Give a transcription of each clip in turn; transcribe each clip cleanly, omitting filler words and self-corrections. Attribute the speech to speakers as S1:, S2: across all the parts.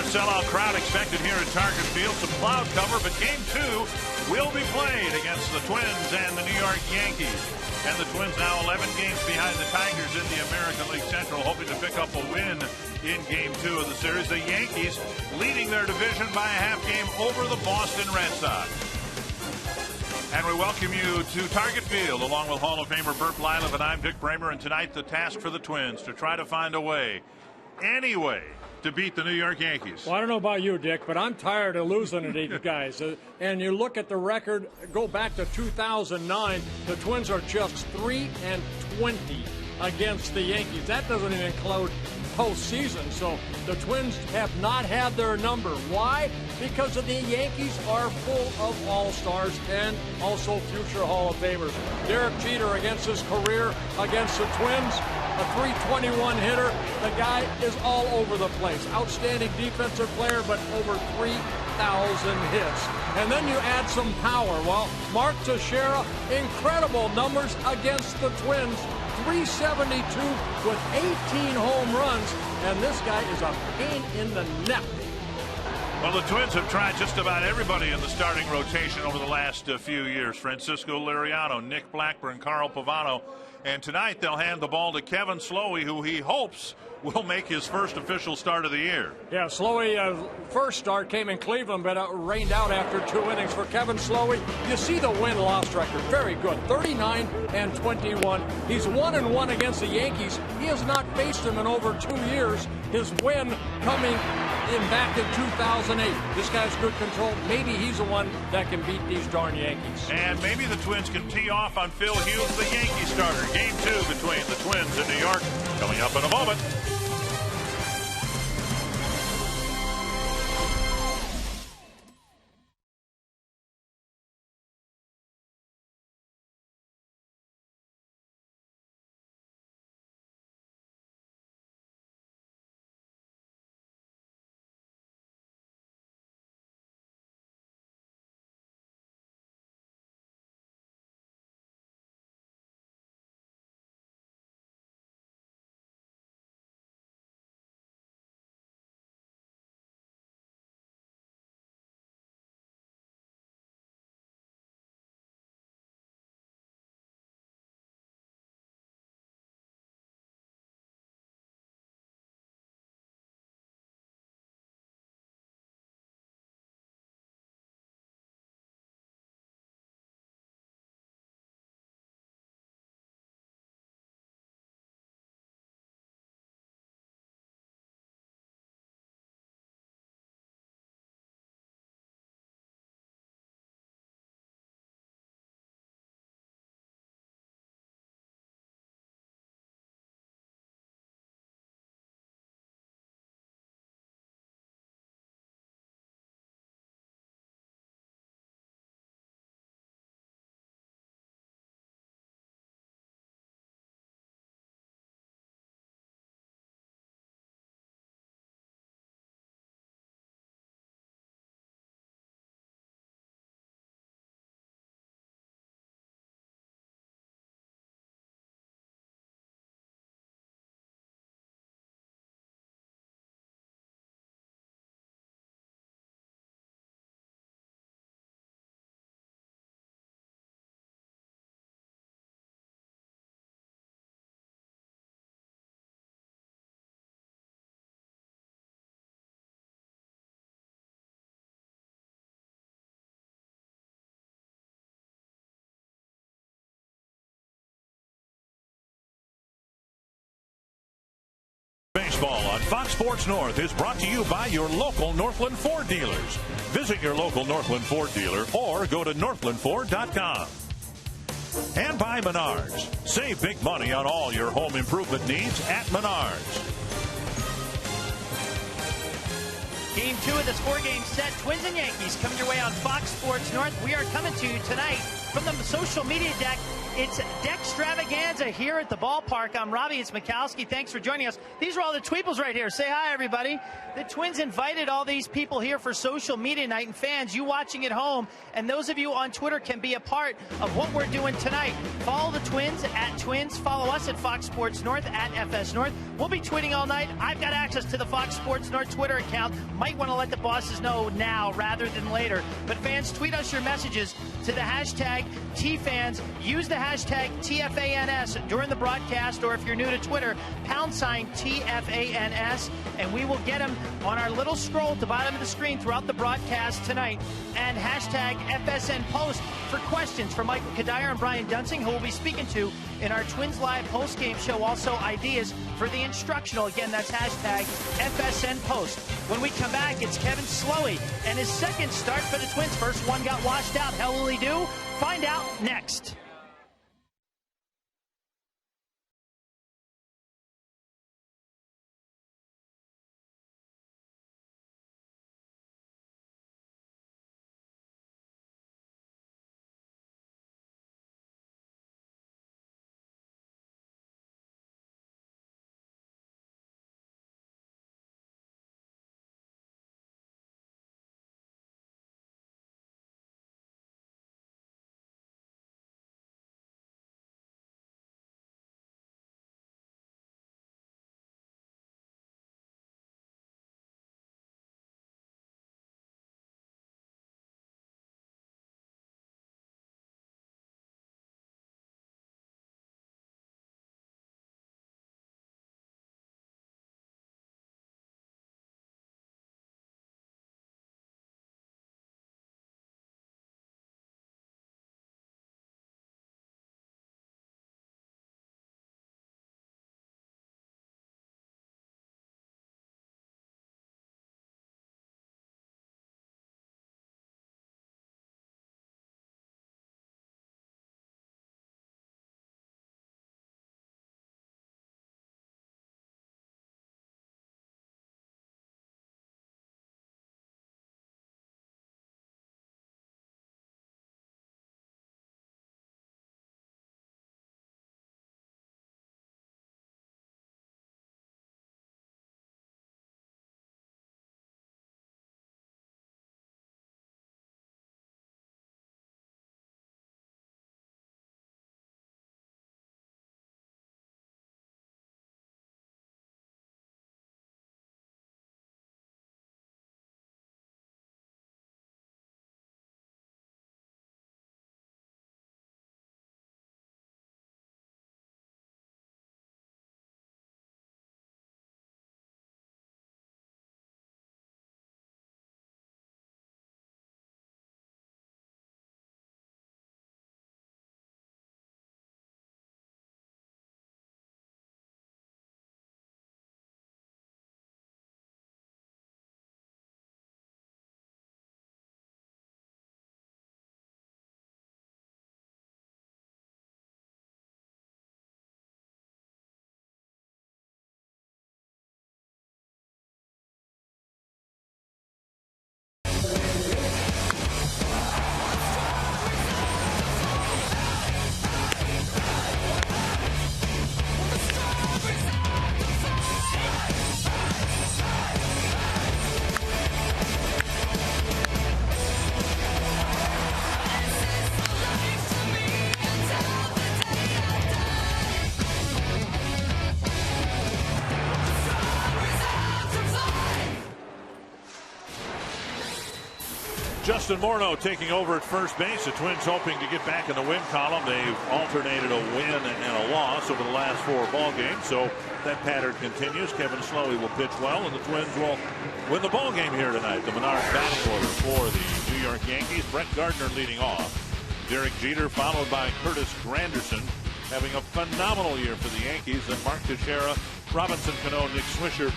S1: sellout crowd expected here at Target Field. Some cloud cover, but Game 2 will be played against the Twins and the New York Yankees. And the Twins now 11 games behind the Tigers in the American League Central, hoping to pick up a win in Game 2 of the series. The Yankees leading their division by a half game over the Boston Red Sox. And we welcome you to Target Field along with Hall of Famer Burt Blyleven, and I'm Dick Bramer. And tonight the task for the Twins to try to find a way, any way, to beat the New York Yankees.
S2: Well, I don't know about you, Dick, but I'm tired of losing to these guys. And you look at the record, go back to 2009, the Twins are just 3-20 against the Yankees. That doesn't even include postseason. So the Twins have not had their number. Why? Because the Yankees are full of all-stars and also future Hall of Famers. Derek Jeter against his career against the Twins, a .321 hitter. The guy is all over the place. Outstanding defensive player, but over 3,000 hits. And then you add some power. Well, Mark Teixeira, incredible numbers against the Twins. 372 with 18 home runs, and this guy is a pain in the neck.
S1: Well, the Twins have tried just about everybody in the starting rotation over the last few years. Francisco Liriano, Nick Blackburn, Carl Pavano. And tonight they'll hand the ball to Kevin Slowey, who he hopes will make his first official start of the year.
S2: Yeah, Slowey, first start came in Cleveland, but rained out after 2 innings for Kevin Slowey. You see the win-loss record, very good, 39-21. He's 1-1 against the Yankees. He has not faced them in over 2 years. His win coming back in 2008. This guy's good control. Maybe he's the one that can beat these darn Yankees.
S1: And maybe the Twins can tee off on Phil Hughes, the Yankee starter. Game 2 between the Twins and New York coming up in a moment. Baseball on Fox Sports North is brought to you by your local Northland Ford dealers. Visit your local Northland Ford dealer or go to northlandford.com. And by Menards. Save big money on all your home improvement needs at Menards.
S3: Game 2 of this 4-game set, Twins and Yankees coming your way on Fox Sports North. We are coming to you tonight from the social media deck. It's Dextravaganza here at the ballpark. I'm Robbie. It's Mikowski. Thanks for joining us. These are all the Tweeples right here. Say hi, everybody. The Twins invited all these people here for social media night, and fans, you watching at home, and those of you on Twitter can be a part of what we're doing tonight. Follow the Twins at Twins. Follow us at Fox Sports North at FS North. We'll be tweeting all night. I've got access to the Fox Sports North Twitter account. Might want to let the bosses know now rather than later. But fans, tweet us your messages to the hashtag TFans. Use the hashtag TFANS during the broadcast, or if you're new to Twitter, #TFANS, and we will get them on our little scroll at the bottom of the screen throughout the broadcast tonight. And hashtag FSN Post for questions for Michael Kadire and Brian Dunsing, who we'll be speaking to in our Twins Live post-game show. Also ideas for the instructional. Again, that's hashtag FSN Post. When we come back, it's Kevin Slowey and his second start for the Twins. First one got washed out. How will he do? Find out next.
S1: Justin Morneau taking over at first base. The Twins hoping to get back in the win column. They've alternated a win and a loss over the last 4 ball games, so that pattern continues. Kevin Slowey will pitch well, and the Twins will win the ball game here tonight. The Menard batting order for the New York Yankees. Brett Gardner leading off. Derek Jeter followed by Curtis Granderson, having a phenomenal year for the Yankees. Then Mark Teixeira, Robinson Cano, Nick Swisher,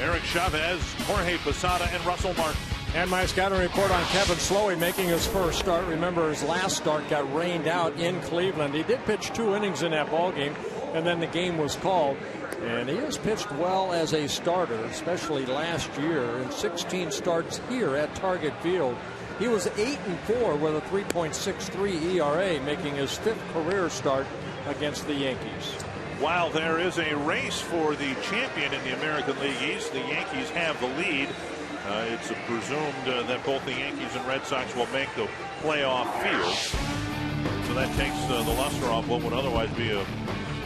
S1: Eric Chavez, Jorge Posada, and Russell Martin.
S2: And my scouting report on Kevin Slowey making his first start. Remember, his last start got rained out in Cleveland. He did pitch 2 innings in that ball game, and then the game was called. And he has pitched well as a starter, especially last year in 16 starts here at Target Field. He was 8-4 with a 3.63 ERA, making his 5th career start against the Yankees.
S1: While there is a race for the champion in the American League East, the Yankees have the lead. It's presumed that both the Yankees and Red Sox will make the playoff field. So that takes the luster off what would otherwise be a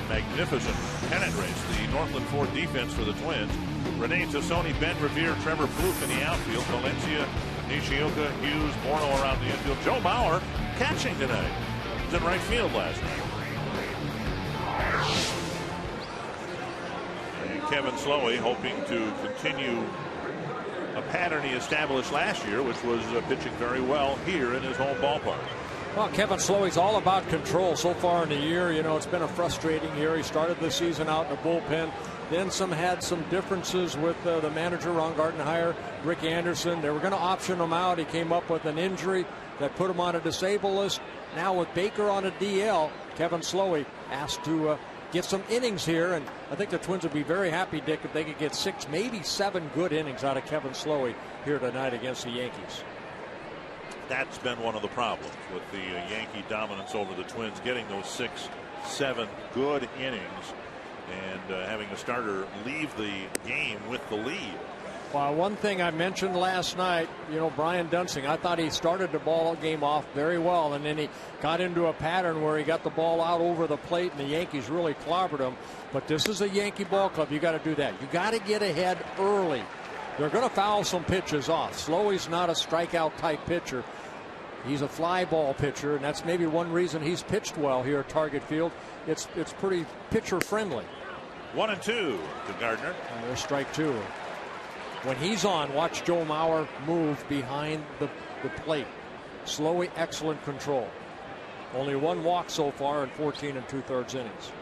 S1: magnificent pennant race. The Northland Ford defense for the Twins: Rene Tassoni, Ben Revere, Trevor Plouffe in the outfield, Valencia, Nishioka, Hughes, Morneau around the infield. Joe Mauer catching tonight. He was in right field last night. And Kevin Slowey hoping to continue a pattern he established last year, which was pitching very well here in his home ballpark.
S2: Well, Kevin Slowey's all about control so far in the year. You know, it's been a frustrating year. He started the season out in the bullpen. Then had some differences with the manager, Ron Gardenhire, Rick Anderson. They were going to option him out. He came up with an injury that put him on a disabled list. Now with Baker on a DL, Kevin Slowey asked to get some innings here. And I think the Twins would be very happy, Dick, if they could get 6, maybe 7 good innings out of Kevin Slowey here tonight against the Yankees.
S1: That's been one of the problems with the Yankee dominance over the Twins, getting those 6, 7 good innings and having a starter leave the game with the lead.
S2: Well, one thing I mentioned last night, you know, Brian Dunsing, I thought he started the ball game off very well, and then he got into a pattern where he got the ball out over the plate, and the Yankees really clobbered him. But this is a Yankee ball club. You got to do that. You got to get ahead early. They're going to foul some pitches off. Slowey's not a strikeout type pitcher. He's a fly ball pitcher, and that's maybe one reason he's pitched well here at Target Field. It's pretty pitcher friendly.
S1: 1-2 to Gardner.
S2: And there's strike 2. When he's on, watch Joe Mauer move behind the plate. Slowey, excellent control. Only 1 walk so far in 14 2/3 innings.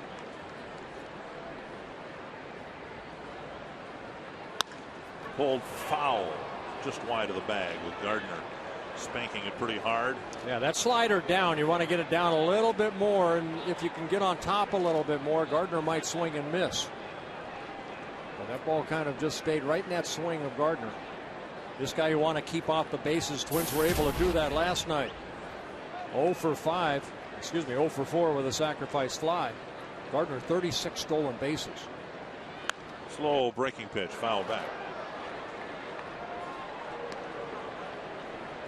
S1: Pulled foul just wide of the bag with Gardner spanking it pretty hard.
S2: Yeah, that slider down, you want to get it down a little bit more, and if you can get on top a little bit more, Gardner might swing and miss. But that ball kind of just stayed right in that swing of Gardner. This guy you want to keep off the bases. Twins were able to do that last night. 0 for 4 with a sacrifice fly. Gardner 36 stolen bases.
S1: Slow breaking pitch, foul back.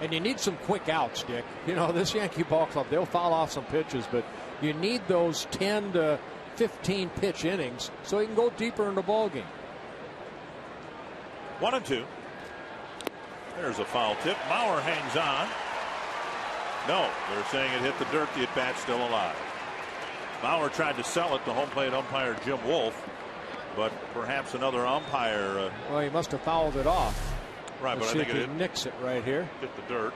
S2: And you need some quick outs, Dick. You know, this Yankee ball club, they'll foul off some pitches, but you need those 10 to 15 pitch innings so you can go deeper in the ball game.
S1: 1-2. There's a foul tip. Mauer hangs on. No, they're saying it hit the dirt. The at-bat's still alive. Mauer tried to sell it to home plate umpire Jim Wolf, but perhaps another umpire.
S2: Well, he must have fouled it off.
S1: Right,
S2: Let's
S1: but I
S2: see
S1: think
S2: if he nicks it right here.
S1: Hit the dirt.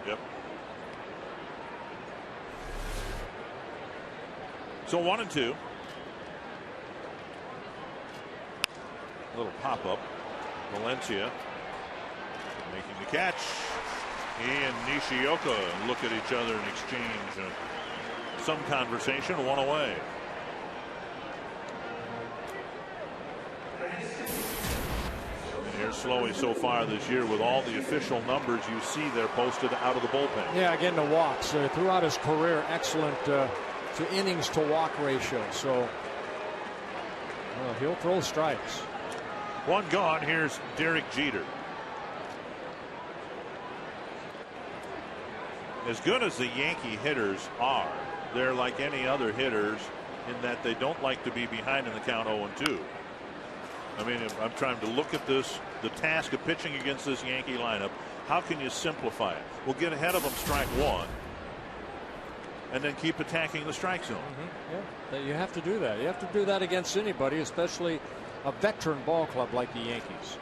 S1: Yep. So 1-2. Little pop-up. Valencia making the catch. He and Nishioka look at each other and exchange some conversation. 1 away. Here's Slowey so far this year with all the official numbers you see there posted out of the bullpen.
S2: Yeah, again, the walks. Throughout his career, excellent to innings to walk ratio. So he'll throw strikes.
S1: 1 gone. Here's Derek Jeter. As good as the Yankee hitters are, they're like any other hitters in that they don't like to be behind in the count 0-2. I mean, if I'm trying to look at this, the task of pitching against this Yankee lineup, how can you simplify it? Well, get ahead of them, strike 1, and then keep attacking the strike zone.
S2: Yeah, you have to do that. You have to do that against anybody, especially a veteran ball club like the Yankees.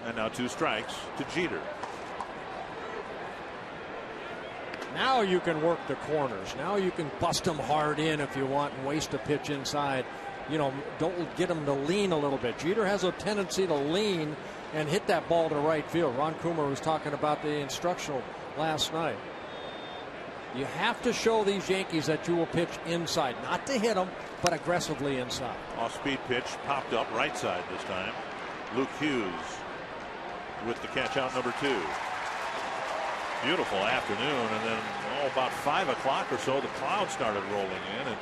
S1: And now 2 strikes to Jeter.
S2: Now you can work the corners. Now you can bust them hard in if you want and waste a pitch inside. You know, don't get him to lean a little bit. Jeter has a tendency to lean and hit that ball to right field. Ron Coomer was talking about the instructional last night. You have to show these Yankees that you will pitch inside, not to hit them, but aggressively inside.
S1: Off-speed pitch popped up right side this time. Luke Hughes with the catch out number 2. Beautiful afternoon, and then about 5 o'clock or so, the clouds started rolling in, and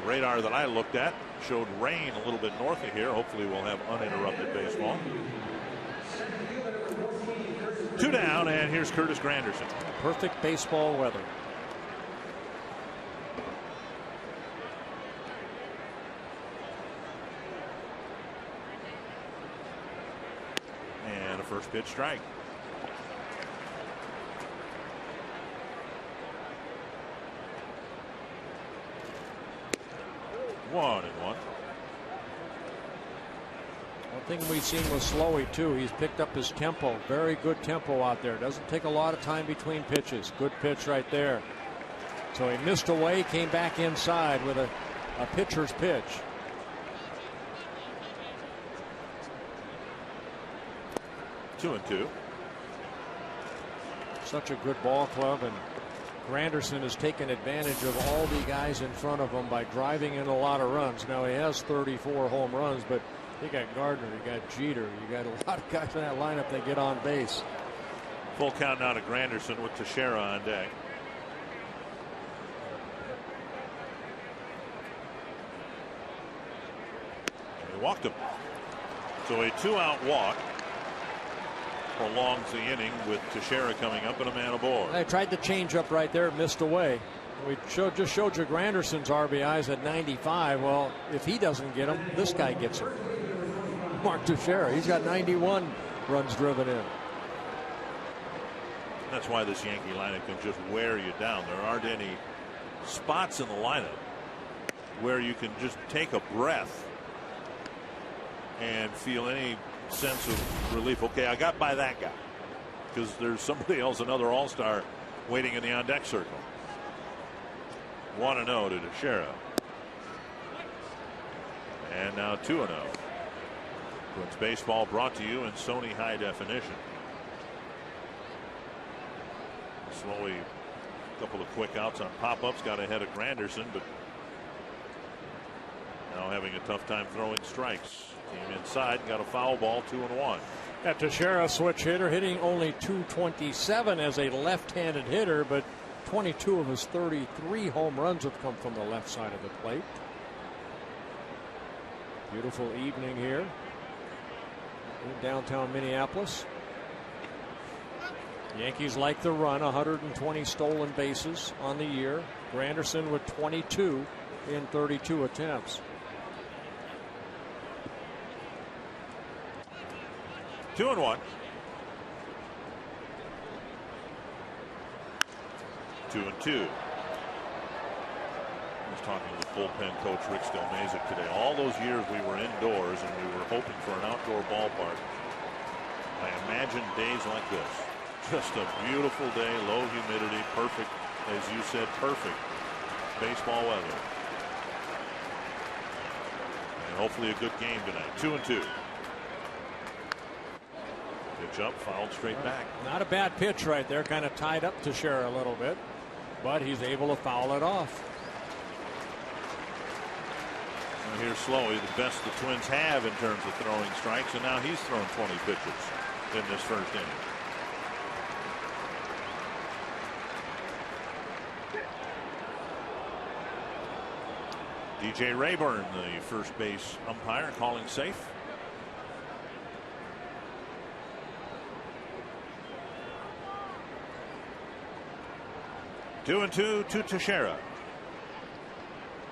S1: the radar that I looked at showed rain a little bit north of here. Hopefully we'll have uninterrupted baseball. 2 down, and here's Curtis Granderson.
S2: Perfect baseball weather.
S1: And a first pitch strike. One and one.
S2: One thing we've seen with Slowey too, he's picked up his tempo. Very good tempo out there. Doesn't take a lot of time between pitches. Good pitch right there. So he missed away, came back inside with a pitcher's pitch.
S1: Two and two.
S2: Such a good ball club, and Granderson has taken advantage of all the guys in front of him by driving in a lot of runs. Now he has 34 home runs, but you got Gardner, you got Jeter, you got a lot of guys in that lineup that get on base.
S1: Full count now to Granderson with Teixeira on deck. And he walked him. So a 2-out walk prolongs the inning with Teixeira coming up and a man aboard.
S2: I tried to change up right there, missed away. We just showed you Granderson's RBIs at 95. Well, if he doesn't get them, this guy gets them. Mark Teixeira, he's got 91 runs driven in.
S1: That's why this Yankee lineup can just wear you down. There aren't any spots in the lineup where you can just take a breath and feel any sense of relief. Okay, I got by that guy, because there's somebody else, another all-star, waiting in the on-deck circle. 1-0 to Teixeira. And now 2-0. Twins baseball brought to you in Sony high definition. Slowly, a couple of quick outs on pop-ups, got ahead of Granderson, but now having a tough time throwing strikes. Team inside, got a foul ball, 2-1.
S2: Teixeira, switch hitter, hitting only .227 as a left-handed hitter, but 22 of his 33 home runs have come from the left side of the plate. Beautiful evening here in downtown Minneapolis. Yankees like the run, 120 stolen bases on the year. Granderson with 22 in 32 attempts.
S1: 2-1. 2-2. I was talking with bullpen coach Rick Stelmazic today. All those years we were indoors and we were hoping for an outdoor ballpark. I imagine days like this. Just a beautiful day, low humidity, perfect, as you said, perfect baseball weather. And hopefully a good game tonight. 2-2. Pitch up, fouled straight back.
S2: Not a bad pitch right there, kind of tied up Teixeira a little bit, but he's able to foul it off.
S1: Now here's Slowey, the best the Twins have in terms of throwing strikes, and now he's thrown 20 pitches in this first inning. DJ Rayburn, the first base umpire, calling safe. 2-2 to Teixeira.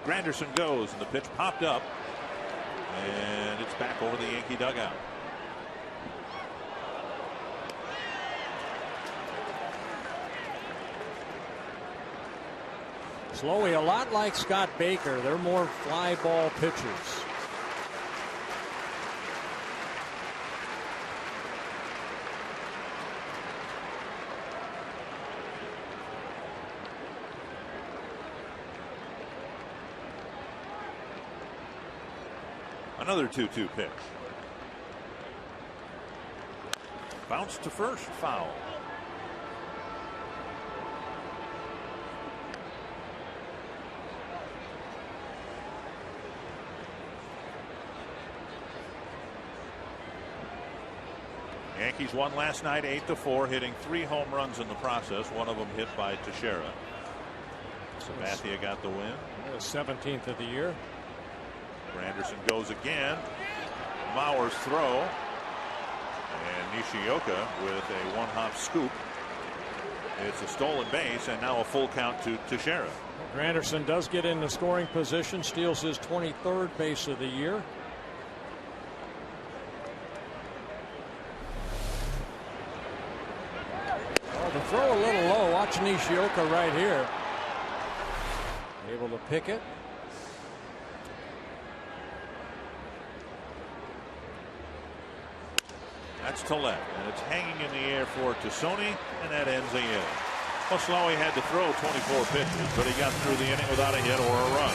S1: Granderson goes, and the pitch popped up, and it's back over the Yankee dugout.
S2: Slowey, a lot like Scott Baker. They're more fly ball pitchers.
S1: Another 2-2 pitch. Bounce to first, foul. Yankees won last night 8-4, hitting 3 home runs in the process, one of them hit by Teixeira. Sabathia got the win.
S2: The 17th of the year.
S1: Granderson goes again. Mauer's throw. And Nishioka with a one-hop scoop. It's a stolen base and now a full count to Teixeira.
S2: Granderson does get in the scoring position, steals his 23rd base of the year. Oh, the throw a little low. Watch Nishioka right here. Able to pick it.
S1: That's to left, and it's hanging in the air for Tassoni, and that ends the inning. Slowy had to throw 24 pitches, but he got through the inning without a hit or a run.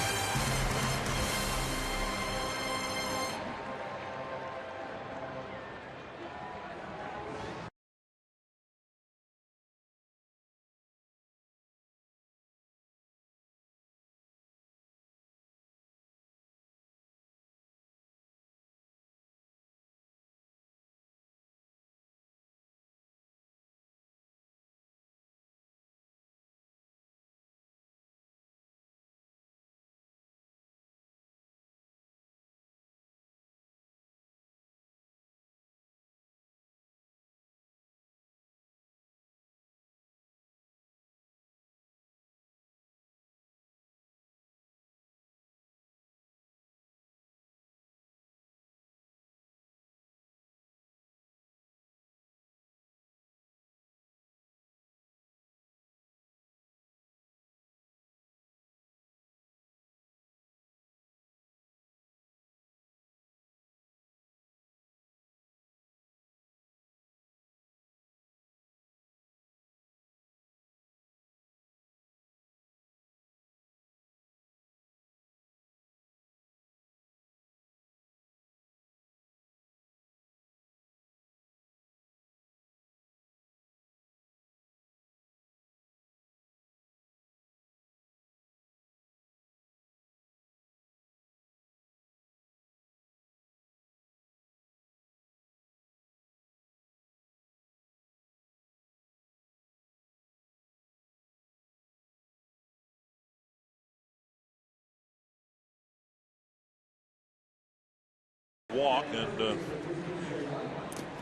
S1: Walk and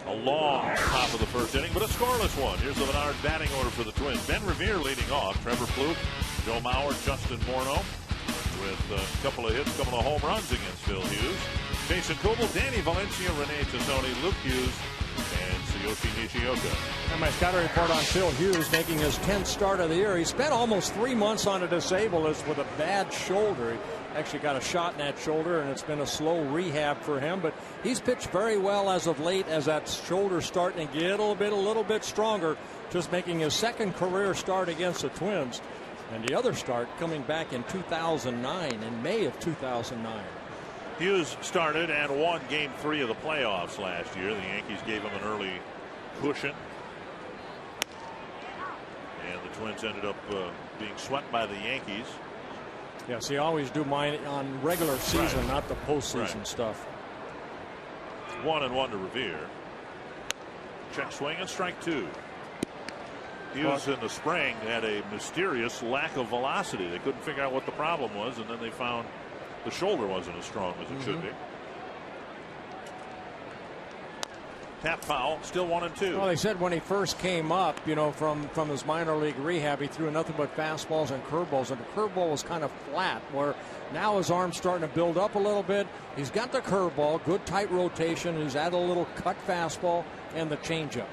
S1: a long top of the first inning, but a scoreless one. Here's the Menard batting order for the Twins. Ben Revere leading off. Trevor Plouffe, Joe Mauer, Justin Morneau with a couple of hits, a couple of home runs against Phil Hughes. Jason Kubel, Danny Valencia, Rene Tassoni, Luke Hughes, and Tsuyoshi Nishioka.
S2: And my scouting report on Phil Hughes making his 10th start of the year. He spent almost 3 months on a disabled list with a bad shoulder. He actually got a shot in that shoulder, and it's been a slow rehab for him. But he's pitched very well as of late as that shoulder's starting to get a little bit stronger. Just making his 2nd career start against the Twins. And the other start coming back in 2009, in May of 2009.
S1: Hughes started and won Game 3 of the playoffs last year. The Yankees gave him an early cushion. And the Twins ended up being swept by the Yankees.
S2: Yes, he always do mine on regular season,
S1: right,
S2: not the postseason stuff.
S1: 1-1 to Revere. Check swing and strike 2. Hughes in the spring had a mysterious lack of velocity. They couldn't figure out what the problem was, and then they found the shoulder wasn't as strong as it should be. Tap foul, still 1-2.
S2: Well, they said when he first came up, you know, from his minor league rehab, he threw nothing but fastballs and curveballs, and the curveball was kind of flat, where now his arm's starting to build up a little bit. He's got the curveball, good tight rotation. He's added a little cut fastball and the changeup.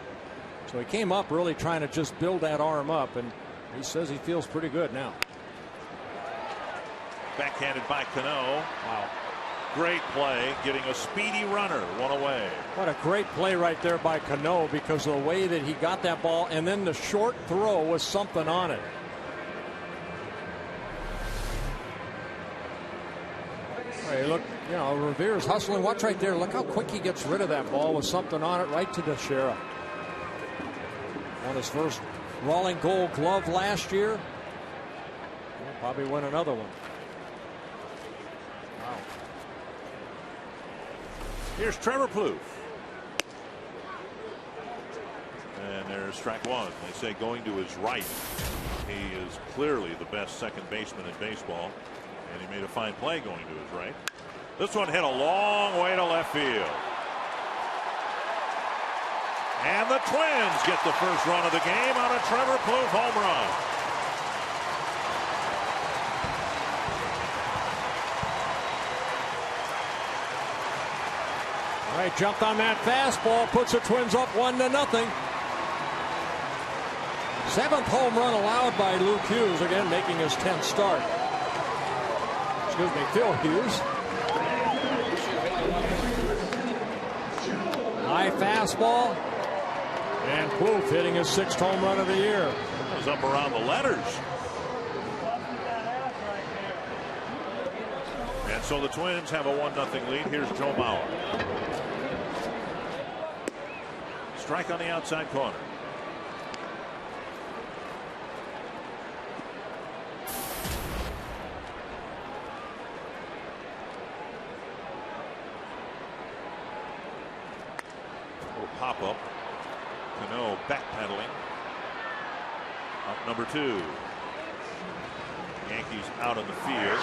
S2: So he came up really trying to just build that arm up, and he says he feels pretty good now.
S1: Backhanded by Cano. Wow. Great play, getting a speedy runner, one away.
S2: What a great play right there by Cano, because of the way that he got that ball, and then the short throw was something on it. Hey, look, you know, Revere's hustling. Watch right there. Look how quick he gets rid of that ball with something on it right to Teixeira. Won his first Rolling Gold Glove last year. He'll probably win another one. Wow.
S1: Here's Trevor Plouffe. And there's strike 1. They say going to his right. He is clearly the best second baseman in baseball, and he made a fine play going to his right. This one hit a long way to left field. And the Twins get the first run of the game on a Trevor Plouffe home run.
S2: All right, jumped on that fastball, puts the Twins up 1-0. Seventh home run allowed by Luke Hughes, again making his 10th start. Excuse me, Phil Hughes. High fastball, and Plouffe hitting his 6th home run of the year.
S1: That was up around the letters. And so the Twins have a 1-0 lead. Here's Joe Mauer. Strike on the outside corner. Pop up. Cano backpedaling. Up number 2. Yankees out of the field.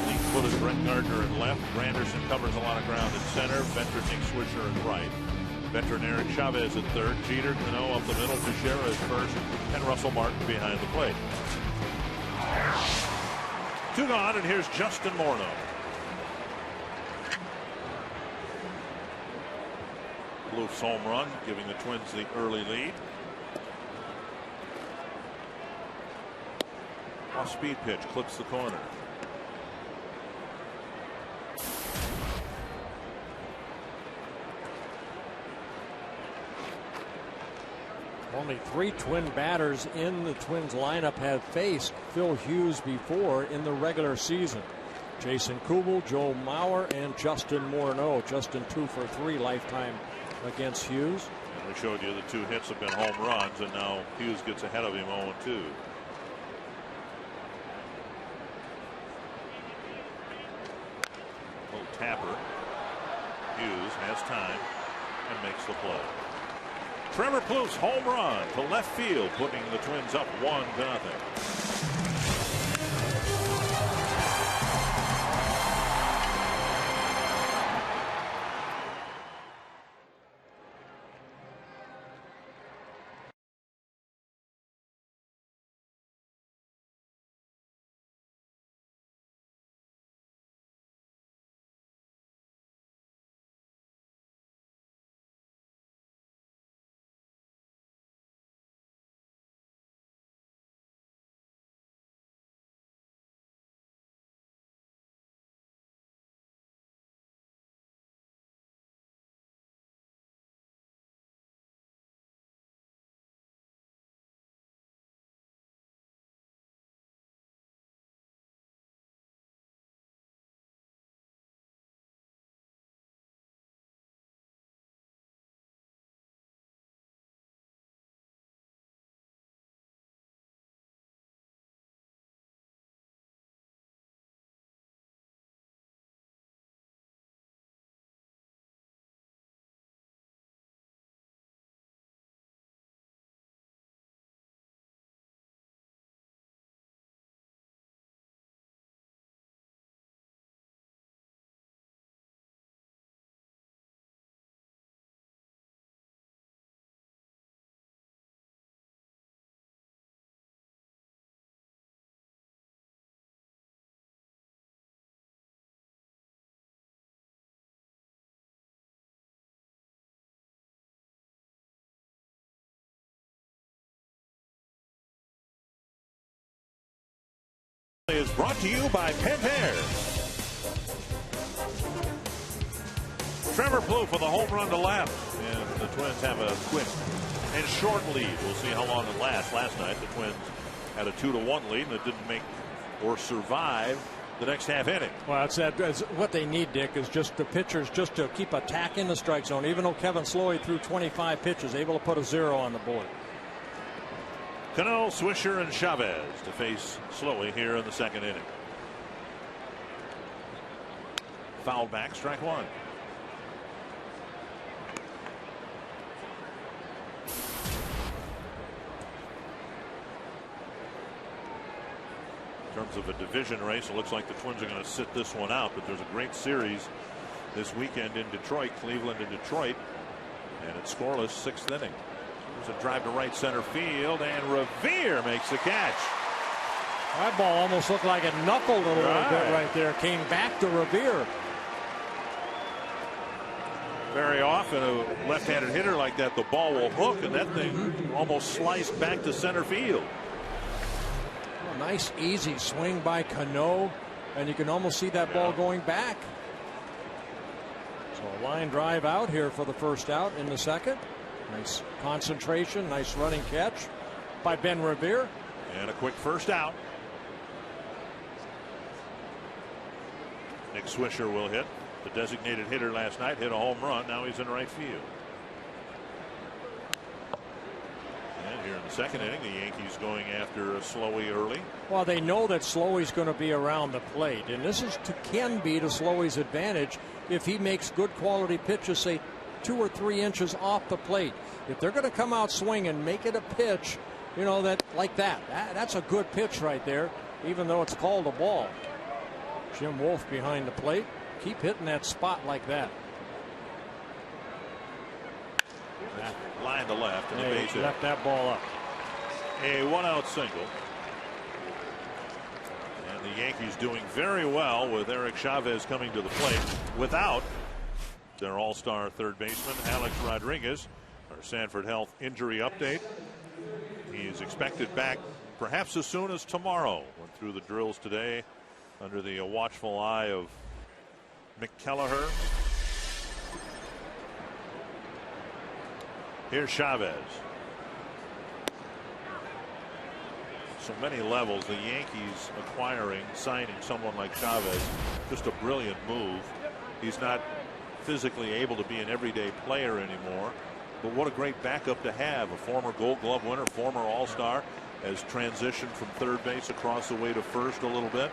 S1: Fleet-footed Brett Gardner in left. Granderson covers a lot of ground in center. Venter, Nick Swisher in right. Veteran Eric Chavez at third. Jeter, Cano up the middle. Teixeira is first. And Russell Martin behind the plate. 2 gone, and here's Justin Morneau. Plouffe's home run, giving the Twins the early lead. Off speed pitch, clips the corner.
S2: Only 3 Twin batters in the Twins lineup have faced Phil Hughes before in the regular season. Jason Kubel, Joe Mauer, and Justin Morneau. Justin 2 for 3 lifetime against Hughes.
S1: And we showed you the 2 hits have been home runs, and now Hughes gets ahead of him 0-2. Little tapper. Hughes has time and makes the play. Trevor Plouffe's home run to left field, putting the Twins up 1-0. Is brought to you by Pentair. Trevor Plouffe with a home run to left, and the Twins have a quick and short lead. We'll see how long it lasts. Last night the Twins had a 2-1 lead, and it didn't make or survive the next half inning.
S2: Well, that's what they need, Dick, is just the pitchers just to keep attacking the strike zone. Even though Kevin Slowey threw 25 pitches, able to put a 0 on the board.
S1: Cano, Swisher, and Chavez to face Slowey here in the second inning. Foul back, strike 1. In terms of a division race, it looks like the Twins are going to sit this one out, but there's a great series this weekend in Detroit, Cleveland and Detroit, and it's scoreless 6th inning. There's a drive to right center field, and Revere makes the catch.
S2: That ball almost looked like it knuckled a little bit right there. Came back to Revere.
S1: Very often, a left-handed hitter like that, the ball will hook, and that thing almost sliced back to center field.
S2: A nice, easy swing by Cano, and you can almost see that ball going back. So a line drive out here for the first out in the second. Nice concentration, nice running catch by Ben Revere.
S1: And a quick first out. Nick Swisher will hit. The designated hitter last night hit a home run. Now he's in right field. And here in the second inning, the Yankees going after Slowey early.
S2: Well, they know that Slowey's going to be around the plate, and this can be to Slowey's advantage if he makes good quality pitches, say 2 or 3 inches off the plate. If they're going to come out swing and make it a pitch, you know, that's a good pitch right there, even though it's called a ball. Jim Wolf behind the plate. Keep hitting that spot like that.
S1: Line to left, and the base hit.
S2: Left that ball up.
S1: A 1-out single. And the Yankees doing very well with Eric Chavez coming to the plate without their all-star third baseman, Alex Rodriguez. Our Sanford Health injury update. He is expected back perhaps as soon as tomorrow. Went through the drills today under the watchful eye of Mick Kelleher. Here's Chavez. So many levels. The Yankees signing someone like Chavez, just a brilliant move. He's not physically able to be an everyday player anymore, but what a great backup to have. A former Gold Glove winner, former All-Star, has transitioned from third base across the way to first a little bit.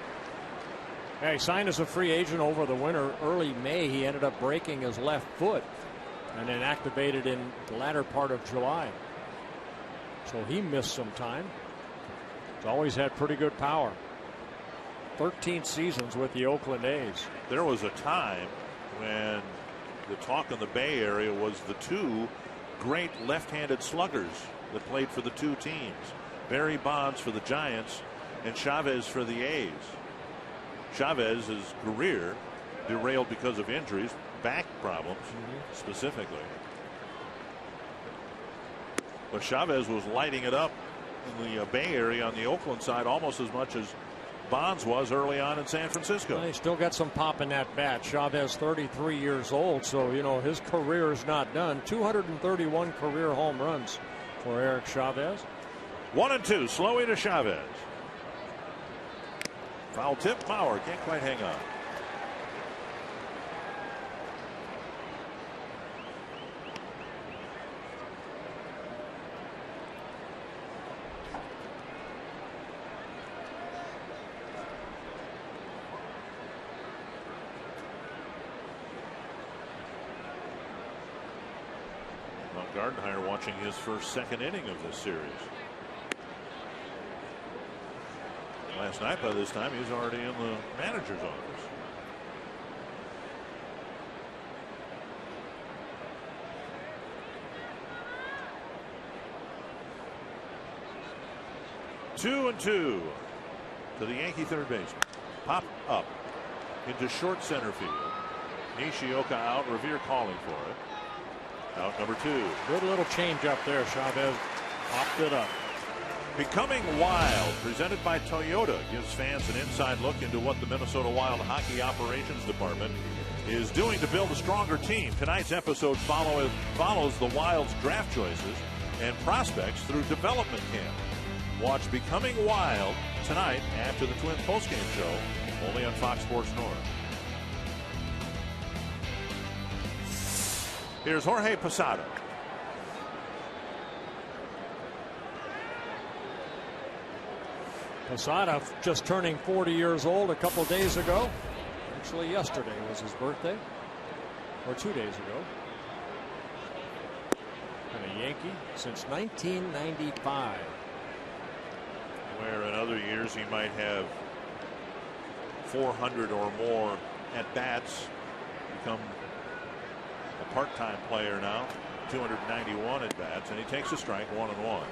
S2: Yeah, he signed as a free agent over the winter. Early May, he ended up breaking his left foot and then activated in the latter part of July. So he missed some time. He's always had pretty good power. 13 seasons with the Oakland A's.
S1: There was a time when the talk in the Bay Area was the 2 great left-handed sluggers that played for the 2 teams. Barry Bonds for the Giants and Chavez for the A's. Chavez's career derailed because of injuries, back problems specifically. But Chavez was lighting it up in the Bay Area on the Oakland side almost as much as Bonds was early on in San Francisco.
S2: Well, he still got some pop in that bat. Chavez 33 years old, so you know his career is not done. 231 career home runs for Eric Chavez.
S1: 1-2, Slowey to Chavez. Foul tip, Mauer can't quite hang on. Well, Gardenhire watching his second inning of this series. Last night, by this time, he was already in the manager's office. Two and two to the Yankee third baseman. Pop up into short center field. Nishioka out. Revere calling for it. Out number 2.
S2: Good little change up there. Chavez popped it up.
S1: Becoming Wild, presented by Toyota, gives fans an inside look into what the Minnesota Wild Hockey Operations Department is doing to build a stronger team. Tonight's episode follows the Wild's draft choices and prospects through development camp. Watch Becoming Wild tonight after the Twins postgame show, only on Fox Sports North. Here's Jorge Posada.
S2: Posada just turning 40 years old a couple days ago. Actually, yesterday was his birthday, or 2 days ago. And a Yankee since 1995.
S1: Where in other years he might have 400 or more at bats. Become a part-time player now. 291 at bats, and he takes a strike, 1-1.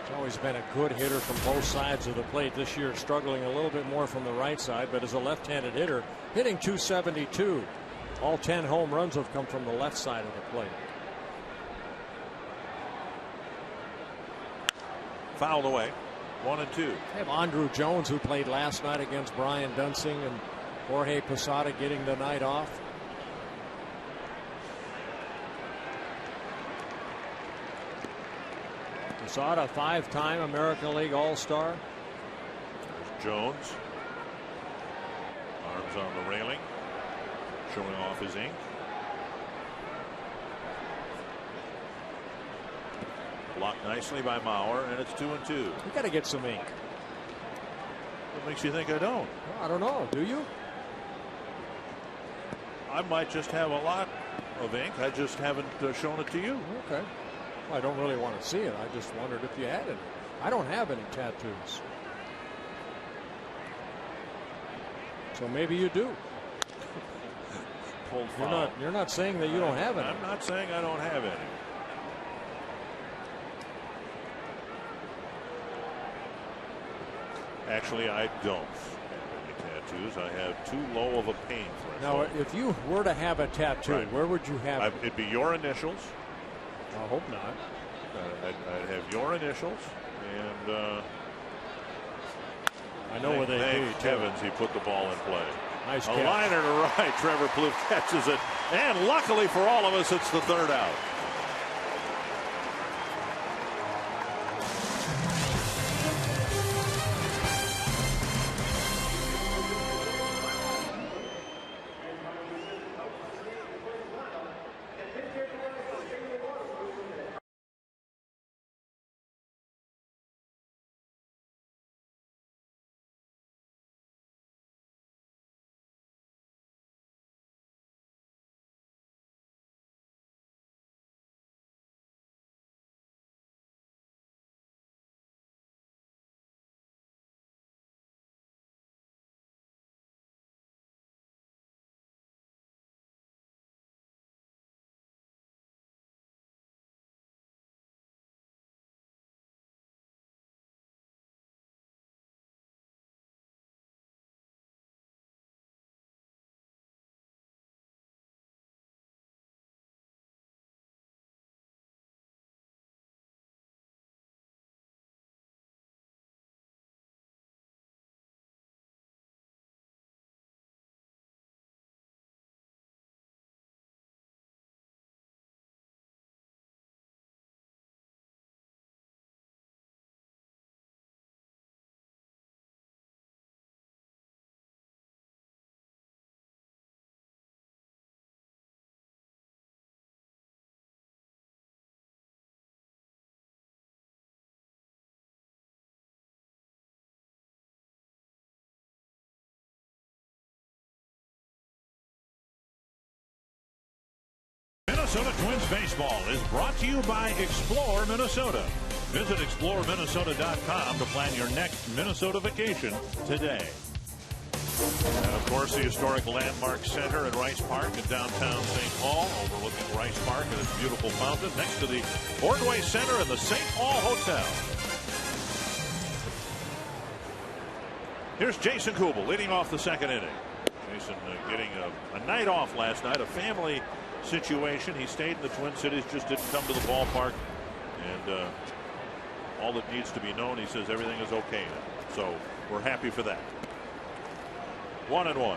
S2: He's always been a good hitter from both sides of the plate. This year struggling a little bit more from the right side, but as a left-handed hitter, hitting .272. All 10 home runs have come from the left side of the plate.
S1: Fouled away. 1-2.
S2: I have Andrew Jones, who played last night against Brian Dunsing, and Jorge Posada getting the night off. Posada, 5-time American League All-Star.
S1: There's Jones. Arms on the railing, showing off his ink. Blocked nicely by Mauer, and it's 2-2.
S2: You got to get some ink.
S1: What makes you think I don't?
S2: Well, I don't know. Do you?
S1: I might just have a lot of ink. I just haven't shown it to you.
S2: Okay. Well, I don't really want to see it. I just wondered if you had any. I don't have any tattoos. So maybe you do.
S1: Pulled foul.
S2: You're not saying that you don't have any.
S1: I'm not saying I don't have any. Actually, I don't have any tattoos. I have too low of a pain threshold.
S2: Now, if you were to have a tattoo,
S1: right,
S2: where would you have it?
S1: It'd be your initials.
S2: I hope not.
S1: I'd have your initials, and
S2: I know where they
S1: thank
S2: be.
S1: Heavens, he put the ball in play.
S2: Nice
S1: A
S2: catch.
S1: liner to right. Trevor Plouffe catches it, and luckily for all of us, it's the third out. Minnesota Twins baseball is brought to you by Explore Minnesota. Visit exploreminnesota.com to plan your next Minnesota vacation today. And of course, the historic Landmark Center at Rice Park in downtown St. Paul, overlooking Rice Park and its beautiful fountain, next to the Ordway Center and the St. Paul Hotel. Here's Jason Kubel leading off the second inning. Jason getting a night off last night, a family situation. He stayed in the Twin Cities, just didn't come to the ballpark, and all that needs to be known, he says everything is okay now. So we're happy for that. 1-1.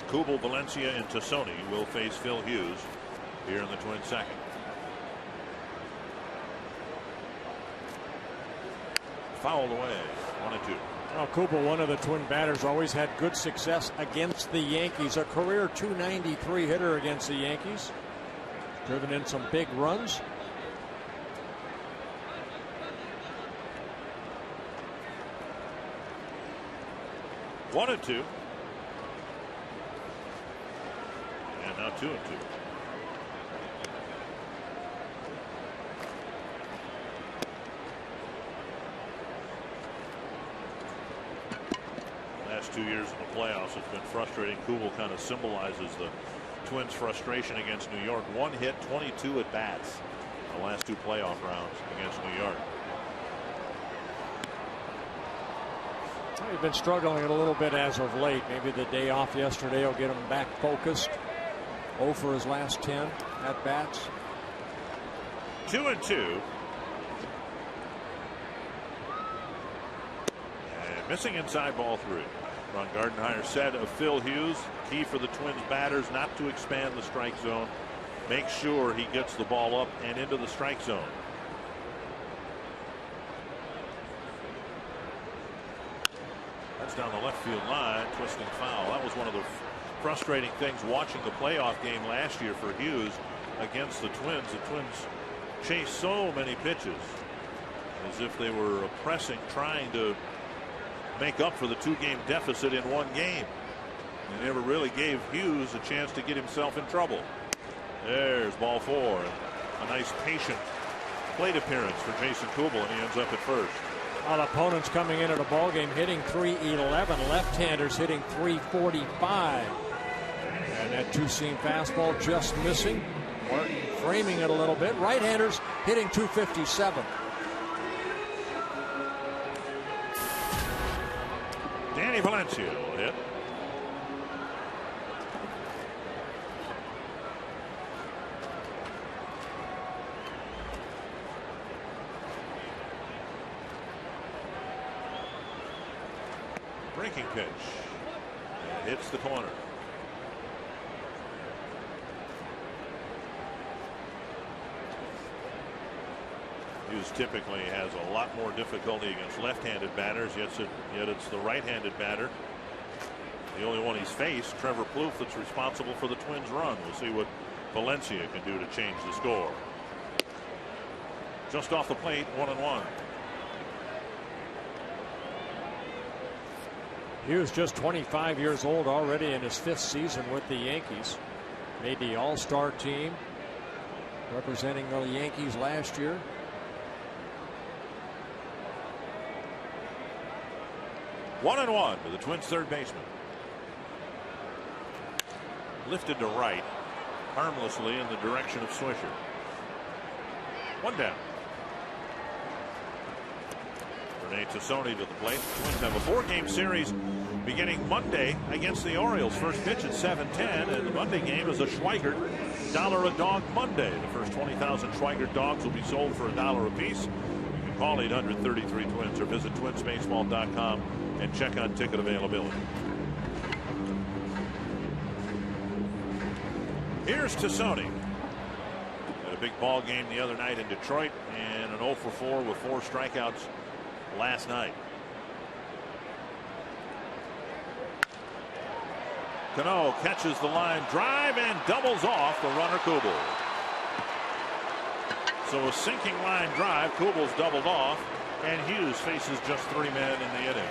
S1: Kubel, Valencia, and Tassoni will face Phil Hughes here in the Twins' second. Fouled away. 1-2.
S2: Well, Kubel, one of the Twin batters, always had good success against the Yankees. A career .293 hitter against the Yankees. Driven in some big runs.
S1: One and two. And now 2-2. last 2 years in the playoffs. It's been frustrating. Kubel kind of symbolizes the Twins' frustration against New York. 1 hit, 22 at bats the last 2 playoff rounds against New York.
S2: He's been struggling a little bit as of late. Maybe the day off yesterday will get him back focused. 0 for his last 10 at bats.
S1: 2-2. And missing inside, ball 3. Ron Gardenhire said of Phil Hughes, key for the Twins batters not to expand the strike zone. Make sure he gets the ball up and into the strike zone. That's down the left field line, twisting foul. That was one of the frustrating things watching the playoff game last year for Hughes against the Twins. The Twins chased so many pitches as if they were pressing, trying to make up for the 2-game deficit in 1 game. They never really gave Hughes a chance to get himself in trouble. There's ball 4. A nice patient plate appearance for Jason Kubel, and he ends up at first.
S2: All opponents coming into the ball game hitting .311. Left-handers hitting .345. And that 2-seam fastball just missing. Martin framing it a little bit. Right-handers hitting .257.
S1: Danny Valencia will hit. Breaking pitch. It hits the corner. Hughes typically has a lot more difficulty against left-handed batters, yet it's the right-handed batter. The only one he's faced, Trevor Plouffe, that's responsible for the Twins' run. We'll see what Valencia can do to change the score. Just off the plate, 1-1.
S2: Hughes just 25 years old, already in his 5th season with the Yankees. Made the All-Star team, representing the Yankees last year.
S1: One and one to the Twins' third baseman. Lifted to right, harmlessly in the direction of Swisher. 1 down. Rene Tassoni to the plate. The Twins have a 4-game series beginning Monday against the Orioles. First pitch at 7:10, and the Monday game is a Schweigert $1 a dog Monday. The first 20,000 Schweigert dogs will be sold for $1 a piece. You can call 800-33 Twins or visit twinsbaseball.com and check on ticket availability. Here's Tassoni. Had a big ball game the other night in Detroit, and an 0 for 4 with 4 strikeouts last night. Cano catches the line drive and doubles off the runner Kubel. So a sinking line drive, Kubel's doubled off, and Hughes faces just 3 men in the inning.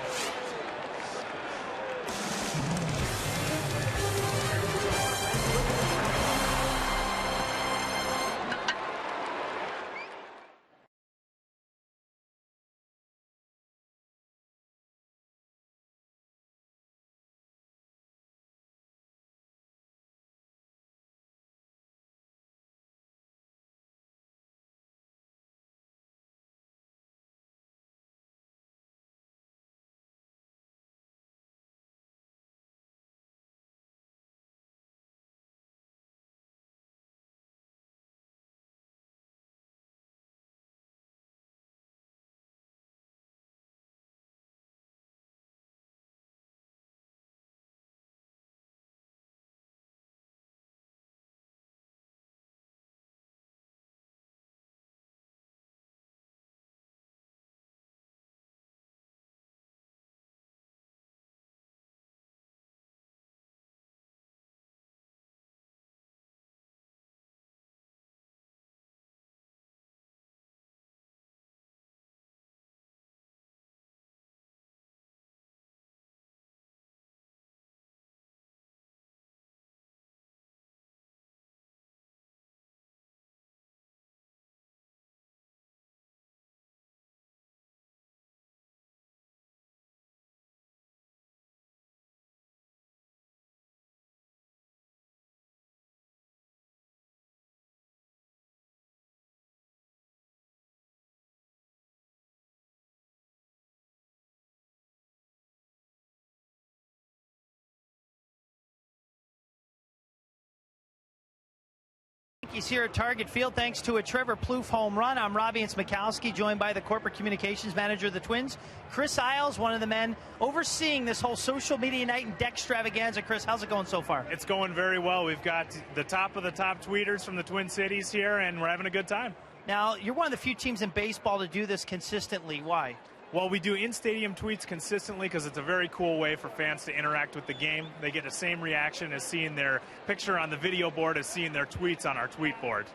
S3: Yankees here at Target Field thanks to a Trevor Plouffe home run. I'm Robbie Smikowski, joined by the corporate communications manager of the Twins, Chris Isles, one of the men overseeing this whole social media night and deck extravaganza. Chris, how's it going so far?
S4: It's going very well. We've got the top of the top tweeters from the Twin Cities here, and we're having a good time.
S3: Now, you're one of the few teams in baseball to do this consistently. Why?
S4: Well, we do in-stadium tweets consistently because it's a very cool way for fans to interact with the game. They get the same reaction as seeing their picture on the video board as seeing their tweets on our tweet board.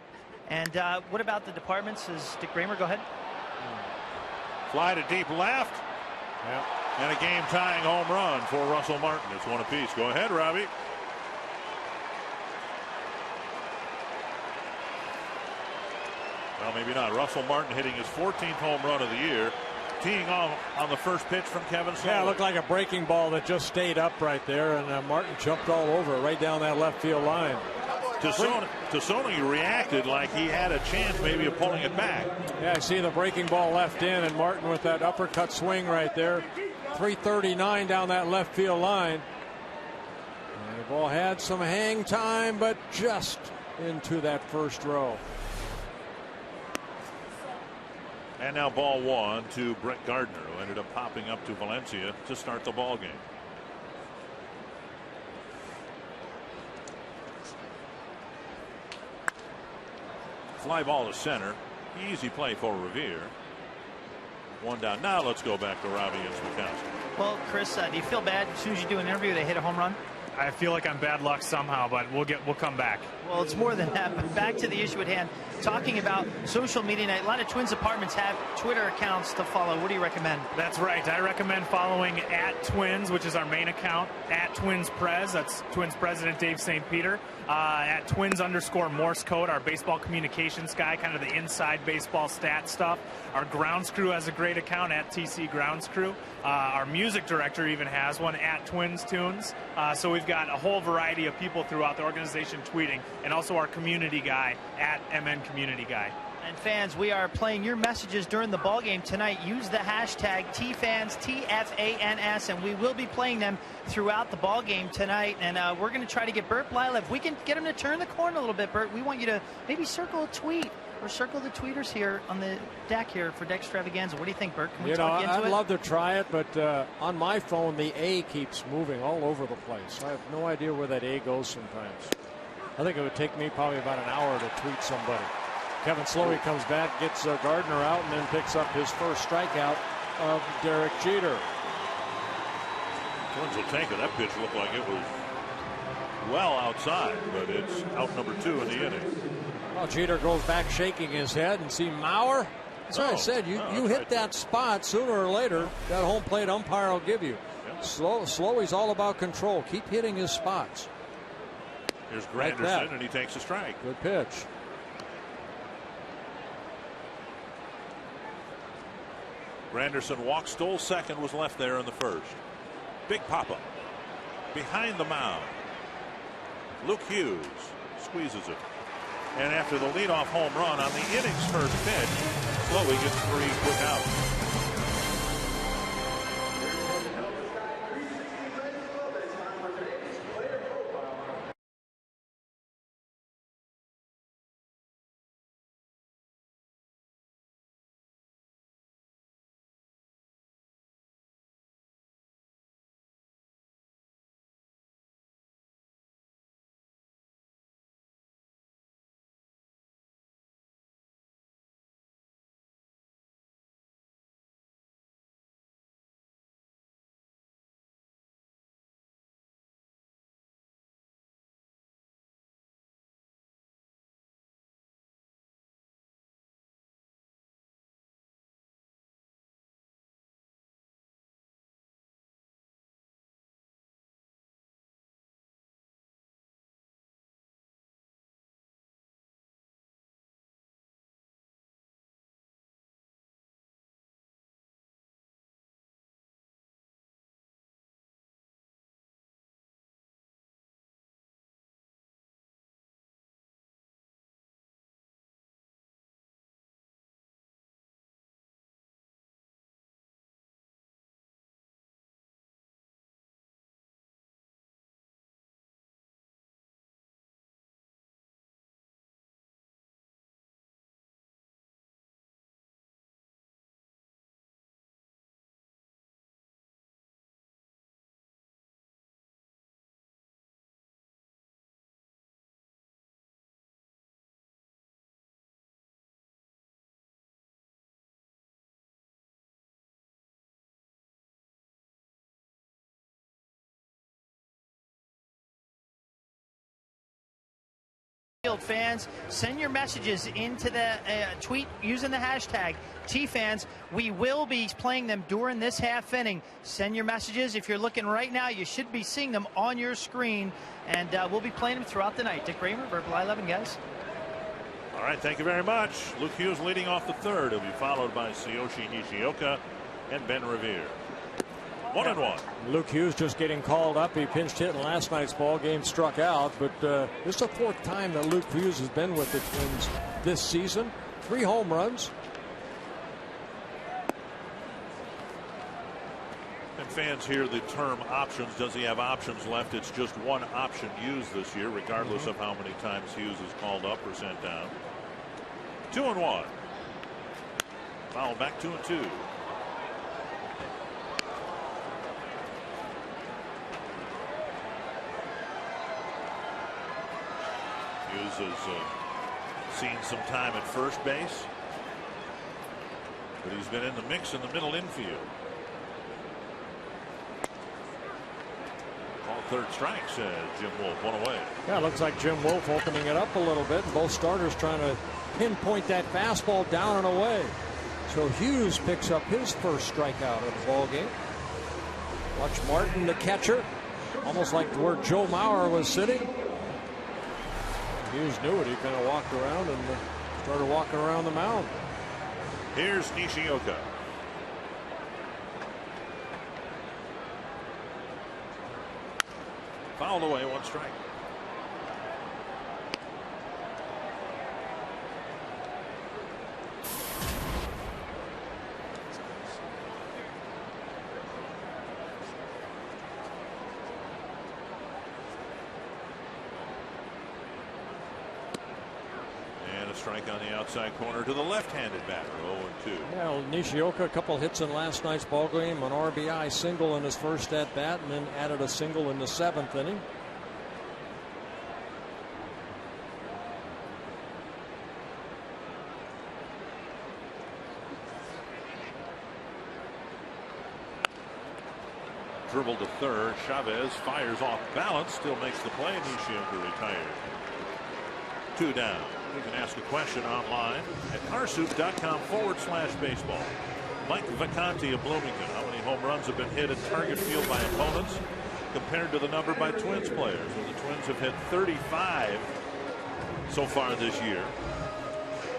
S3: And what about the departments? Is Dick Bramer? Go ahead.
S1: Fly to deep left. Yep. And a game-tying home run for Russell Martin. It's one apiece. Go ahead, Robbie. Well, maybe not. Russell Martin hitting his 14th home run of the year. Teeing off on the first pitch from Kevin Slowey.
S2: Yeah, it looked like a breaking ball that just stayed up right there, and Martin jumped all over it right down that left field line.
S1: Tassoni reacted like he had a chance maybe of pulling it back.
S2: Yeah, I see the breaking ball left in, and Martin with that uppercut swing right there. 339 down that left field line. And the ball had some hang time, but just into that first row.
S1: And now ball one to Brett Gardner, who ended up popping up to Valencia to start the ball game. Fly ball to center. Easy play for Revere. One down. Now let's go back to Robbie and Smikowski.
S3: Well, Chris, do you feel bad as soon as you do an interview they hit a home run?
S4: I feel like I'm bad luck somehow, but we'll come back.
S3: Well, it's more than that. But back to the issue at hand. Talking about social media night. A lot of Twins apartments have Twitter accounts to follow. What do you recommend?
S4: That's right. I recommend following @Twins, which is our main account, @TwinsPrez. That's Twins President Dave St. Peter. @Twins_Morse Code, our baseball communications guy, kind of the inside baseball stat stuff. Our grounds crew has a great account, @TC Grounds Crew. Our music director even has one, @TwinsTunes. So we've got a whole variety of people throughout the organization tweeting, and also our community guy, @MN Community Guy.
S3: And fans, we are playing your messages during the ball game tonight. Use the hashtag TFans, TFANS, and we will be playing them throughout the ball game tonight. And we're going to try to get Bert Blylev. If we can get him to turn the corner a little bit, Bert, we want you to maybe circle a tweet or circle the tweeters here on the deck here for Deck Extravaganza. What do you think, Bert? Can we talk into it?
S2: I'd love to try it, but on my phone, the A keeps moving all over the place. I have no idea where that A goes sometimes. I think it would take me probably about an hour to tweet somebody. Kevin Slowey comes back, gets Gardner out, and then picks up his first strikeout of Derek Jeter.
S1: Twins will take it. That pitch looked like it was well outside, but it's out number 2 in the inning.
S2: Well, Jeter goes back shaking his head, and see Mauer. That's what I said. You hit that spot sooner or later. That home plate umpire will give you.
S1: Yep.
S2: Slowey's all about control. Keep hitting his spots.
S1: Here's Granderson, and he takes a strike.
S2: Good pitch.
S1: Granderson walked, stole second, was left there in the first. Big pop-up. Behind the mound. Luke Hughes squeezes it. And after the leadoff home run on the inning's first pitch, Slowey gets 3 quick outs.
S3: Fans, send your messages into the tweet using the hashtag TFans. We will be playing them during this half inning. Send your messages. If you're looking right now, you should be seeing them on your screen, and we'll be playing them throughout the night. Dick Raymer, Verbal 11, guys.
S1: All right, thank you very much. Luke Hughes leading off the third. He'll be followed by Tsuyoshi Nishioka and Ben Revere. 1-1.
S2: Luke Hughes just getting called up. He pinched hit in last night's ball game, struck out. But this is the fourth time that Luke Hughes has been with the Twins this season. 3 home runs.
S1: And fans hear the term options. Does he have options left? It's just one option used this year, regardless of how many times Hughes is called up or sent down. 2-1. Foul back 2-2. Hughes has seen some time at first base, but he's been in the mix in the middle infield. Call third strike, says Jim Wolf. 1 away.
S2: Yeah, it looks like Jim Wolf opening it up a little bit. Both starters trying to pinpoint that fastball down and away. So Hughes picks up his first strikeout of the ball game. Watch Martin, the catcher, almost like where Joe Mauer was sitting. Hughes knew it. He kind of walked around and started walking around the mound.
S1: Here's Nishioka. Fouled away, 1 strike. Strike on the outside corner to the left-handed batter. 0-2.
S2: Well, Nishioka, a couple hits in last night's ball game, an RBI single in his first at bat, and then added a single in the 7th inning.
S1: Dribble to third. Chavez fires off balance, still makes the play. Nishioka retired. 2 down. You can ask a question online at carsoup.com/baseball. Mike Vacanti of Bloomington. How many home runs have been hit at target field by opponents compared to the number by Twins players? Well, the Twins have hit 35 so far this year.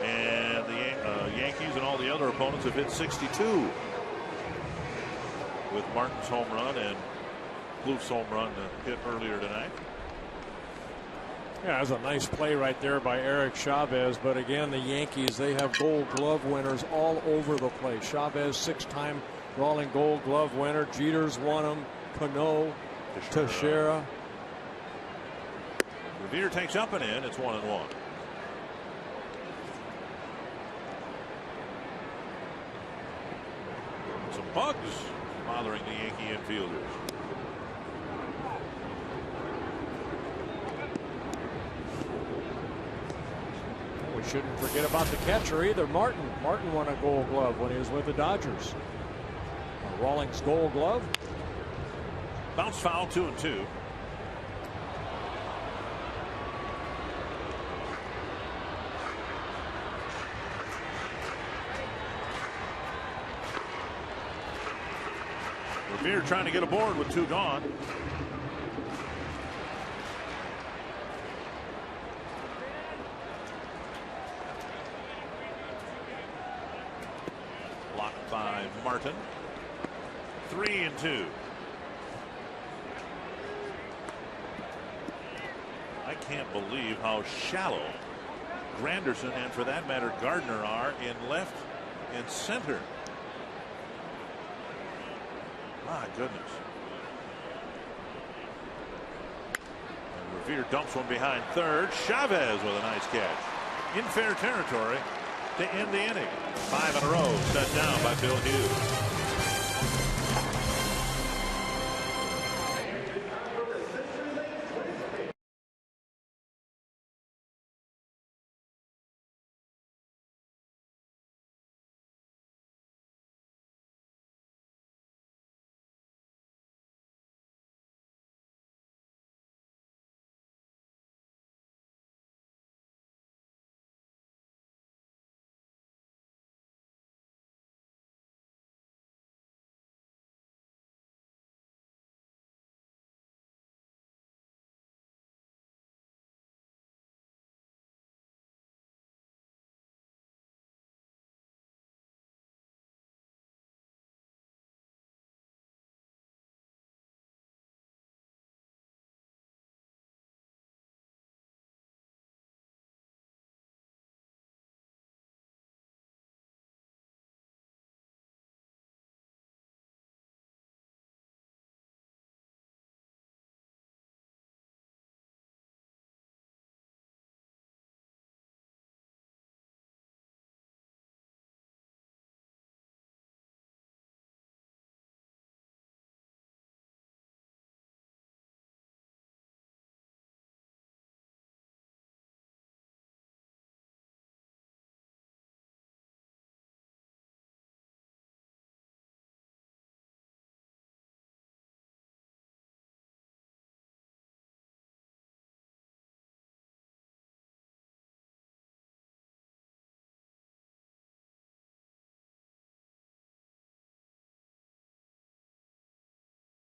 S1: And the Yankees and all the other opponents have hit 62. With Martin's home run and Plouffe's home run hit earlier tonight.
S2: Yeah, that was a nice play right there by Eric Chavez. But again, the Yankees, they have Gold Glove winners all over the place. Chavez, 6-time Rolling Gold Glove winner. Jeter's won them. Cano, Teixeira.
S1: Revere takes up and in. It's 1-1. Some bugs bothering the Yankee infielders.
S2: We shouldn't forget about the catcher either. Martin won a Gold Glove when he was with the Dodgers. Rawlings Gold Glove.
S1: Bounce foul, 2-2. Revere trying to get aboard with 2 gone. Blocked by Martin. 3-2. I can't believe how shallow Granderson and, for that matter, Gardner are in left and center. My goodness. And Revere dumps one behind third. Chavez with a nice catch in fair territory to end the inning. 5 in a row set down by Bill Hughes.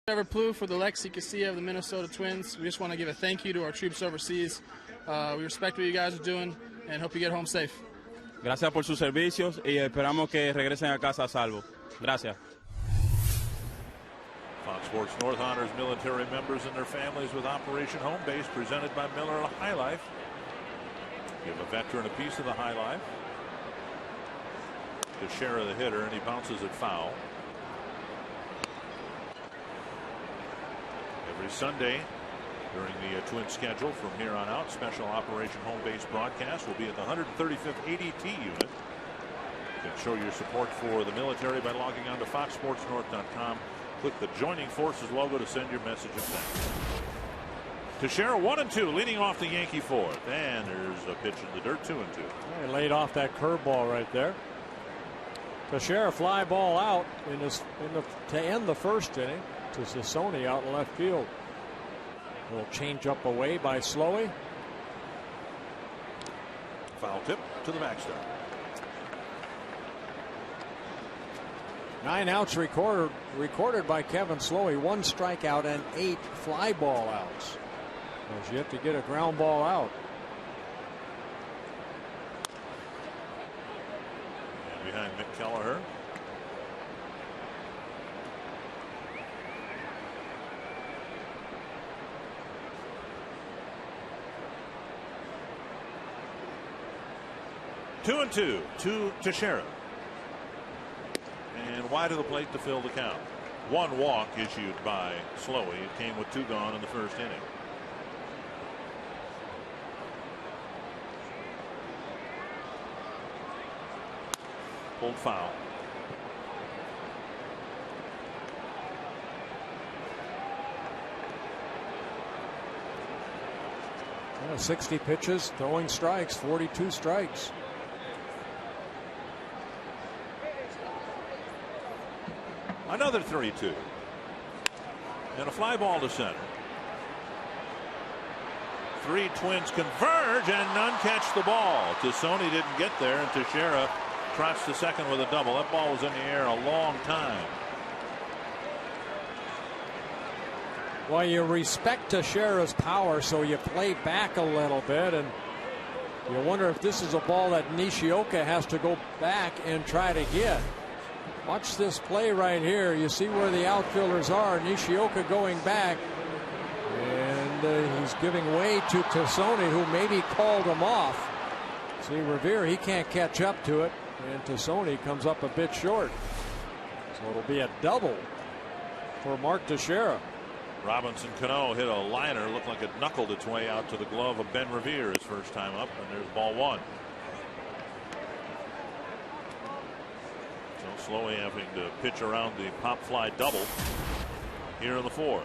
S5: Trevor Plouffe for the Lexi Casilla of the Minnesota Twins. We just want to give a thank you to our troops overseas. We respect what you guys are doing and hope you get home safe.
S6: Gracias por sus servicios y esperamos que regresen a casa a salvo. Gracias.
S1: Fox Sports North honors military members and their families with Operation Home Base, presented by Miller High Life. Give a veteran a piece of the High Life. Teixeira, the hitter, and he bounces it foul. Every Sunday during the Twins schedule from here on out, special Operation Home Base broadcast will be at the 135th ADT unit. You can show your support for the military by logging on to foxsportsnorth.com. Click the Joining Forces logo to send your message of thanks. Teixeira 1-2, leading off the Yankee fourth, and there's a pitch in the dirt, 2-2.
S2: He laid off that curveball right there. Teixeira fly ball out to end the first inning to Sassoni out in left field. A little change up away by Slowey.
S1: Foul tip to the backstop.
S2: 9 outs recorded by Kevin Slowey. 1 strikeout and 8 fly ball outs. There's yet to get a ground ball out.
S1: Behind Mick Kelleher. Two and two to Teixeira. And wide of the plate to fill the count. 1 walk issued by Slowey. It came with 2 gone in the first inning. Pulled foul.
S2: Yeah, 60 pitches, throwing strikes, 42 strikes.
S1: Another 3-2. And a fly ball to center. 3 Twins converge and none catch the ball. Tassoni didn't get there, and Teixeira trots to second with a double. That ball was in the air a long time.
S2: Well, you respect Teixeira's power, so you play back a little bit, and you wonder if this is a ball that Nishioka has to go back and try to get. Watch this play right here. You see where the outfielders are. Nishioka going back, and he's giving way to Tassoni, who maybe called him off. See, Revere, he can't catch up to it, and Tassoni comes up a bit short. So it'll be a double for Mark Teixeira.
S1: Robinson Cano hit a liner, looked like it knuckled its way out to the glove of Ben Revere his first time up, and there's ball 1. So Slowey having to pitch around the pop fly double here in the 4th.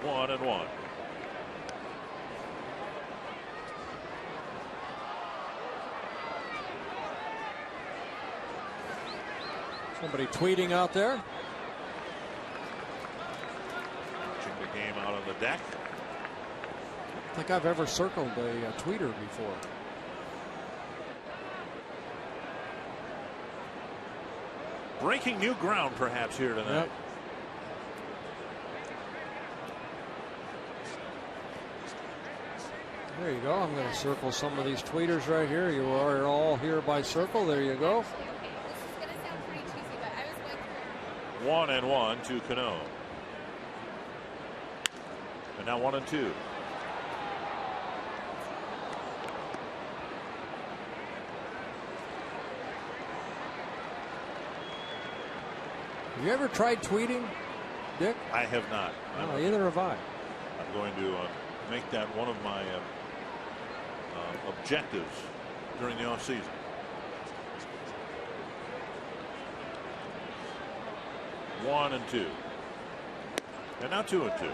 S1: One and one.
S2: Somebody tweeting out there.
S1: Watching the game out on the deck.
S2: I don't think I've ever circled a tweeter before.
S1: Breaking new ground perhaps here tonight.
S2: Yep. There you go. I'm going to circle some of these tweeters right here. You are all here by circle. There you go.
S1: 1 and 1 to Cano. And now 1 and 2.
S2: Have you ever tried tweeting, Dick?
S1: I have not.
S2: No, either have I.
S1: I'm going to make that one of my objectives during the offseason. One and 2. And now 2 and 2.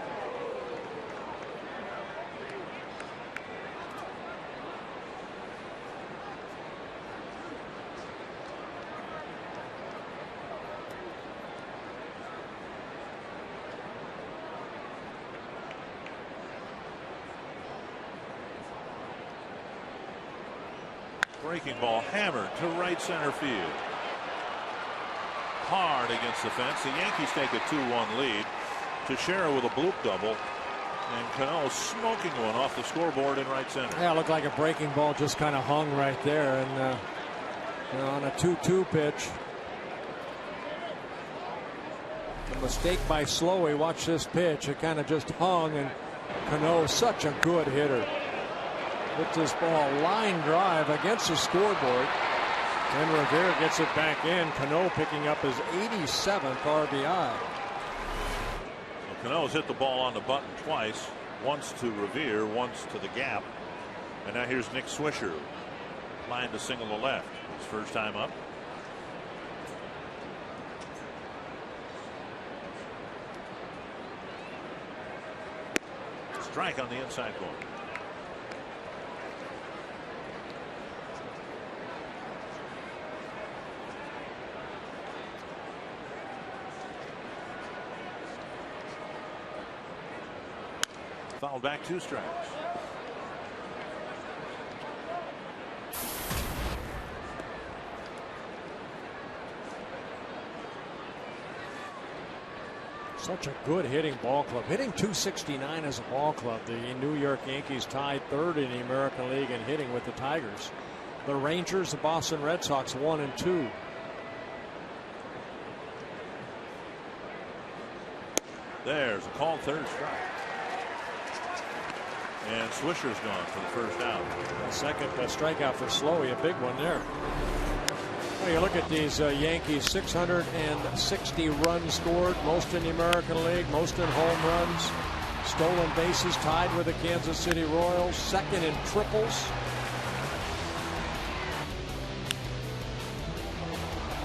S1: Breaking ball hammered to right center field. Hard against the fence. The Yankees take a 2-1 lead. Teixeira with a bloop double. And Cano smoking one off the scoreboard in right center.
S2: Yeah, it looked like a breaking ball just kind of hung right there. And on a 2-2 pitch. A mistake by Slowey. Watch this pitch. It kind of just hung. And Cano, such a good hitter. Hits this ball line drive against the scoreboard. And Revere gets it back in. Cano picking up his 87th RBI.
S1: Cano's hit the ball on the button twice. Once to Revere, once to the gap. And now here's Nick Swisher. Line to single to left. His first time up. Strike on the inside corner. Fouled back, 2 strikes.
S2: Such a good hitting ball club. Hitting .269 as a ball club. The New York Yankees tied 3rd in the American League in hitting with the Tigers. The Rangers, the Boston Red Sox 1 and 2.
S1: There's a called 3rd strike. And Swisher's gone for the first out.
S2: Second strikeout for Slowey, a big one there. Well, you look at these Yankees, 660 runs scored, most in the American League, most in home runs. Stolen bases tied with the Kansas City Royals, 2nd in triples.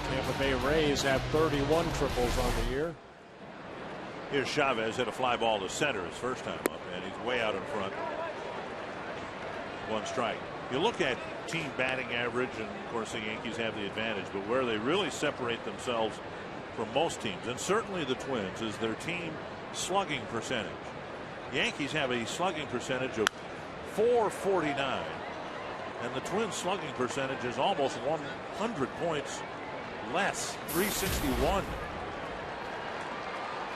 S2: Tampa Bay Rays have 31 triples on the year.
S1: Here's Chavez, hit a fly ball to center his first time up, and he's way out in front. 1 strike. You look at team batting average, and of course the Yankees have the advantage, but where they really separate themselves from most teams, and certainly the Twins, is their team slugging percentage. Yankees have a slugging percentage of .449, and the Twins slugging percentage is almost 100 points less, .361.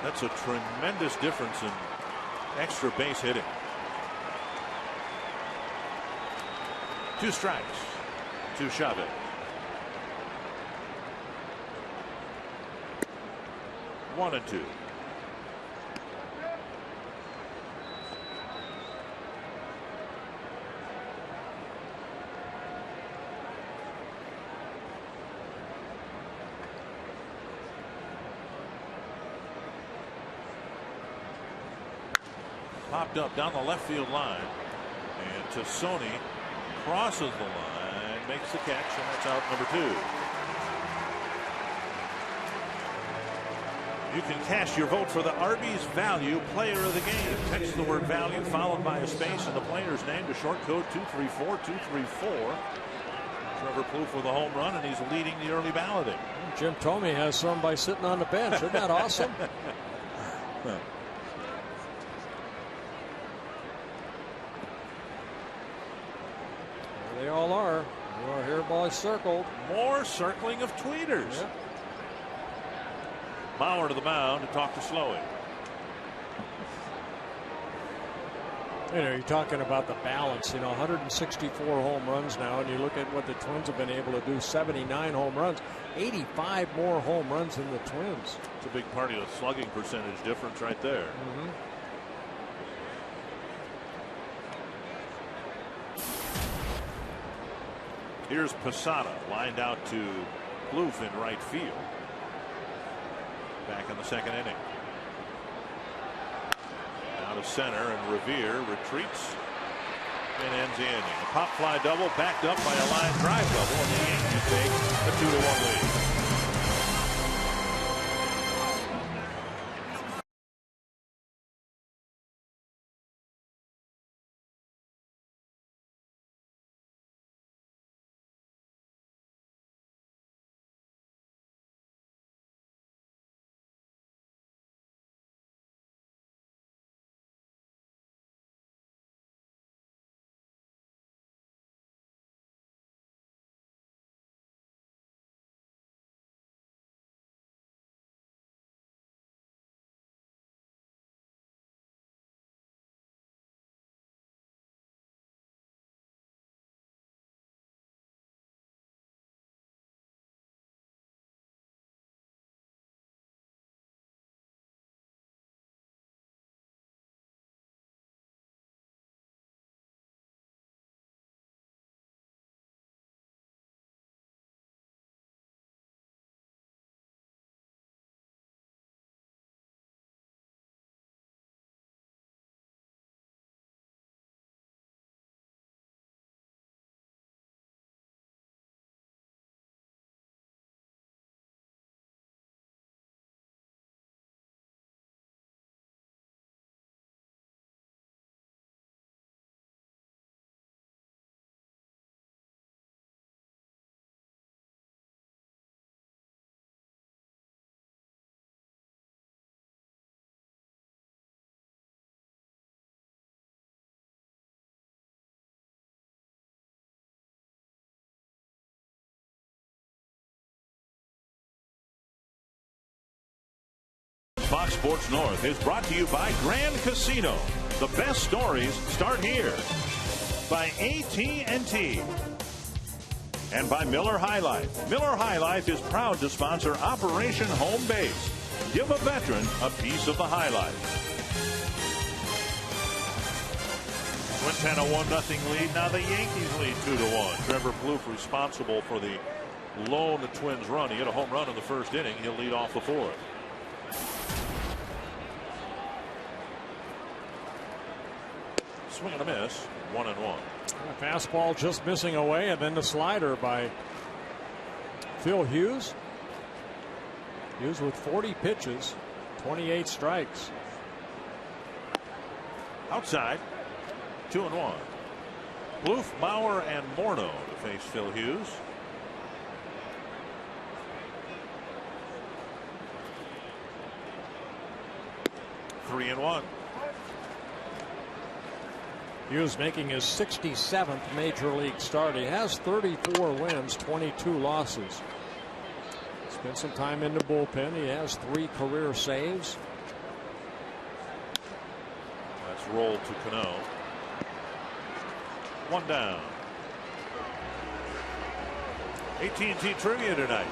S1: That's a tremendous difference in extra base hitting. 2 strikes to Chavez. One and 2. Popped up down the left field line, and Tassoni crosses the line, makes the catch, and that's out number 2. You can cast your vote for the Arby's Value Player of the Game. Text the word value followed by a space and the player's name to short code 234234. Trevor Plouffe with a home run, and he's leading the early balloting.
S2: Jim Thome has some by sitting on the bench. Isn't that awesome? They all are. Your hair ball is circled.
S1: More circling of tweeters. Yep. Bauer to the mound to talk to Slowey.
S2: You know, you're talking about the balance. 164 home runs now, and you look at what the Twins have been able to do. 79 home runs, 85 more home runs than the Twins.
S1: It's a big part of the slugging percentage difference right there. Here's Posada lined out to Plouffe in right field. Back in the 2nd inning. Out of center, and Revere retreats and ends the inning. A pop fly double backed up by a line drive double, and the Yankees take a 2-1 lead. Fox Sports North is brought to you by Grand Casino. The best stories start here. By AT&T. And by Miller High Life. Miller High Life is proud to sponsor Operation Home Base. Give a veteran a piece of the High Life. Twins had a 1-0 lead. Now the Yankees lead 2-1. Trevor Plouffe responsible for the lone Twins run. He hit a home run in the first inning. He'll lead off the fourth. Swing and a miss. 1-1.
S2: Fastball just missing away, and then the slider by Phil Hughes. Hughes with 40 pitches, 28 strikes.
S1: Outside. 2-1. Plouffe, Bauer, and Morneau to face Phil Hughes. Three and one.
S2: Hughes making his 67th major league start. He has 34 wins, 22 losses. Spent some time in the bullpen. He has 3 career saves.
S1: That's rolled to Cano. One down. AT&T trivia tonight.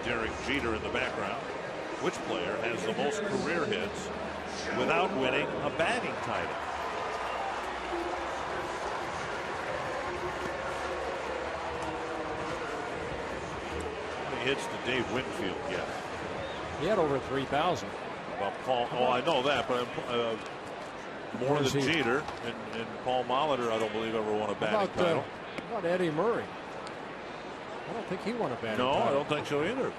S1: Derek Jeter in the background. Which player has the most career hits without winning a batting title? How many hits did Dave Winfield get?
S2: He had over 3,000.
S1: Well, Paul. Oh, I know that, but more than Jeter and Paul Molitor. I don't believe ever won a batting title.
S2: How about Eddie Murray? I don't think he won a batting title.
S1: No, I don't think so either.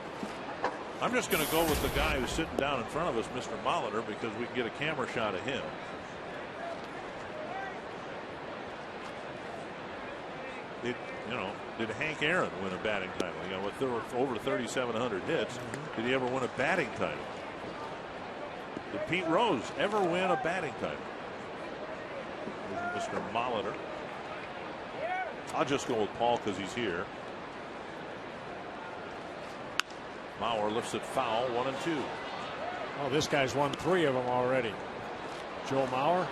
S1: I'm just going to go with the guy who's sitting down in front of us, Mr. Molitor, because we can get a camera shot of him. Did Hank Aaron win a batting title? With over 3,700 hits, did he ever win a batting title? Did Pete Rose ever win a batting title? Mr. Molitor. I'll just go with Paul because he's here. Mauer lifts it foul, 1-2.
S2: Oh, this guy's won 3 of them already. Joe Mauer.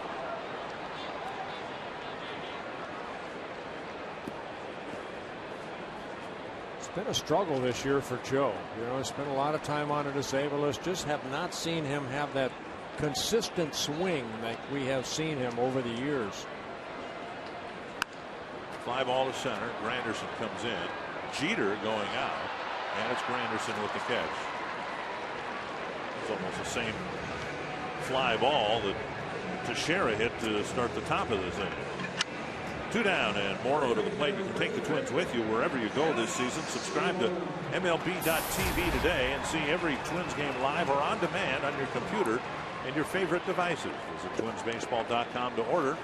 S2: It's been a struggle this year for Joe. He spent a lot of time on a disabled list. Just have not seen him have that consistent swing like we have seen him over the years.
S1: Fly ball to center. Granderson comes in. Jeter going out. And it's Granderson with the catch. It's almost the same fly ball that Teixeira hit to start the top of this inning. 2 down, and Morneau to the plate. You can take the Twins with you wherever you go this season. Subscribe to MLB.tv today and see every Twins game live or on demand on your computer and your favorite devices. Visit twinsbaseball.com to order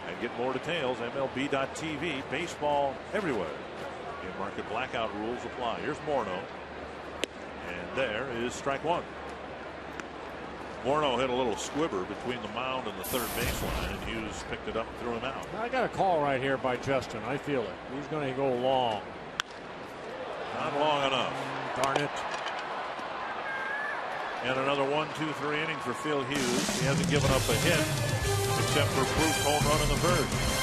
S1: and get more details. MLB.tv, baseball everywhere. Market blackout rules apply. Here's Morneau. And there is strike 1. Morneau hit a little squibber between the mound and the third baseline, and Hughes picked it up and threw him out.
S2: I got a call right here by Justin. I feel it. He's going to go long.
S1: Not long enough.
S2: Darn it.
S1: And another 1, 2, 3 innings for Phil Hughes. He hasn't given up a hit except for Plouffe's home run in the first.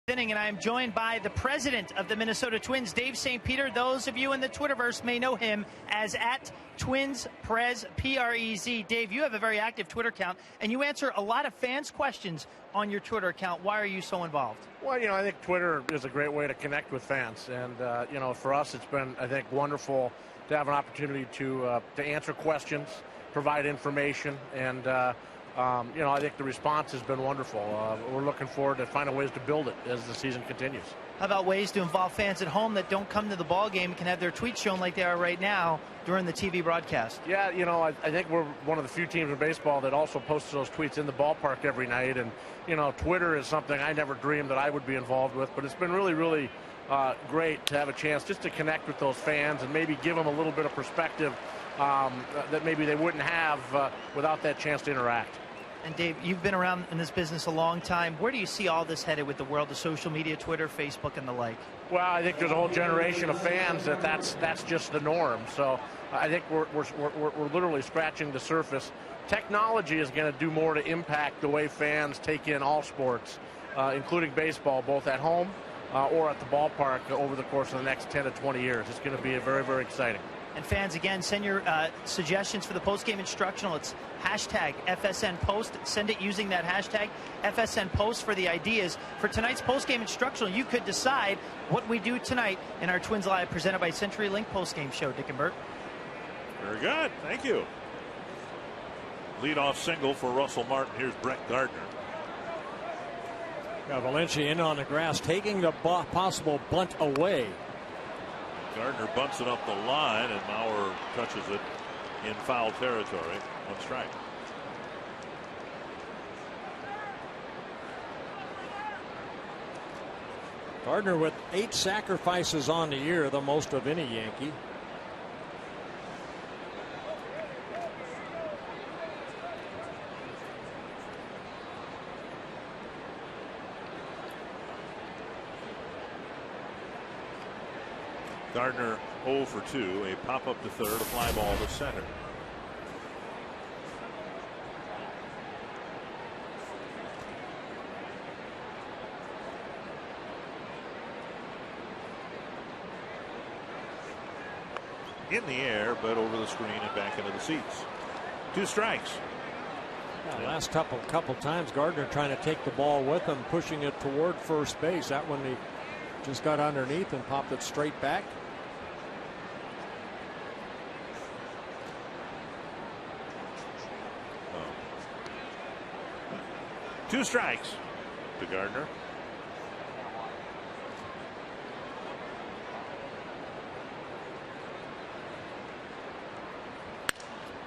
S3: Inning, and I am joined by the president of the Minnesota Twins, Dave St. Peter. Those of you in the Twitterverse may know him as at TwinsPrez, P-R-E-Z. Dave, you have a very active Twitter account, and you answer a lot of fans' questions on your Twitter account. Why are you so involved?
S7: Well, I think Twitter is a great way to connect with fans, and for us, it's been, I think, wonderful to have an opportunity to answer questions, provide information, and I think the response has been wonderful. We're looking forward to finding ways to build it as the season continues.
S3: How about ways to involve fans at home that don't come to the ball game, can have their tweets shown like they are right now during the TV broadcast?
S7: Yeah, I think we're one of the few teams in baseball that also posts those tweets in the ballpark every night. And, Twitter is something I never dreamed that I would be involved with. But it's been really, really great to have a chance just to connect with those fans and maybe give them a little bit of perspective that maybe they wouldn't have without that chance to interact.
S3: And Dave, you've been around in this business a long time. Where do you see all this headed with the world of social media, Twitter, Facebook, and the like?
S7: Well, I think there's a whole generation of fans that's just the norm. So I think we're literally scratching the surface. Technology is going to do more to impact the way fans take in all sports, including baseball, both at home or at the ballpark over the course of the next 10 to 20 years. It's going to be very, very exciting.
S3: And fans, again, send your suggestions for the post-game instructional. It's hashtag FSN Post. Send it using that hashtag FSN Post for the ideas. For tonight's post-game instructional, you could decide what we do tonight in our Twins Live presented by CenturyLink post-game show. Dick and Bert.
S1: Very good. Thank you. Leadoff single for Russell Martin. Here's Brett Gardner.
S2: Valencia in on the grass, taking the possible bunt away.
S1: Gardner bunts it up the line, and Mauer touches it in foul territory. One strike.
S2: Gardner with 8 sacrifices on the year, the most of any Yankee.
S1: Gardner 0 for 2, a pop up to third, a fly ball to center. In the air, but over the screen and back into the seats. 2 strikes.
S2: Yeah, last couple times, Gardner trying to take the ball with him, pushing it toward first base. That one he just got underneath and popped it straight back.
S1: Two strikes to Gardner.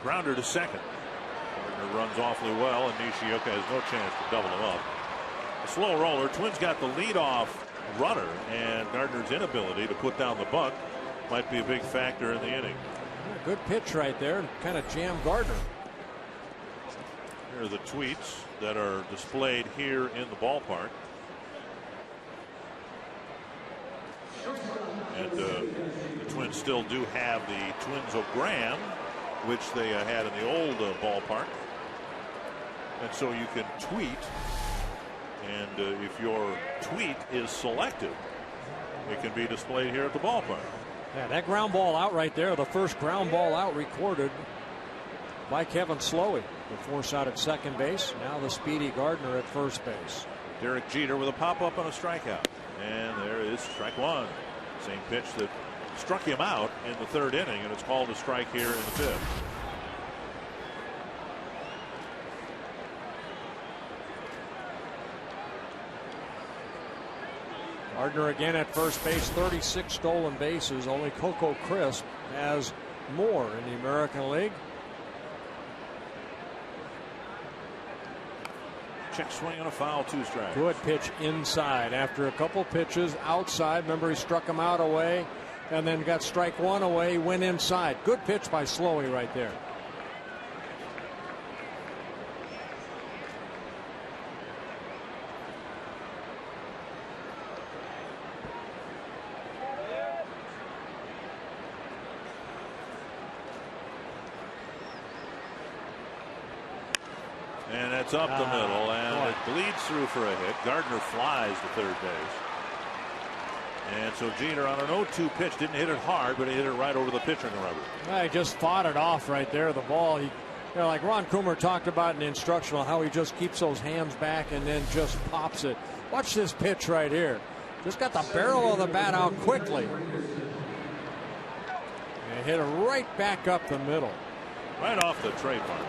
S1: Grounder to second. Gardner runs awfully well, and Nishioka has no chance to double him up. A slow roller. Twins got the leadoff runner, and Gardner's inability to put down the bunt might be a big factor in the inning.
S2: Yeah, good pitch right there, and kind of jammed Gardner.
S1: Here are the tweets that are displayed here in the ballpark. And the Twins still do have the Twins-O-Gram, which they had in the old ballpark. And so you can tweet, and if your tweet is selected, it can be displayed here at the ballpark.
S2: Yeah, that ground ball out right there, the first ground ball out recorded by Kevin Slowey. The force out at second base. Now the speedy Gardner at first base.
S1: Derek Jeter with a pop-up and a strikeout. And there is strike one. Same pitch that struck him out in the third inning, and it's called a strike here in the fifth.
S2: Gardner again at first base, 36 stolen bases. Only Coco Crisp has more in the American League.
S1: Check swing on a foul, 2 strikes.
S2: Good pitch inside after a couple pitches outside. Remember, he struck him out away and then got strike one away, went inside. Good pitch by Slowey right there.
S1: And that's up the middle, and it bleeds through for a hit. Gardner flies to third base. And so Jeter on an 0-2 pitch didn't hit it hard, but he hit it right over the pitching rubber.
S2: Yeah, he just fought it off right there. The ball, like Ron Coomer talked about in the instructional, how he just keeps those hands back and then just pops it. Watch this pitch right here. Just got the barrel of the bat out quickly. And hit it right back up the middle.
S1: Right off the trademark.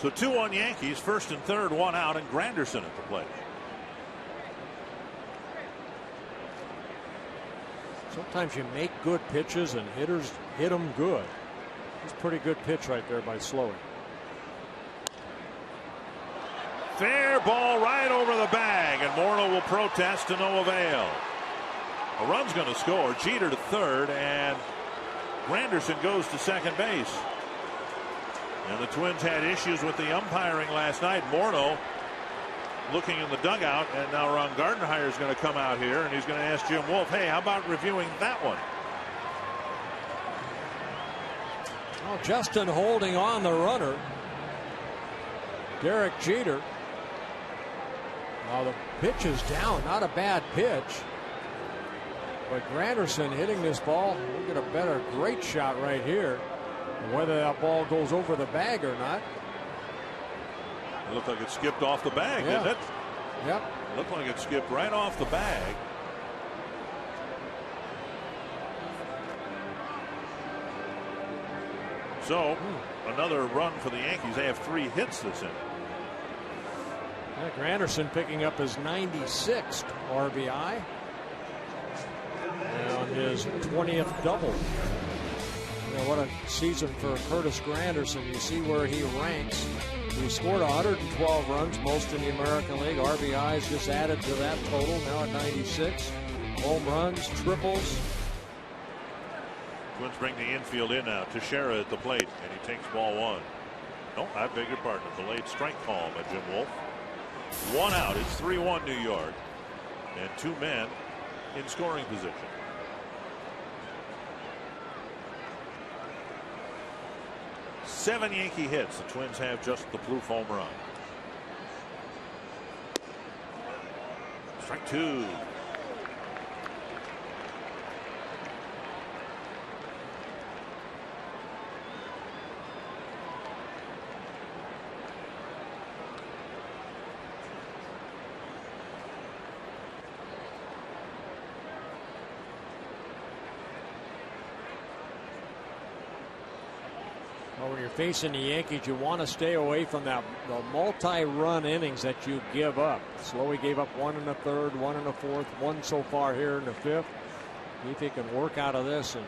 S1: So 2-1 Yankees, first and third, one out, and Granderson at the plate.
S2: Sometimes you make good pitches and hitters hit them good. It's a pretty good pitch right there by Slowey.
S1: Fair ball right over the bag, and Morneau will protest to no avail. A run's going to score. Jeter to third, and Granderson goes to second base. And the Twins had issues with the umpiring last night. Morneau looking in the dugout, and now Ron Gardenhire is going to come out here, and he's going to ask Jim Wolf, hey, how about reviewing that one?
S2: Well, Justin holding on the runner. Derek Jeter. Now the pitch is down, not a bad pitch. But Granderson hitting this ball, we'll get a better, great shot right here. Whether that ball goes over the bag or not.
S1: It looked like it skipped off the bag, didn't it?
S2: Yep.
S1: It looked like it skipped right off the bag. So, another run for the Yankees. They have 3 hits this inning.
S2: Yeah, Granderson picking up his 96th RBI. And his 20th double. What a season for Curtis Granderson. You see where he ranks. He scored 112 runs, most in the American League. RBIs just added to that total, now at 96. Home runs, triples.
S1: Twins bring the infield in now. Teixeira at the plate, and he takes ball 1. No, I beg your pardon. Delayed strike call by Jim Wolf. 1 out. It's 3-1 New York. And 2 men in scoring position. Seven Yankee hits. The Twins have just the Plouffe home run. Strike 2.
S2: Well, when you're facing the Yankees, you want to stay away from the multi-run innings that you give up. Slowey gave up 1 in the third, 1 in the fourth, 1 so far here in the fifth. See if he can work out of this and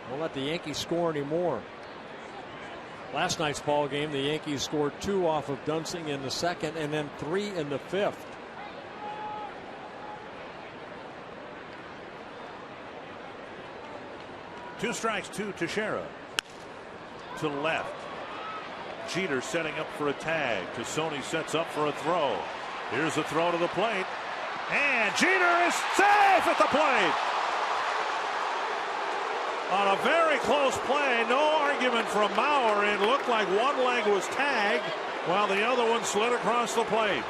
S2: won't let the Yankees score anymore. Last night's ball game, the Yankees scored 2 off of Dunsing in the second and then 3 in the fifth.
S1: Two strikes, 2 Teixeira. To left. Jeter setting up for a tag. Tassoni sets up for a throw. Here's a throw to the plate. And Jeter is safe at the plate. On a very close play. No argument from Mauer. It looked like one leg was tagged while the other one slid across the plate.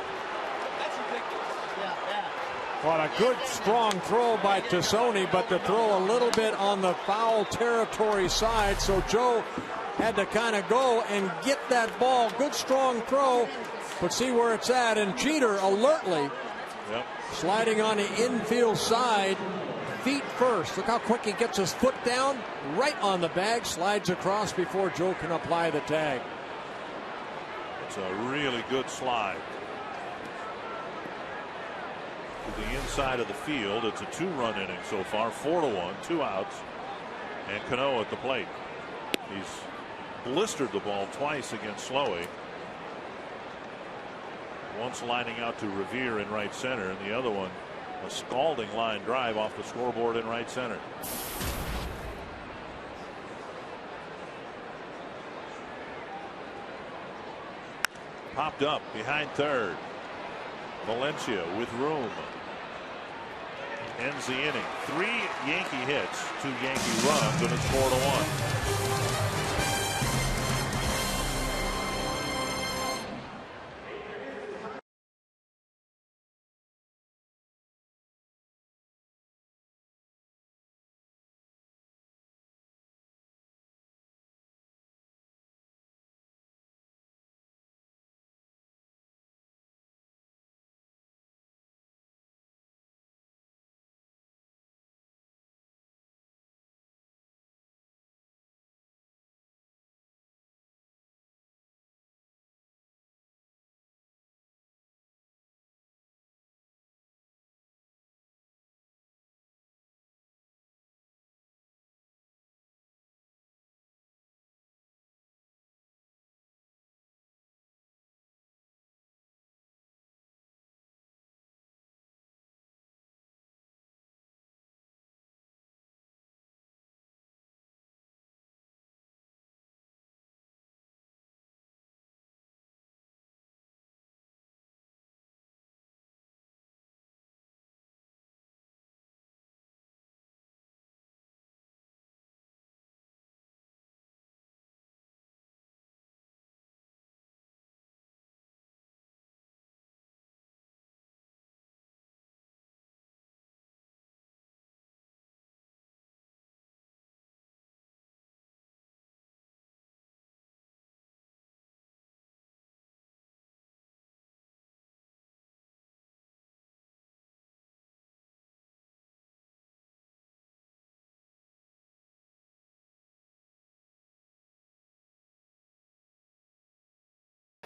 S2: What a good strong throw by Tassoni, but to throw a little bit on the foul territory side. So Joe had to kind of go and get that ball. Good strong throw, but see where it's at. And Jeter alertly sliding on the infield side, feet first. Look how quick he gets his foot down, right on the bag, slides across before Joe can apply the tag.
S1: It's a really good slide to the inside of the field. It's a 2-run inning so far, 4-1, 2 outs, and Cano at the plate. He's blistered the ball twice against Slowey. Once lining out to Revere in right center, and the other one a scalding line drive off the scoreboard in right center. Popped up behind third. Valencia with room. Ends the inning. 3 Yankee hits, 2 Yankee runs, and it's 4-1.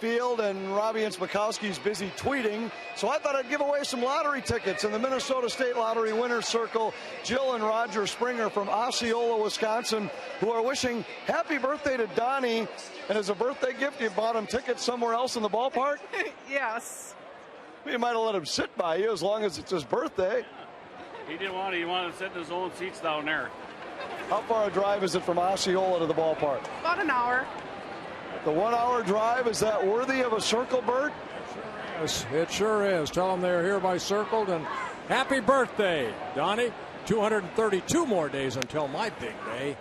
S8: field, and Robbie and Smikowski's busy tweeting. So I thought I'd give away some lottery tickets in the Minnesota State Lottery Winner's Circle. Jill and Roger Springer from Osceola, Wisconsin, who are wishing happy birthday to Donnie. And as a birthday gift, you bought him tickets somewhere else in the ballpark?
S9: Yes.
S8: You might have let him sit by you as long as it's his birthday.
S10: He didn't want it. He wanted to sit in his own seats down there.
S8: How far a drive is it from Osceola to the ballpark?
S9: About an hour.
S8: The 1 hour drive, is that worthy of a circle, Bert?
S2: Yes, it sure is. Tell them they're hereby circled, and happy birthday, Donnie. 232 more days until my big day.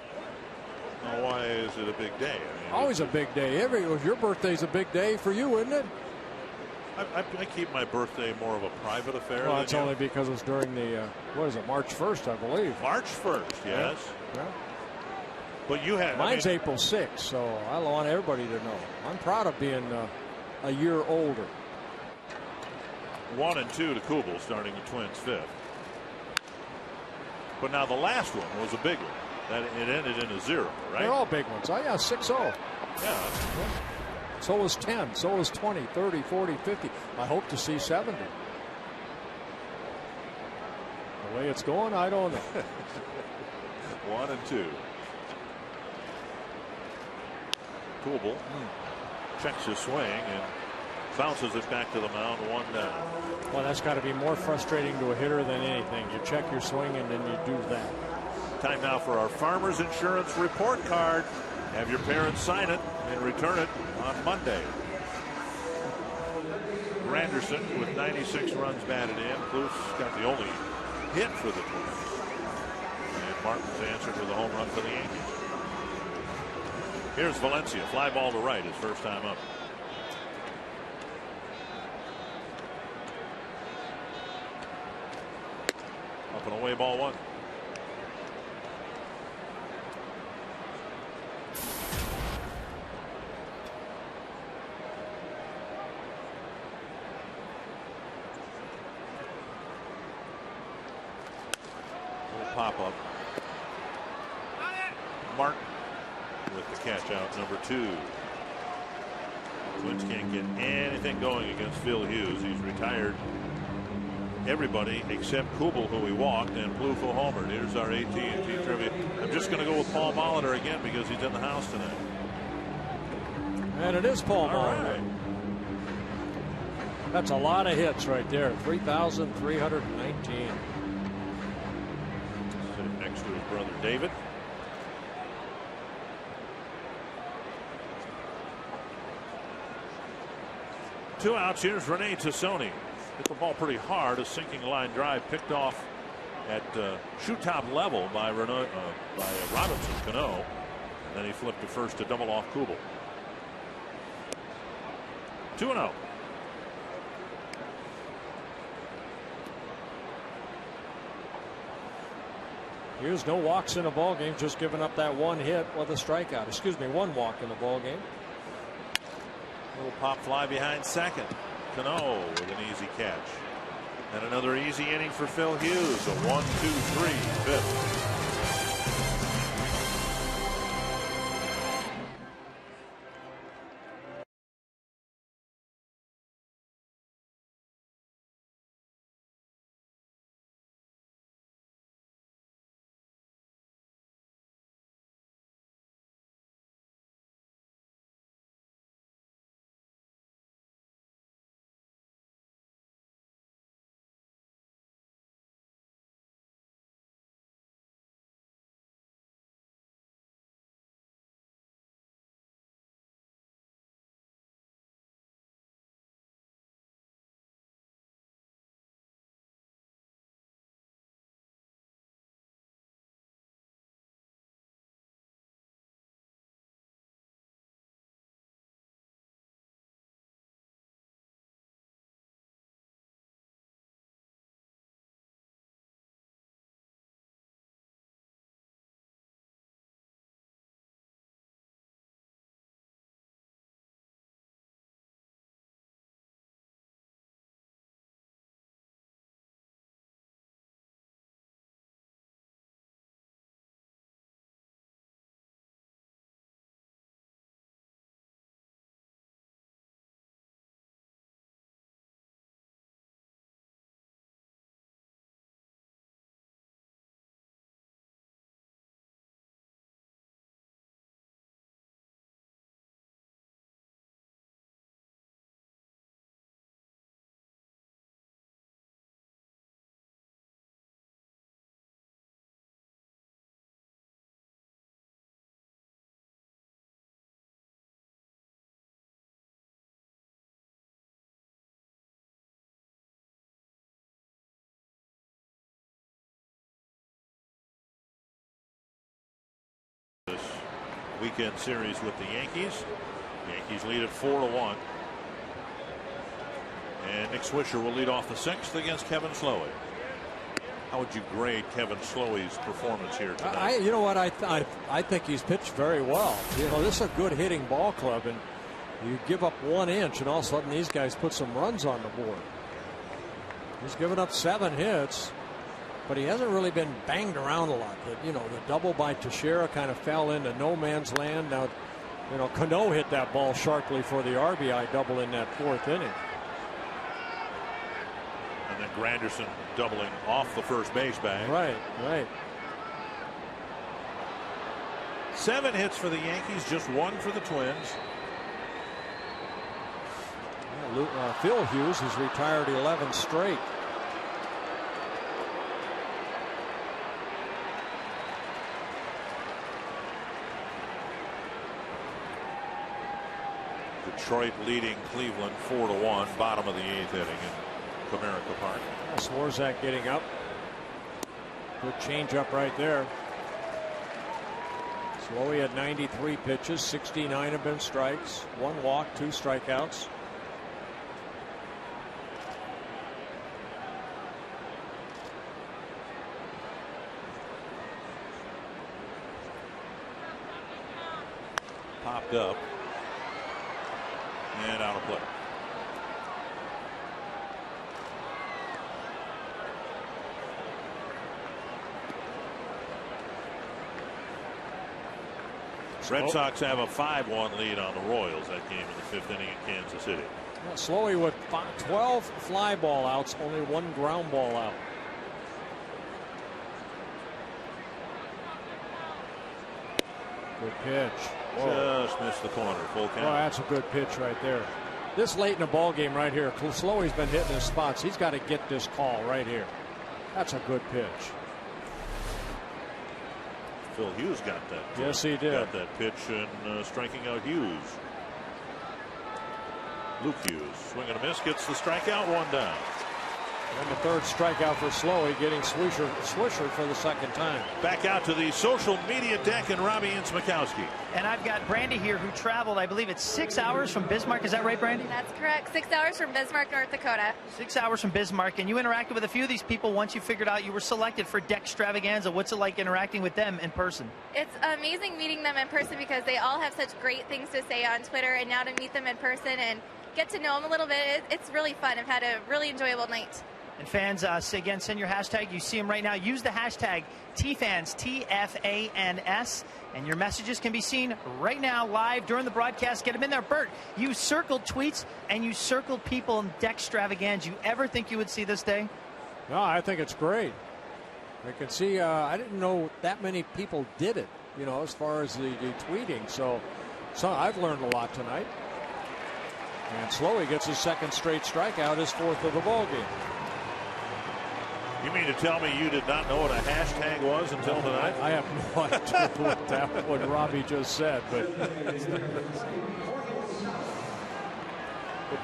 S1: Now, why is it a big day? I mean,
S2: always a big day. Your birthday's a big day for you, isn't it?
S1: I keep my birthday more of a private affair.
S2: Well, it's only because it's during the, what is it, March 1st, I believe.
S1: March 1st, yes.
S2: Yeah.
S1: But you had.
S2: Mine's April 6th, so I want everybody to know. I'm proud of being a year older.
S1: 1 and 2 to Kubel, starting the Twins' 5th. But now the last one was a big one. That it ended in a 0, right?
S2: They're all big ones. Oh, yeah, 6-0.
S1: Yeah.
S2: So was 10. So was 20, 30, 40, 50. I hope to see 70. The way it's going, I don't know.
S1: 1 and 2. Kubel checks his swing and bounces it back to the mound, 1 down.
S2: Well, that's got to be more frustrating to a hitter than anything. You check your swing and then you do that.
S1: Time now for our Farmers Insurance report card. Have your parents sign it and return it on Monday. Granderson with 96 runs batted in. Plouffe got the only hit for the Twins. And Martin's answered with a home run for the Yankees. Here's Valencia, fly ball to right, his first time up. Up and away, ball 1. Pop up. Martin with the catch out, number 2. Twins can't get anything going against Phil Hughes. He's retired everybody except Kubel, who he walked, and Plouffe homered. Here's our AT&T trivia. I'm just going to go with Paul Molitor again because he's in the house tonight.
S2: And it is Paul Molitor.
S1: Right.
S2: That's a lot of hits right there. 3,319.
S1: Sitting next to his brother David. Two outs. Here's Rene Tassoni. Hit the ball pretty hard. A sinking line drive picked off at shoe top level by Robinson Cano. And then he flipped to first to double off Kubel. 2-0.
S2: Here's no walks in the ball game, just giving up that one hit with a strikeout. Excuse me, one walk in the ball game.
S1: Little pop fly behind second. Cano with an easy catch. And another easy inning for Phil Hughes. A 1-2-3 fifth. weekend series with the Yankees. Yankees lead at 4-1. And Nick Swisher will lead off the 6th against Kevin Slowey. How would you grade Kevin Slowey's performance here tonight?
S2: You know what, I think he's pitched very well. You know, this is a good hitting ball club, and you give up 1 inch and all of a sudden these guys put some runs on the board. He's given up 7 hits, but he hasn't really been banged around a lot. You know, the double by Teixeira kind of fell into no man's land. Now, you know, Cano hit that ball sharply for the RBI double in that 4th inning.
S1: And then Granderson doubling off the first base bag.
S2: Right.
S1: 7 hits for the Yankees, just 1 for the Twins.
S2: Phil Hughes has retired 11 straight.
S1: Detroit leading Cleveland 4-1, bottom of the 8th inning in Comerica Park.
S2: Swarzak getting up. Good changeup right there. Slowey had 93 pitches, 69 have been strikes, 1 walk, 2 strikeouts.
S1: Popped up and out of play. Red Sox have a 5-1 lead on the Royals. That game in the 5th inning in Kansas City.
S2: Slowey with 12 fly ball outs, only 1 ground ball out. Good pitch. Whoa.
S1: Just missed the corner. Full count.
S2: Well, that's a good pitch right there. This late in the ball game right here, Slowey's been hitting his spots. He's got to get this call right here. That's a good pitch.
S1: Phil Hughes got that.
S2: Yes, he did.
S1: Got that pitch and striking out Hughes. Luke Hughes, swing and a miss, gets the strikeout, 1 down.
S2: And the 3rd strikeout for Slowey, getting Swisher for the 2nd time.
S1: Back out to the social media deck and Robbie Ince-Mikowski.
S3: And I've got Brandy here, who traveled, I believe it's 6 hours from Bismarck. Is that right, Brandy?
S11: That's correct. 6 hours from Bismarck, North Dakota.
S3: 6 hours from Bismarck, and you interacted with a few of these people once you figured out you were selected for Deck Extravaganza. What's it like interacting with them in person?
S11: It's amazing meeting them in person because they all have such great things to say on Twitter, and now to meet them in person and get to know them a little bit, it's really fun. I've had a really enjoyable night.
S3: And fans, again, send your hashtag. You see them right now. Use the hashtag TFANS, TFANS, and your messages can be seen right now live during the broadcast. Get them in there. Bert, you circled tweets and you circled people in Deck Extravaganza. You ever think you would see this day?
S2: No, I think it's great. I can see, I didn't know that many people did it, you know, as far as the tweeting. So I've learned a lot tonight. And Slowey gets his 2nd straight strikeout, his 4th of the ball game.
S1: You mean to tell me you did not know what a hashtag was until tonight?
S2: I have no idea what Robbie just said, but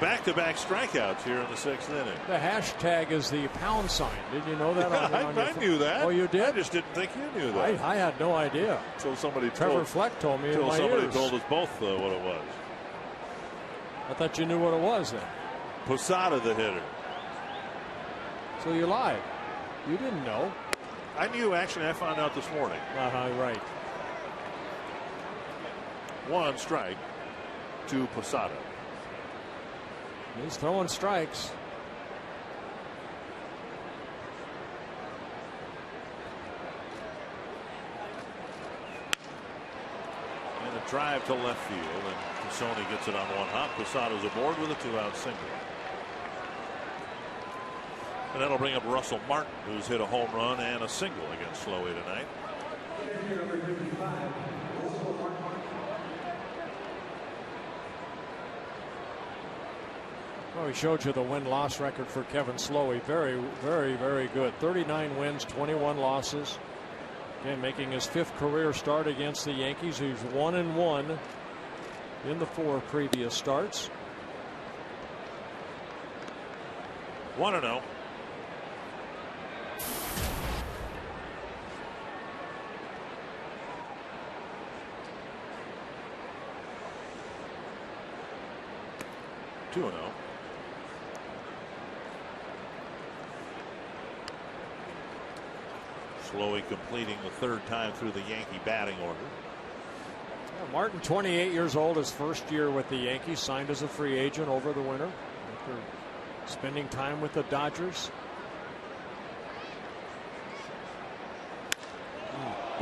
S1: back-to-back strikeouts here in the 6th inning.
S2: The hashtag is the pound sign. Did you know that?
S1: I knew that.
S2: Oh, you did?
S1: I just didn't think you knew that.
S2: I had no idea.
S1: Until somebody
S2: Trevor Fleck told me in my
S1: somebody
S2: ears.
S1: told us both what it was.
S2: I thought you knew what it was then.
S1: Posada, the hitter.
S2: So you lied. You didn't know.
S1: I knew, actually. I found out this morning.
S2: Right.
S1: 1 strike to Posada.
S2: He's throwing strikes.
S1: And a drive to left field, and Cassoni gets it on 1 hop. Posada's aboard with a 2-out single. And that'll bring up Russell Martin, who's hit a home run and a single against Slowey tonight.
S2: Well, we showed you the win-loss record for Kevin Slowey. Very, very, very good. 39 wins, 21 losses. Again, making his 5th career start against the Yankees. He's 1-1 in the 4 previous starts.
S1: 1-0. 2-0. Slowly completing the third time through the Yankee batting order.
S2: Yeah, Martin, 28 years old, his first year with the Yankees, signed as a free agent over the winter after spending time with the Dodgers.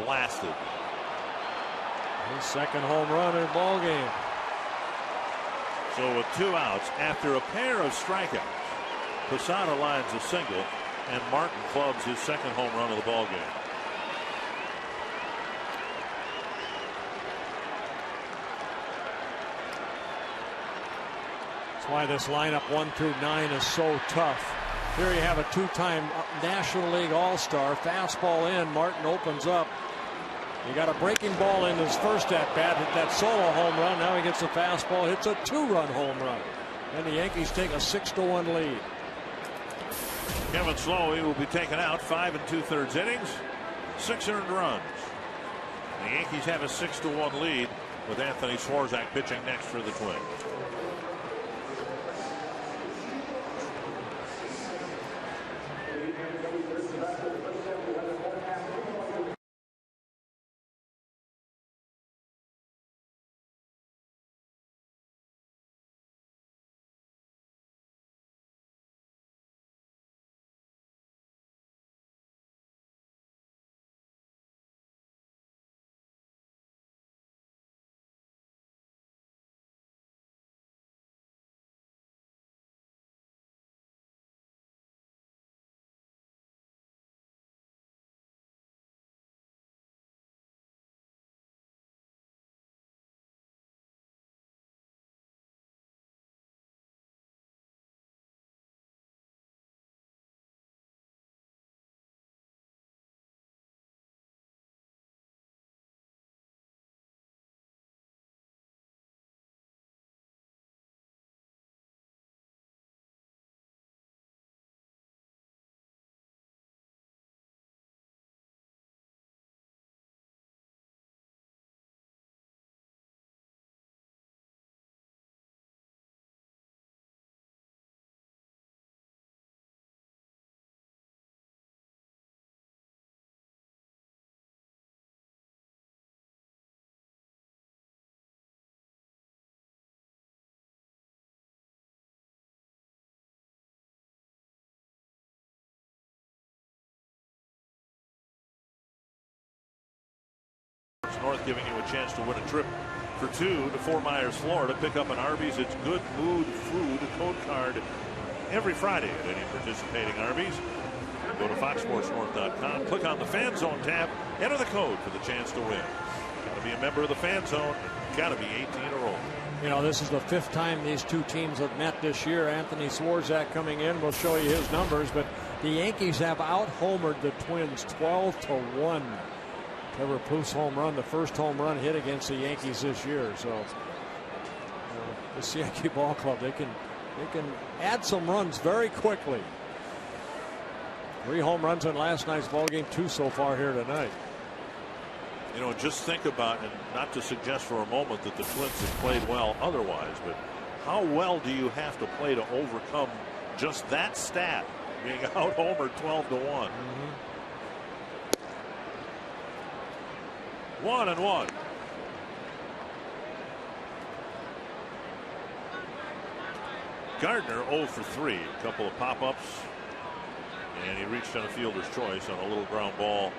S1: Blasted.
S2: His second home run in the ball game.
S1: So with 2 outs after a pair of strikeouts, Posada lines a single, and Martin clubs his second home run of the ball game.
S2: That's why this lineup 1 through 9 is so tough. Here you have a 2-time National League All-Star. Fastball in. Martin opens up. He got a breaking ball in his first at-bat. Hit that solo home run. Now he gets a fastball. Hits a 2-run home run. And the Yankees take a 6-1 lead.
S1: Kevin Slowey will be taken out. 5 2/3 innings. 6 earned runs. The Yankees have a 6-1 lead with Anthony Swarzak pitching next for the Twins. North giving you a chance to win a trip for 2 to Fort Myers, Florida. Pick up an Arby's It's Good Mood Food code card every Friday at any participating Arby's. Go to foxsportsnorth.com, click on the Fan Zone tab, enter the code for the chance to win. Got to be a member of the Fan Zone, got to be 18 or older.
S2: You know, this is the 5th time these two teams have met this year. Anthony Swarzak coming in. We'll show you his numbers, but the Yankees have out-homered the Twins 12-1. Trevor Plouffe's home run, the first home run hit against the Yankees this year. So this Yankee ball club, they can add some runs very quickly. 3 home runs in last night's ball game, 2 so far here tonight.
S1: You know, just think about, and not to suggest for a moment that the Twins have played well otherwise, but how well do you have to play to overcome just that stat, being out-homered 12-1? 1-1. Gardner 0 for 3. A couple of pop-ups, and he reached on a fielder's choice on a little ground ball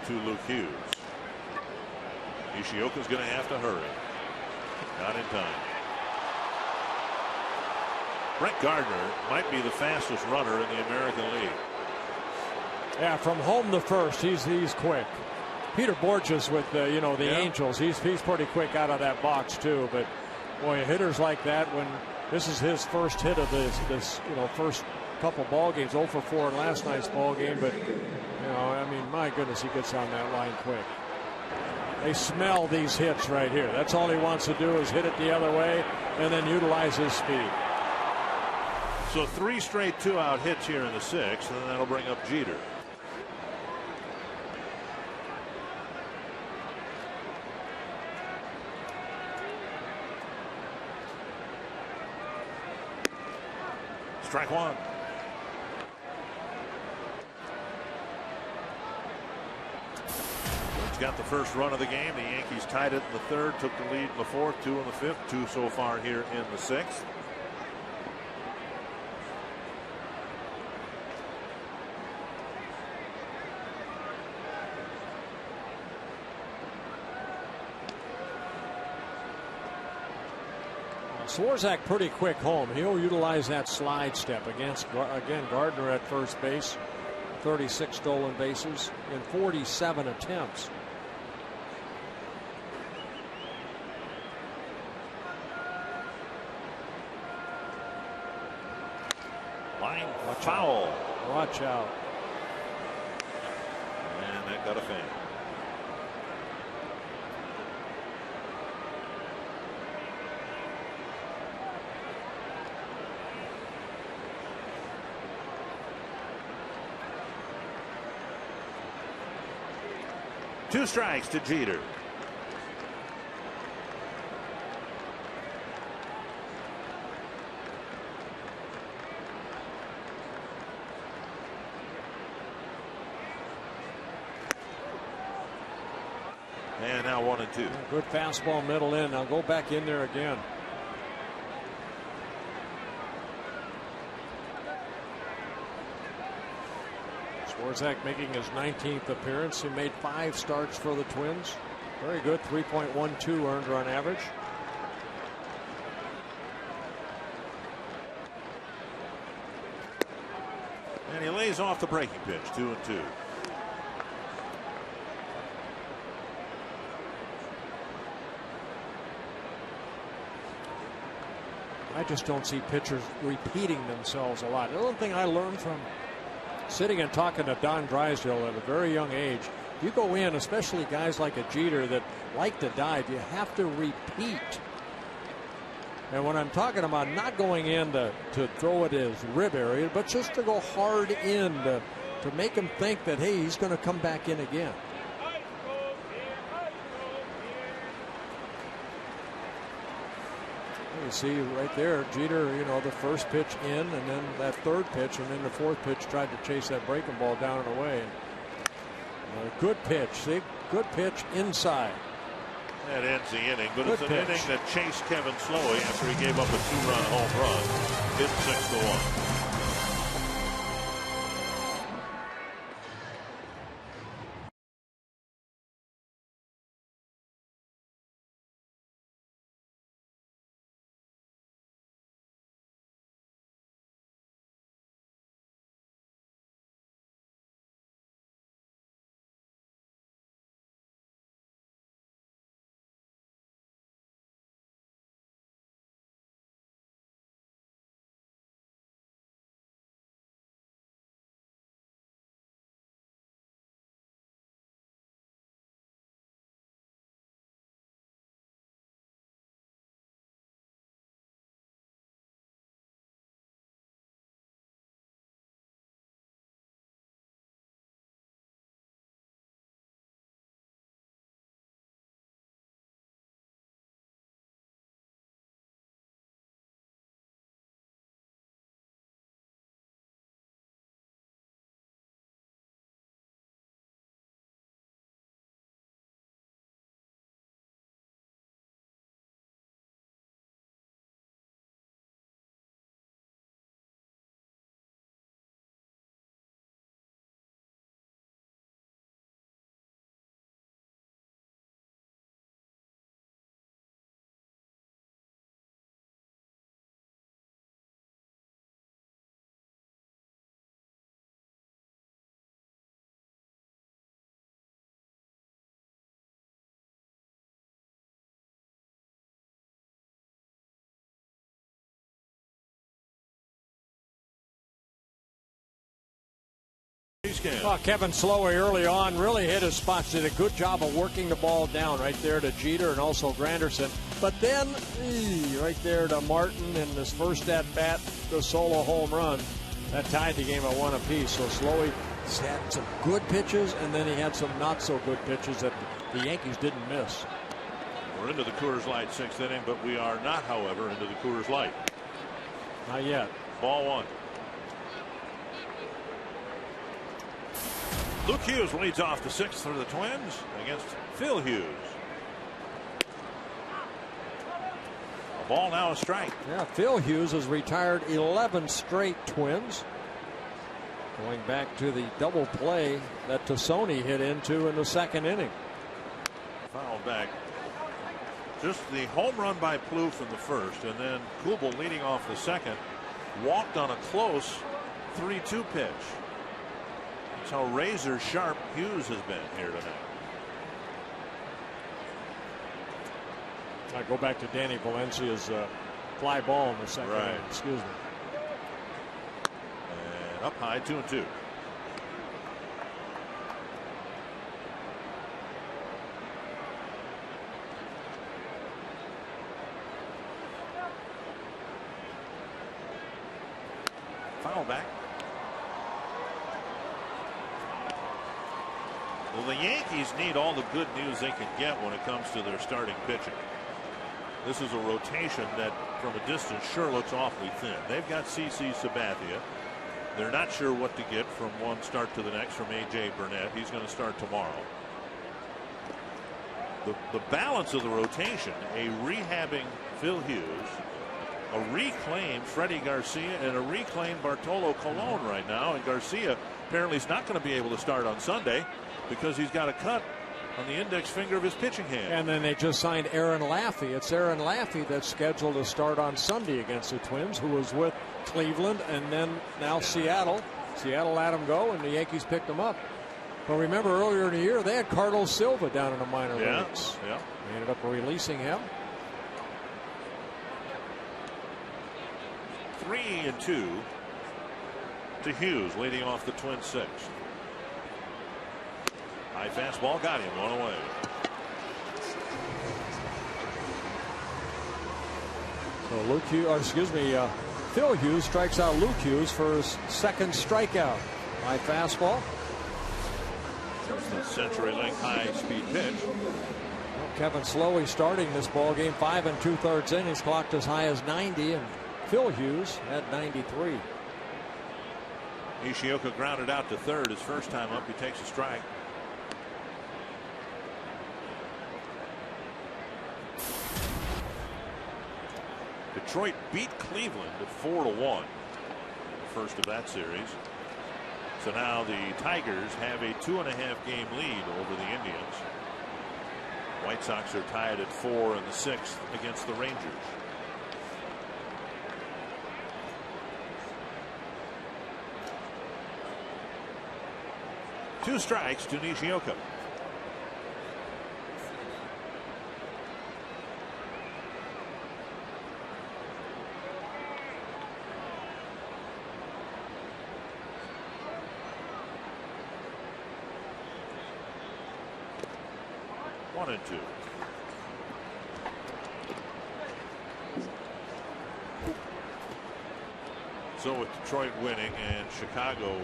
S1: to Luke Hughes. Nishioka's going to have to hurry. Not in time. Brett Gardner might be the fastest runner in the American League.
S2: Yeah, from home to first, he's quick. Peter Borges with the Angels, he's pretty quick out of that box too. But boy, hitters like that, when this is his first hit of this first couple ball games, 0 for 4 in last night's ball game. But I mean, my goodness, he gets on that line quick. They smell these hits right here. That's all he wants to do is hit it the other way and then utilize his speed.
S1: So 3 straight 2-out hits here in the 6th, and that'll bring up Jeter. Strike one. He's got the first run of the game. The Yankees tied it in the third, took the lead in the fourth, 2 in the fifth, 2 so far here in the sixth.
S2: Swarzak pretty quick home. He'll utilize that slide step against, again, Gardner at first base. 36 stolen bases in 47 attempts.
S1: Line foul.
S2: Watch out.
S1: And that got a fan. Two strikes to Jeter. And now 1 and 2.
S2: Good fastball middle in. Now go back in there again. Swarzak making his 19th appearance. He made 5 starts for the Twins. Very good. 3.12 earned run average.
S1: And he lays off the breaking pitch. 2 and 2.
S2: I just don't see pitchers repeating themselves a lot. The other thing I learned from sitting and talking to Don Drysdale at a very young age, you go in, especially guys like a Jeter that like to dive, you have to repeat. And when I'm talking about not going in to throw it his rib area, but just to go hard in to make him think that, hey, he's going to come back in again. You see right there, Jeter, you know, the first pitch in, and then that third pitch, and then the fourth pitch tried to chase that breaking ball down and away. Good pitch, see, good pitch inside.
S1: That ends the inning, but
S2: Good
S1: it's an
S2: pitch.
S1: inning that chased Kevin Slowey after he gave up a 2-run home run. It's 6-1.
S2: Well, Kevin Slowey early on really hit his spots. Did a good job of working the ball down right there to Jeter and also Granderson. But then right there to Martin in his first at bat, the solo home run that tied the game at 1 apiece. So Slowey had some good pitches, and then he had some not so good pitches that the Yankees didn't miss.
S1: We're into the Coors Light 6th inning, but we are not, however, into the Coors Light.
S2: Not yet.
S1: Ball one. Luke Hughes leads off the sixth for the Twins against Phil Hughes. A ball, now a strike.
S2: Yeah, Phil Hughes has retired 11 straight Twins. Going back to the double play that Tassoni hit into in the second inning.
S1: Foul back. Just the home run by Plouffe in the first, and then Kubel leading off the second. Walked on a close 3-2 pitch. That's how razor sharp Hughes has been here tonight.
S2: I go back to Danny Valencia's fly ball in the second inning. Excuse me.
S1: And up high, 2-2. Foul back. Well, the Yankees need all the good news they can get when it comes to their starting pitching. This is a rotation that from a distance sure looks awfully thin. They've got CC Sabathia. They're not sure what to get from one start to the next from A.J. Burnett. He's going to start tomorrow. The balance of the rotation, a rehabbing Phil Hughes, a reclaimed Freddie Garcia, and a reclaimed Bartolo Colon right now. And Garcia apparently is not going to be able to start on Sunday because he's got a cut on the index finger of his pitching hand.
S2: And then they just signed Aaron Laffey. It's Aaron Laffey that's scheduled to start on Sunday against the Twins, who was with Cleveland and then now Seattle. Seattle let him go, and the Yankees picked him up. But remember, earlier in the year, they had Carlos Silva down in the minor leagues.
S1: Yeah.
S2: They ended up releasing him.
S1: 3-2 to Hughes, leading off the Twins sixth. High fastball got him, one away.
S2: So Phil Hughes strikes out Luke Hughes for his second strikeout. High fastball.
S1: There's the CenturyLink high-speed pitch.
S2: Kevin Slowey starting this ball game, 5 2/3 innings, clocked as high as 90, and Phil Hughes at 93.
S1: Nishioka grounded out to third his first time up. He takes a strike. Detroit beat Cleveland at 4-1. The first of that series. So now the Tigers have a 2.5 game lead over the Indians. White Sox are tied at 4 in the sixth against the Rangers. Two strikes to Nishioka. One and two. So with Detroit winning and Chicago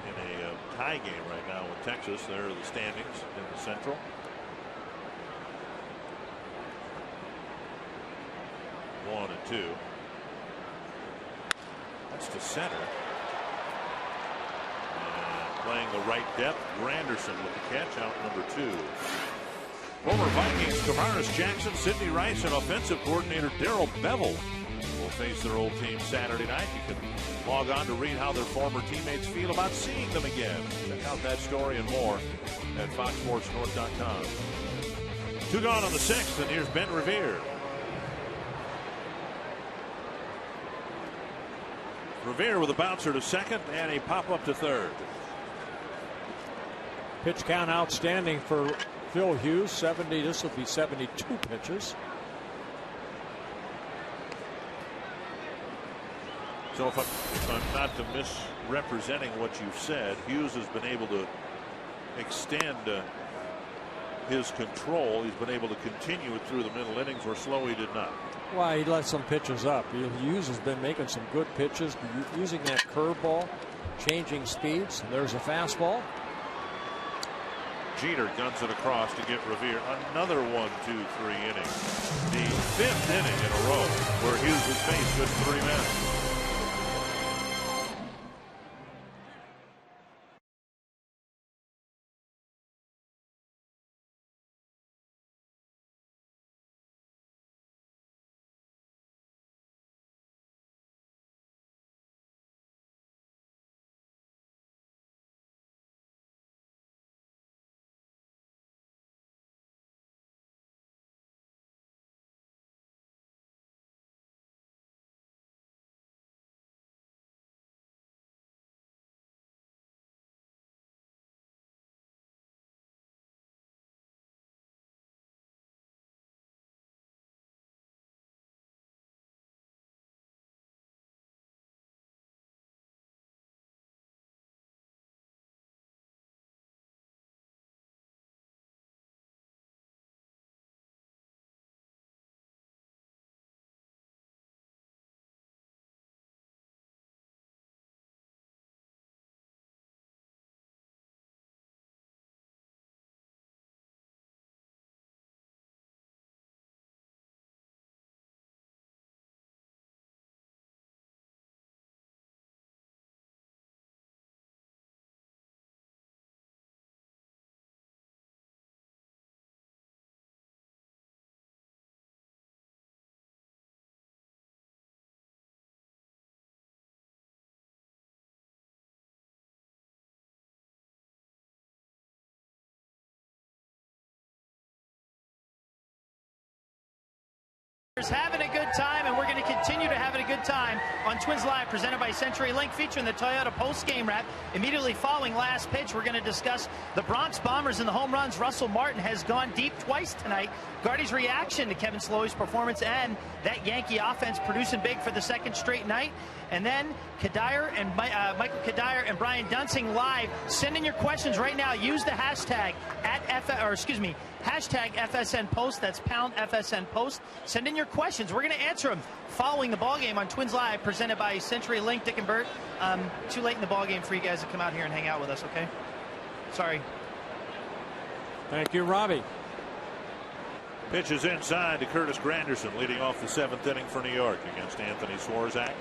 S1: in a tie game right now with Texas, there are the standings in the Central. One and two. That's to center. Playing the right depth, Granderson with the catch, out number 2. Former Vikings Tavares Jackson, Sidney Rice, and offensive coordinator Darrell Bevel will face their old team Saturday night. You can log on to read how their former teammates feel about seeing them again. Check out that story and more at foxsportsnorth.com. 2 gone on the sixth, and here's Ben Revere. Revere with a bouncer to second and a pop-up to third.
S2: Pitch count outstanding for Phil Hughes. 70. This will be 72 pitches.
S1: So if I'm not misrepresenting what you've said, Hughes has been able to extend his control. He's been able to continue it through the middle innings where Slowey did not.
S2: Well, he let some pitches up. Hughes has been making some good pitches, using that curveball, changing speeds. There's a fastball.
S1: Jeter guns it across to get Revere another 1-2-3 inning. The 5th inning in a row where Hughes has faced good 3 men.
S3: Having a good time, and we're going to continue to having a good time on Twins Live, presented by CenturyLink, featuring the Toyota post-game wrap. Immediately following last pitch, we're going to discuss the Bronx Bombers and the home runs. Russell Martin has gone deep twice tonight. Guardy's reaction to Kevin Slowey's performance, and that Yankee offense producing big for the second straight night. And then Kadire and Michael Kadire and Brian Dunsing live. Send in your questions right now. Use the hashtag hashtag FSN Post. That's pound FSN Post. Send in your questions. We're going to answer them following the ball game on Twins Live, presented by CenturyLink. Dick and Bert, too late in the ball game for you guys to come out here and hang out with us. Okay, sorry.
S2: Thank you, Robbie.
S1: Pitch is inside to Curtis Granderson, leading off the 7th inning for New York against Anthony Swarzak.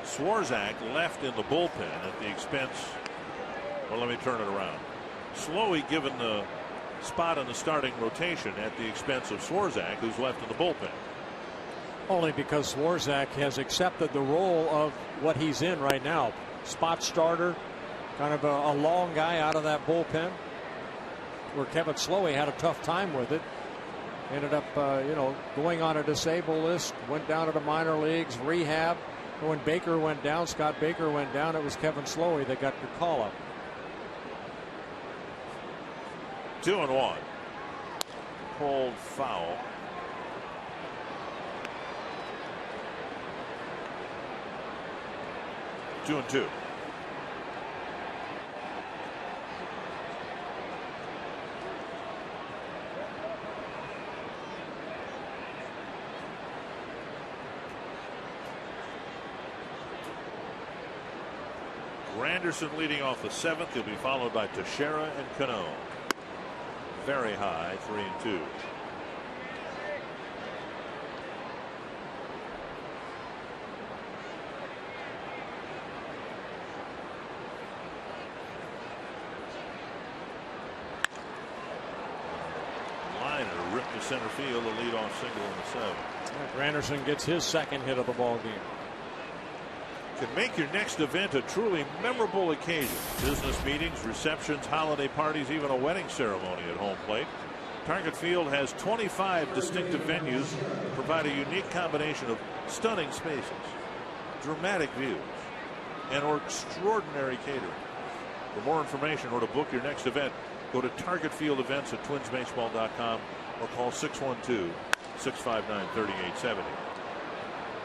S1: Swarzak left in the bullpen at the expense. Well, let me turn it around. Slowey given the spot in the starting rotation at the expense of Swarzak, who's left in the bullpen.
S2: Only because Swarzak has accepted the role of what he's in right now. Spot starter, kind of a long guy out of that bullpen, where Kevin Slowey had a tough time with it. Ended up, going on a disabled list, went down to the minor leagues, rehab. When Baker went down, Scott Baker went down, it was Kevin Slowey that got the call up.
S1: 2-1. Pulled foul. Two and two. Granderson leading off the 7th. He'll be followed by Teixeira and Cano. Very high, 3-2. Liner ripped to center field, the leadoff single in the 7th.
S2: Granderson gets his second hit of the ball game.
S1: Can make your next event a truly memorable occasion. Business meetings, receptions, holiday parties, even a wedding ceremony at home plate. Target Field has 25 distinctive venues, provide a unique combination of stunning spaces, dramatic views, and extraordinary catering. For more information or to book your next event, go to Target Field Events at twinsbaseball.com or call 612-659-3870.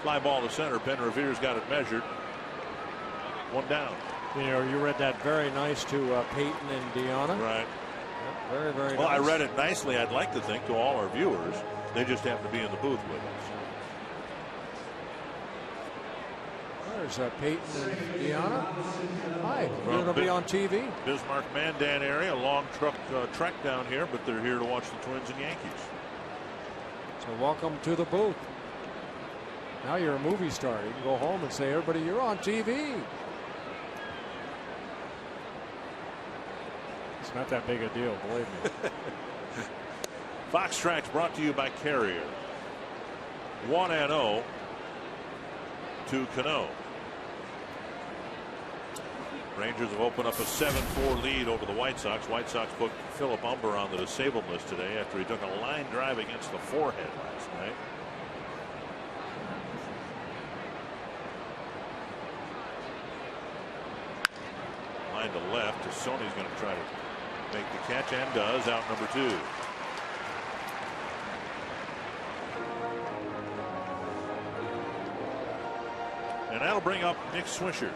S1: Fly ball to center. Ben Revere's got it measured. One down.
S2: You read that very nice to Peyton and Deanna.
S1: Right.
S2: Yep, very, very
S1: well,
S2: nice.
S1: I read it nicely, I'd like to think, to all our viewers. They just happen to be in the booth with us.
S2: There's Peyton and Deanna. Hi. You're going to be on TV.
S1: Bismarck Mandan area. Long trek down here, but they're here to watch the Twins and Yankees.
S2: So welcome to the booth. Now you're a movie star. You can go home and say, everybody, you're on TV. It's not that big a deal, believe me.
S1: Fox Tracks brought to you by Carrier. 1-0 to Cano. Rangers have opened up a 7-4 lead over the White Sox. White Sox put Philip Umber on the disabled list today after he took a line drive against the forehead last night. Line to left. Sony's going to try to make the catch, and does. Out number 2. And that'll bring up Nick Swisher.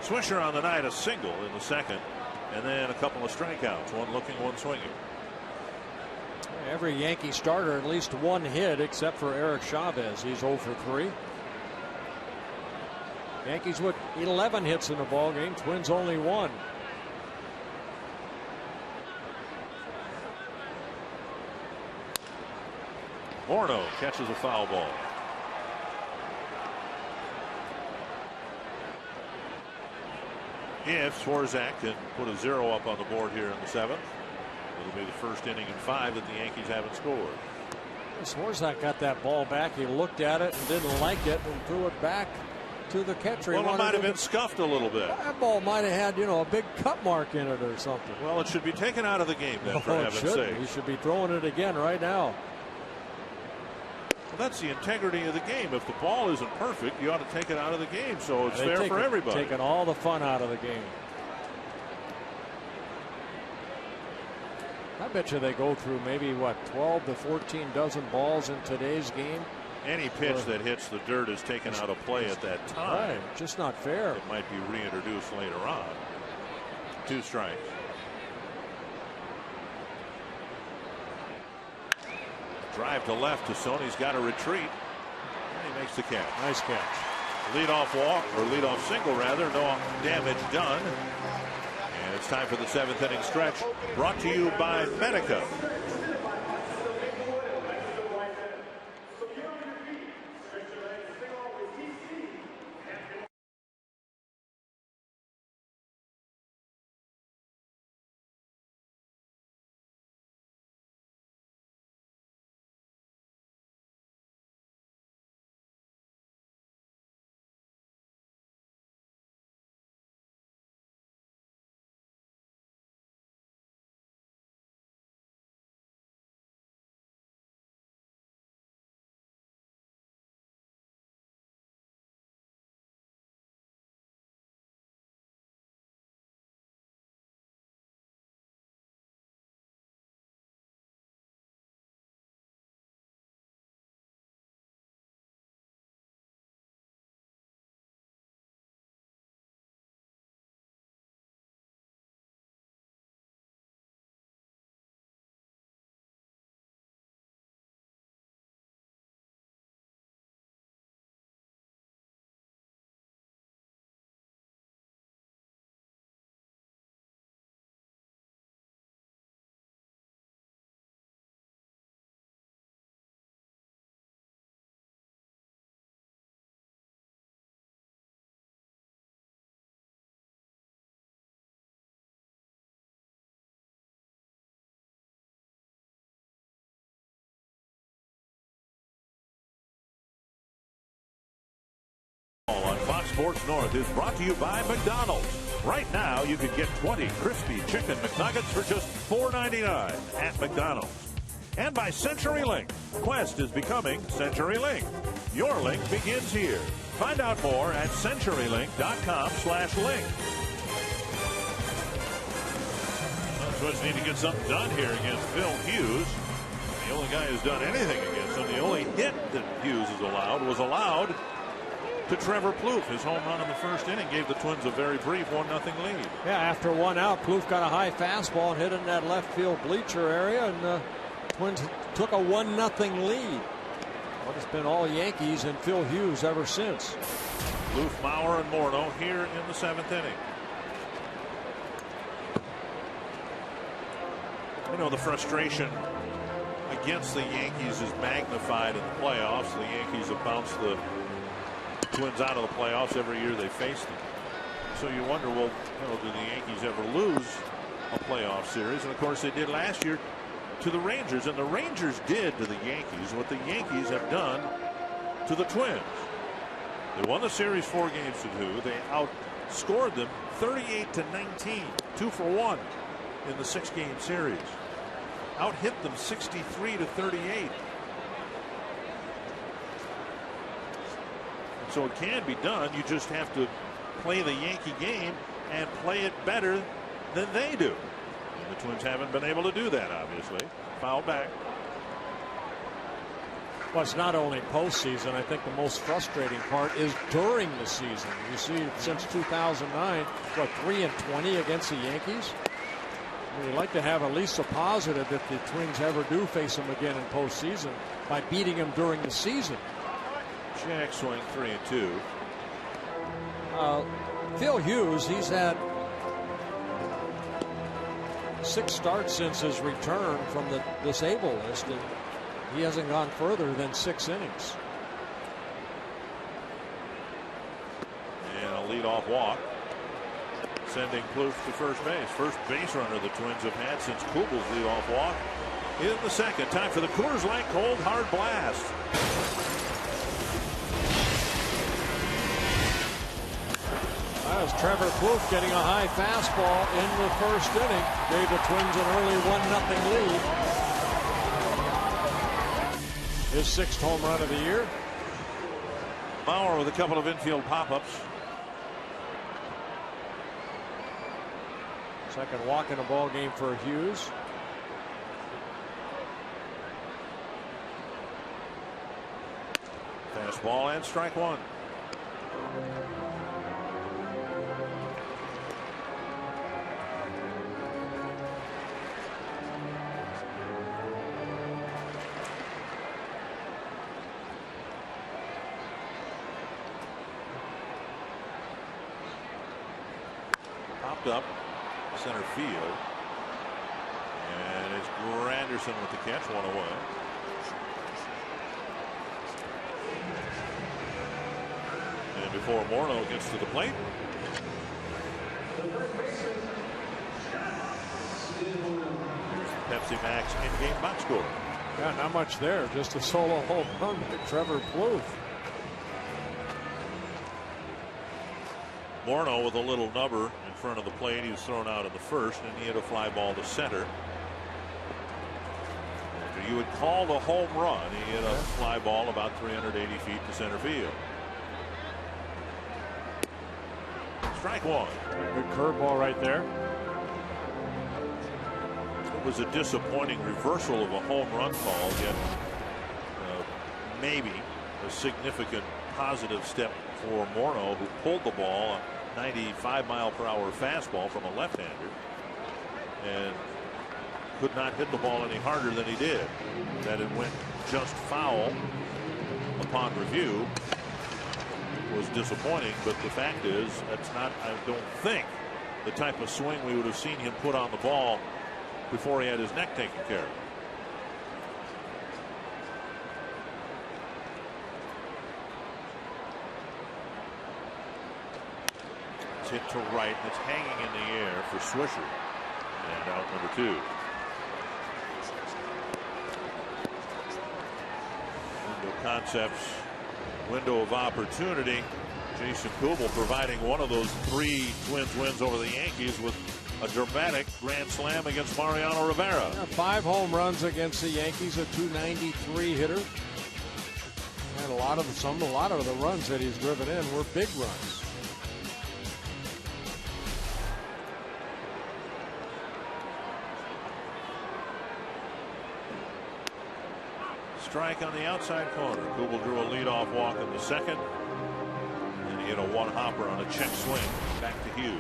S1: Swisher on the night, a single in the 2nd, and then a couple of strikeouts. One looking, one swinging.
S2: Every Yankee starter at least one hit, except for Eric Chavez. He's 0 for 3. Yankees with 11 hits in the ball game. Twins only 1.
S1: Morneau catches a foul ball. If Swarzak can put a 0 up on the board here in the 7th, It'll be the first inning in 5 that the Yankees haven't scored.
S2: Swarzak got that ball back. He looked at it and didn't like it and threw it back to the catcher.
S1: Well, it might have been scuffed a little bit.
S2: That ball might have had, a big cut mark in it or something.
S1: Well, it should be taken out of the game then, for heaven's sake.
S2: He should be throwing it again right now.
S1: Well, that's the integrity of the game. If the ball isn't perfect, you ought to take it out of the game so it's fair for everybody.
S2: Taking all the fun out of the game. I bet you they go through maybe, 12 to 14 dozen balls in today's game.
S1: Any pitch that hits the dirt is taken out of play at that time.
S2: Right, just not fair.
S1: It might be reintroduced later on. 2 strikes. Drive to left to Sony's got a retreat. And he makes the catch.
S2: Nice catch.
S1: Leadoff walk, or leadoff single rather. No damage done. And it's time for the 7th inning stretch. Brought to you by Medica. On Fox Sports North is brought to you by McDonald's. Right now, you can get 20 crispy chicken McNuggets for just $4.99 at McDonald's. And by CenturyLink. Quest is becoming CenturyLink. Your link begins here. Find out more at CenturyLink.com/link. The Twins need to get something done here against Phil Hughes. The only guy who's done anything against him, the only hit that Hughes was allowed to Trevor Plouffe. His home run in the first inning gave the Twins a very brief 1-0 lead.
S2: Yeah, after 1 out, Plouffe got a high fastball and hit it in that left field bleacher area, and the Twins took a 1-0 lead. Well, it's been all Yankees and Phil Hughes ever since.
S1: Plouffe, Mauer, and Morneau here in the 7th inning. The frustration against the Yankees is magnified in the playoffs. The Yankees have bounced the Twins out of the playoffs every year they face them. So you wonder, well, do the Yankees ever lose a playoff series? And of course they did last year to the Rangers, and the Rangers did to the Yankees what the Yankees have done to the Twins. They won the series 4-2. They outscored them 38-19, 2-for-1 in the 6-game series. Out-hit them 63-38. So it can be done. You just have to play the Yankee game and play it better than they do. And the Twins haven't been able to do that, obviously. Foul back.
S2: Well, it's not only postseason. I think the most frustrating part is during the season. You see, since 2009, 3-20 against the Yankees? You'd like to have at least a positive if the Twins ever do face them again in postseason by beating them during the season.
S1: Jack swing 3-2.
S2: Phil Hughes, he's had 6 starts since his return from the disabled list, and he hasn't gone further than 6 innings.
S1: And a leadoff walk. sending Plouffe to first base. First base runner the Twins have had since Kubel's leadoff walk in the second. Time for the Coors Light Cold Hard Blast.
S2: That was Trevor Plouffe getting a high fastball in the first inning. Gave the Twins an early 1-0 lead. His 6th home run of the year.
S1: Bauer with a couple of infield pop-ups.
S2: Second walk in a ball game for Hughes.
S1: Fastball and strike one. Popped up center field, and it's Granderson with the catch, 1 away. And before Morneau gets to the plate, here's the Pepsi Max in-game box score.
S2: Yeah, not much there, just a solo home run by Trevor Plouffe.
S1: Morneau with a little nubber in front of the plate. He was thrown out in the first, and he hit a fly ball to center. After you would call the home run, he hit a fly ball about 380 feet to center field. Strike one.
S2: Good curveball right there.
S1: It was a disappointing reversal of a home run call, yet maybe a significant positive step for Morneau, who pulled the ball, a 95-mile-per-hour fastball from a left-hander, and could not hit the ball any harder than he did. That it went just foul upon review was disappointing, but the fact is that's not, I don't think, the type of swing we would have seen him put on the ball before he had his neck taken care of. It's hit to right, and it's hanging in the air for Swisher. And out number 2. Window Concepts, window of opportunity. Jason Kubel providing one of those 3 Twins wins over the Yankees with a dramatic grand slam against Mariano Rivera.
S2: Yeah, 5 home runs against the Yankees, a .293 hitter. And a lot of the runs that he's driven in were big runs.
S1: Strike on the outside corner. Kubel drew a leadoff walk in the second, and he hit a one-hopper on a check swing back to Hughes.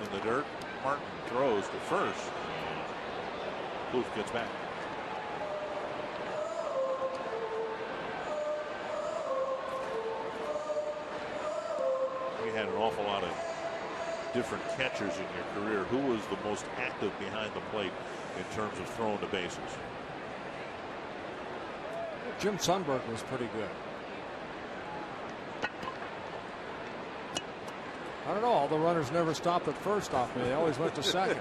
S1: In the dirt, Martin throws to first. Plouffe gets back. You had an awful lot of different catchers in your career. Who was the most active behind the plate in terms of throwing the bases?
S2: Jim Sundberg was pretty good. I don't know. All the runners never stopped at first off me. They always went to second.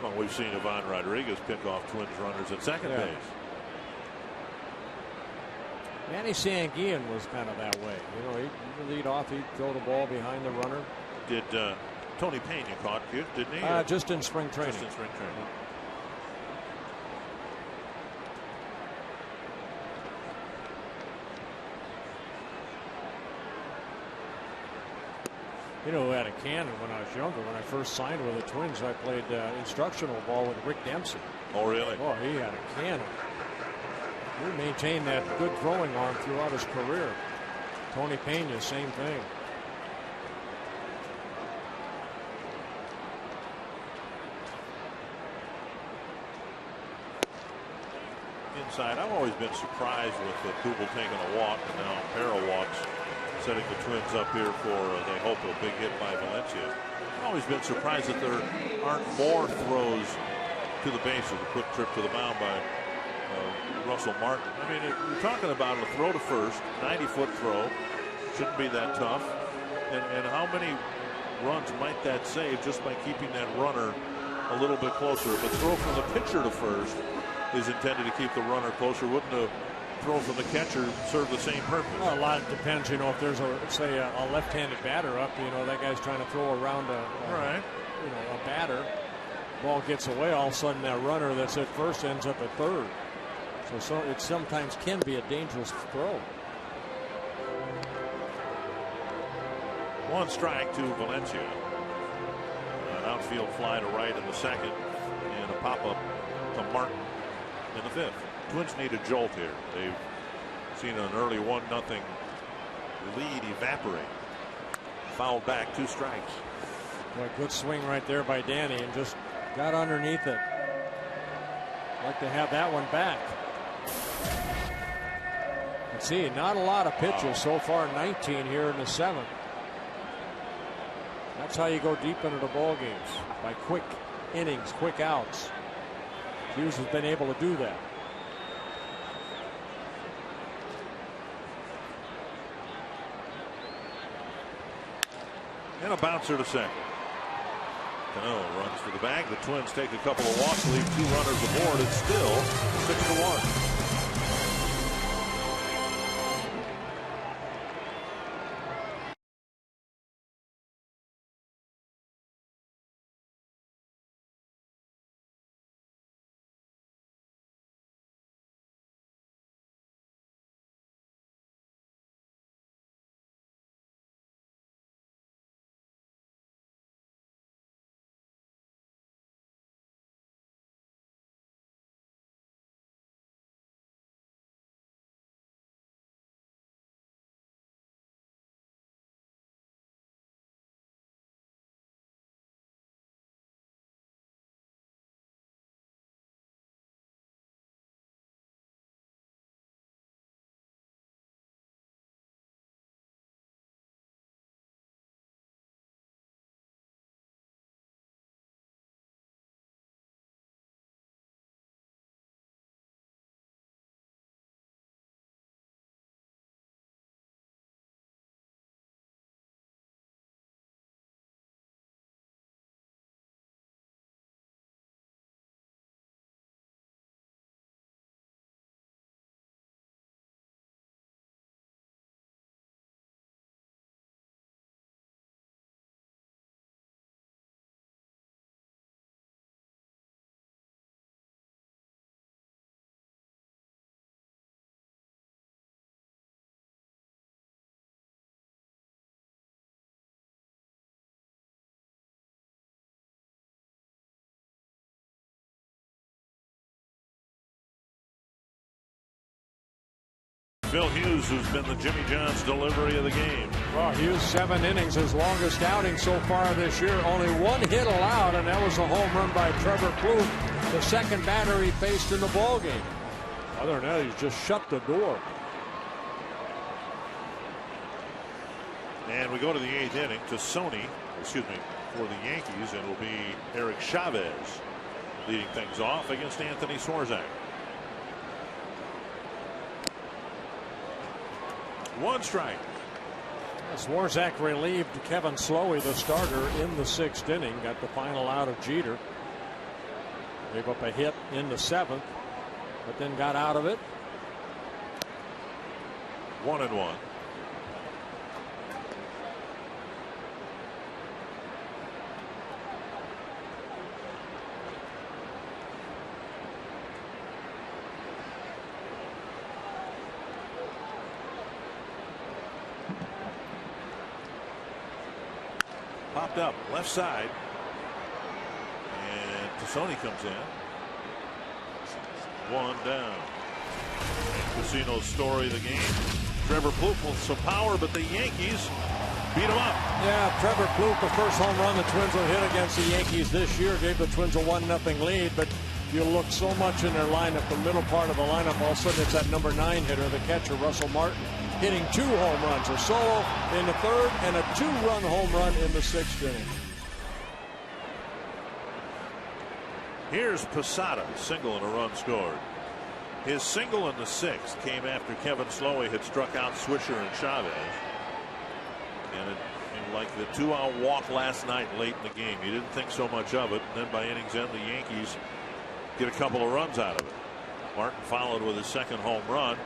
S1: Well, we've seen Ivan Rodriguez pick off Twins runners at second base.
S2: Manny Sanguillen was kind of that way. You know, he'd lead off, he'd throw the ball behind the runner.
S1: Did Tony Pena caught you, didn't he?
S2: Just in spring training.
S1: Just in spring training.
S2: You know who had a cannon when I was younger? When I first signed with the Twins, I played instructional ball with Rick Dempsey.
S1: Oh, really?
S2: Oh, he had a cannon. He maintained that good throwing arm throughout his career. Tony Pena, same thing.
S1: Inside, I've always been surprised with Kubel taking a walk, and now Parra walks, setting the Twins up here for, they hope, a big hit by Valencia. I've always been surprised that there aren't more throws to the bases, a quick trip to the mound by Russell Martin. I mean, you're talking about a throw to first, 90-foot throw. Shouldn't be that tough. And how many runs might that save just by keeping that runner a little bit closer? If a throw from the pitcher to first is intended to keep the runner closer, wouldn't a throw from the catcher serve the same purpose?
S2: Well, a lot depends, you know, if there's a left-handed batter up, you know, that guy's trying to throw around a batter. Ball gets away, all of a sudden that runner that's at first ends up at third. So it sometimes can be a dangerous throw.
S1: One strike to Valencia. An outfield fly to right in the second, and a pop-up to Martin in the fifth. Twins need a jolt here. They've seen an early 1-0 lead evaporate. Fouled back, 2 strikes.
S2: Boy, good swing right there by Danny, and just got underneath it. Like to have that one back. Let's see, not a lot of pitches so far, 19 here in the 7th. That's how you go deep into the ball games, by quick innings, quick outs. Hughes has been able to do that.
S1: And a bouncer to second. Cano runs to the bag. The Twins take a couple of walks, leave 2 runners aboard. It's still 6-1. Phil Hughes, who's been the Jimmy John's delivery of the game.
S2: Well, Hughes, 7 innings, his longest outing so far this year. Only 1 hit allowed, and that was a home run by Trevor Plouffe, the second batter he faced in the ballgame. Other than that, he's just shut the door.
S1: And we go to the 8th inning to for the Yankees, and it will be Eric Chavez leading things off against Anthony Swarzak. 1 strike.
S2: Swarzak relieved Kevin Slowey, the starter, in the 6th inning. Got the final out of Jeter. Gave up a hit in the 7th, but then got out of it.
S1: 1-1. Popped up left side, and Tassone comes in. 1 down. Casino's story of the game. Trevor Plouffe with some power, but the Yankees beat him up.
S2: Yeah, Trevor Plouffe, the first home run the Twins will hit against the Yankees this year, gave the Twins a 1-0 lead. But you look so much in their lineup, the middle part of the lineup, all of a sudden it's that number 9 hitter, the catcher, Russell Martin, hitting 2 home runs, a solo in the 3rd and a 2-run home run in the 6th inning.
S1: Here's Posada, single and a run scored. His single in the 6th came after Kevin Slowey had struck out Swisher and Chavez. And like the 2-out walk last night late in the game, you didn't think so much of it. And then by innings end, the Yankees get a couple of runs out of it. Martin followed with his second home run,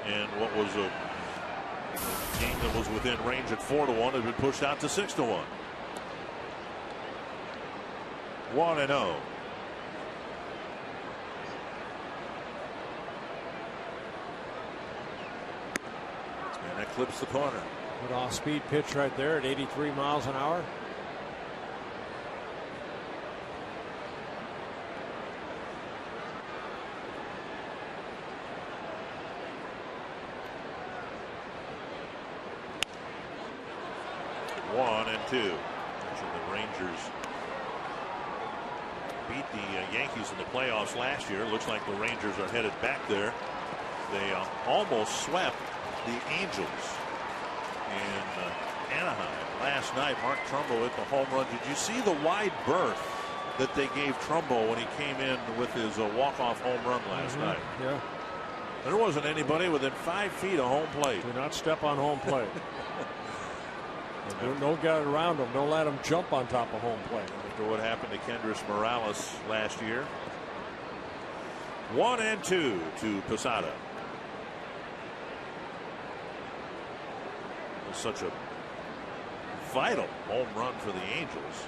S1: and what was a game that was within range at 4-1 had been pushed out to 6-1. 1-0. And that clips the corner.
S2: Good off-speed pitch right there at 83 miles an hour.
S1: One and two. The Rangers beat the Yankees in the playoffs last year. Looks like the Rangers are headed back there. They almost swept the Angels in Anaheim last night. Mark Trumbo hit the home run. Did you see the wide berth that they gave Trumbo when he came in with his walk-off home run last night?
S2: Yeah.
S1: There wasn't anybody within 5 feet of home plate.
S2: Do not step on home plate. Don't get around them. Don't let them jump on top of home plate.
S1: After what happened to Kendrys Morales last year. 1-2 to Posada. It was such a vital home run for the Angels.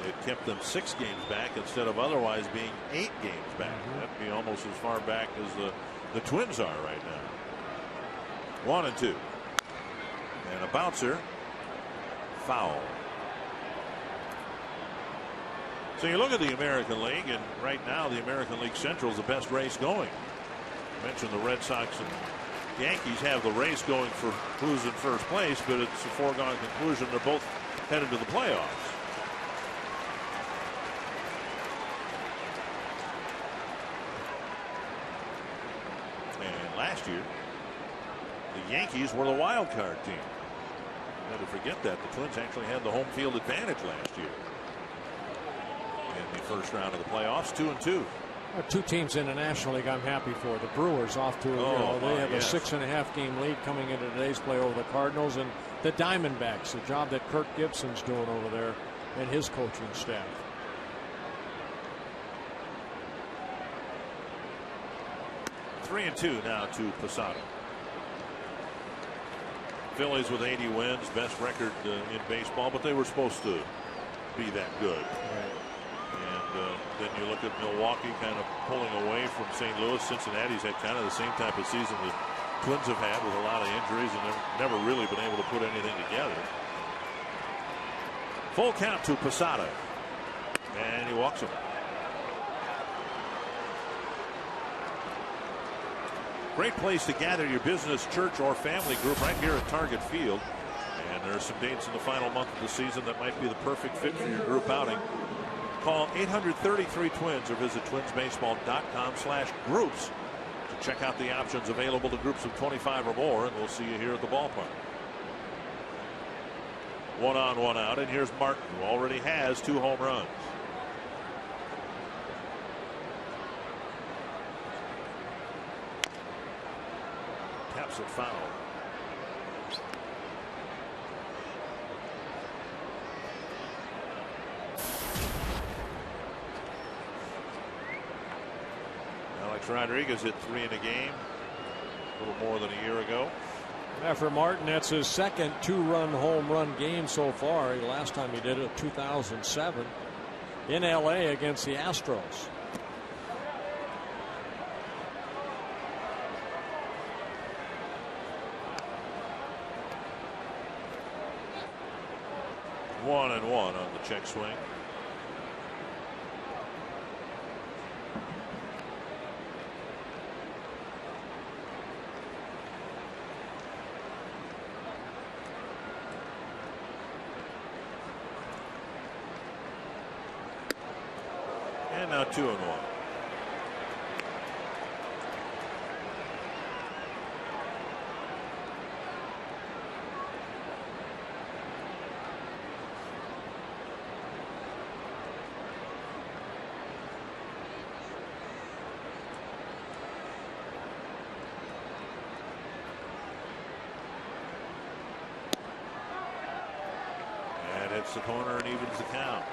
S1: It kept them 6 games back instead of otherwise being 8 games back. That'd be almost as far back as the Twins are right now. 1-2. And a bouncer. Foul. So you look at the American League, and right now the American League Central is the best race going. I mentioned the Red Sox and Yankees have the race going for who's in first place, but it's a foregone conclusion they're both headed to the playoffs. And last year, the Yankees were the wild card team. Never forget that. The Twins actually had the home field advantage last year in the first round of the playoffs. 2-2.
S2: 2 teams in the National League I'm happy for. The Brewers off to they have a 6.5 game lead coming into today's play over the Cardinals, and the Diamondbacks, the job that Kirk Gibson's doing over there and his coaching staff.
S1: Three and 2 now to Posada. Phillies with 80 wins, best record in baseball, but they were supposed to be that good.
S2: Right.
S1: And then you look at Milwaukee kind of pulling away from St. Louis. Cincinnati's had kind of the same type of season the Twins have had, with a lot of injuries, and they've never really been able to put anything together. Full count to Posada, and he walks him. Great place to gather your business, church, or family group right here at Target Field. And there are some dates in the final month of the season that might be the perfect fit for your group outing. Call 833-TWINS or visit twinsbaseball.com/groups to check out the options available to groups of 25 or more, and we'll see you here at the ballpark. 1 on, 1 out, and here's Martin, who already has 2 home runs. Taps it foul. Alex Rodriguez hit 3 in a game a little more than a year ago.
S2: For Martin, that's his second 2-run home run game so far. The last time he did it, 2007 in LA against the Astros.
S1: One and 1 on the check swing. And now 2 and 1. gets the corner and evens the count.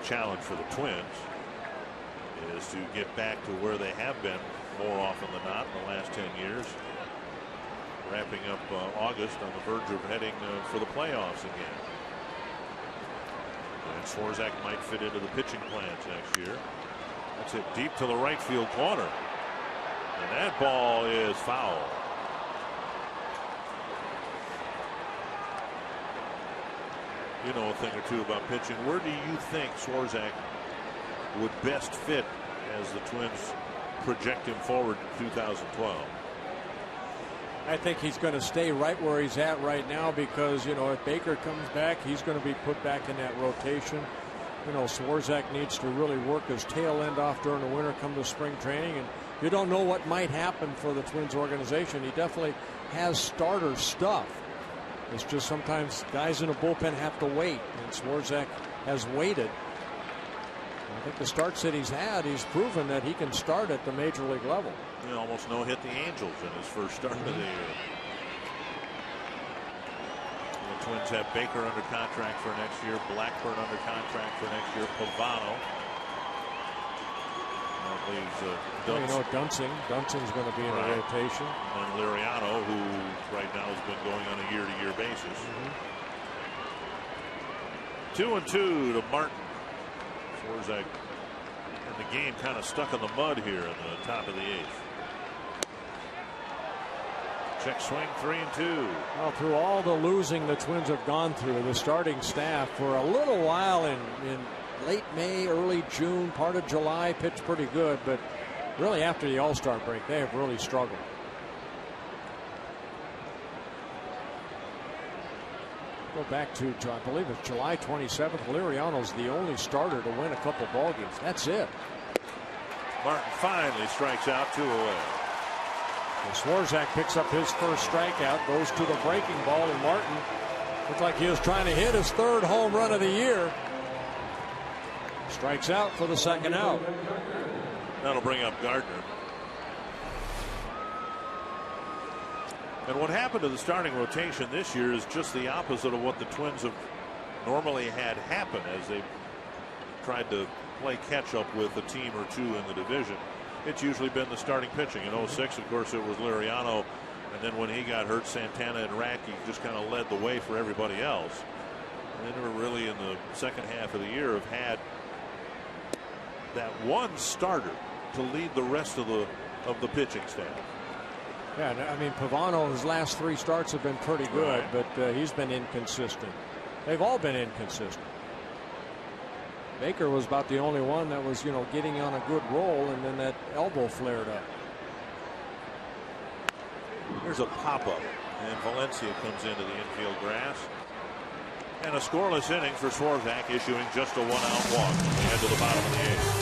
S1: Challenge for the Twins is to get back to where they have been more often than not in the last 10 years. Wrapping up August on the verge of heading for the playoffs again. And Swarzak might fit into the pitching plans next year. That's hit deep to the right field corner. And that ball is foul. You know a thing or two about pitching. Where do you think Swarzak would best fit as the Twins project him forward in 2012?
S2: I think he's going to stay right where he's at right now because, you know, if Baker comes back, he's going to be put back in that rotation. You know, Swarzak needs to really work his tail end off during the winter, come to spring training, and you don't know what might happen for the Twins organization. He definitely has starter stuff. It's just sometimes guys in the bullpen have to wait, and Swarzak has waited. I think the starts that he's had, he's proven that he can start at the major league level.
S1: He almost no-hit the Angels in his first start of the year. The Twins have Baker under contract for next year, Blackburn under contract for next year, Pavano. That leaves
S2: well, you know, Dunson's going to be in the rotation.
S1: And Liriano, who right now has been going on a year-to-year basis. 2-2 to Martin. Swarzak in the game kind of stuck in the mud here in the top of the 8th. Check swing, 3-2.
S2: Well, through all the losing the Twins have gone through, the starting staff for a little while in late May, early June, part of July pitched pretty good, but really after the All-Star break they have really struggled. Go back to, I believe it's July 27th. Liriano's the only starter to win a couple ball games. That's it.
S1: Martin finally strikes out, 2 away.
S2: And Swarzak picks up his first strikeout, goes to the breaking ball, and Martin looked like he was trying to hit his 3rd home run of the year. Strikes out for the 2nd out.
S1: That'll bring up Gardner. And what happened to the starting rotation this year is just the opposite of what the Twins have normally had happen as they tried to play catch up with a team or two in the division. It's usually been the starting pitching. In 06, of course, it was Liriano, and then when he got hurt, Santana and Radke just kind of led the way for everybody else. And they never really in the second half of the year have had that one starter to lead the rest of the pitching staff.
S2: Yeah, I mean, Pavano, his last 3 starts have been pretty good, but he's been inconsistent. They've all been inconsistent. Baker was about the only one that was, you know, getting on a good roll, and then that elbow flared up.
S1: Here's a pop-up, and Valencia comes into the infield grass. And a scoreless inning for Swarzak, issuing just a 1-out walk. We head to the bottom of the 8th.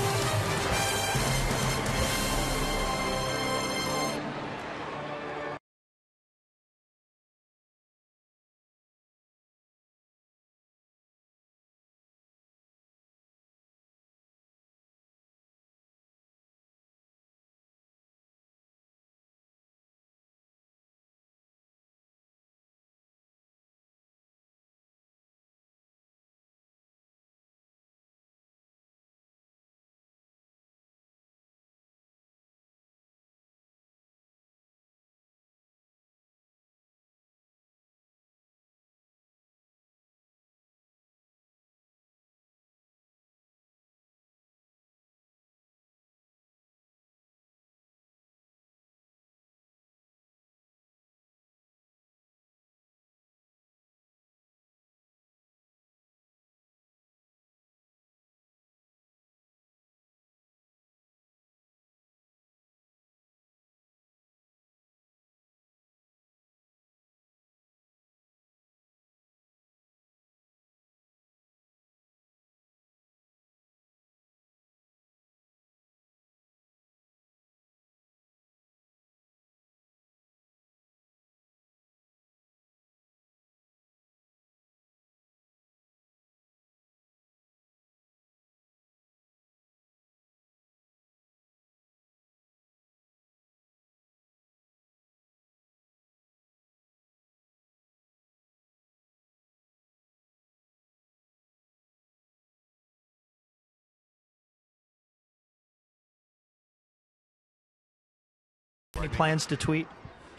S3: Any plans to tweet?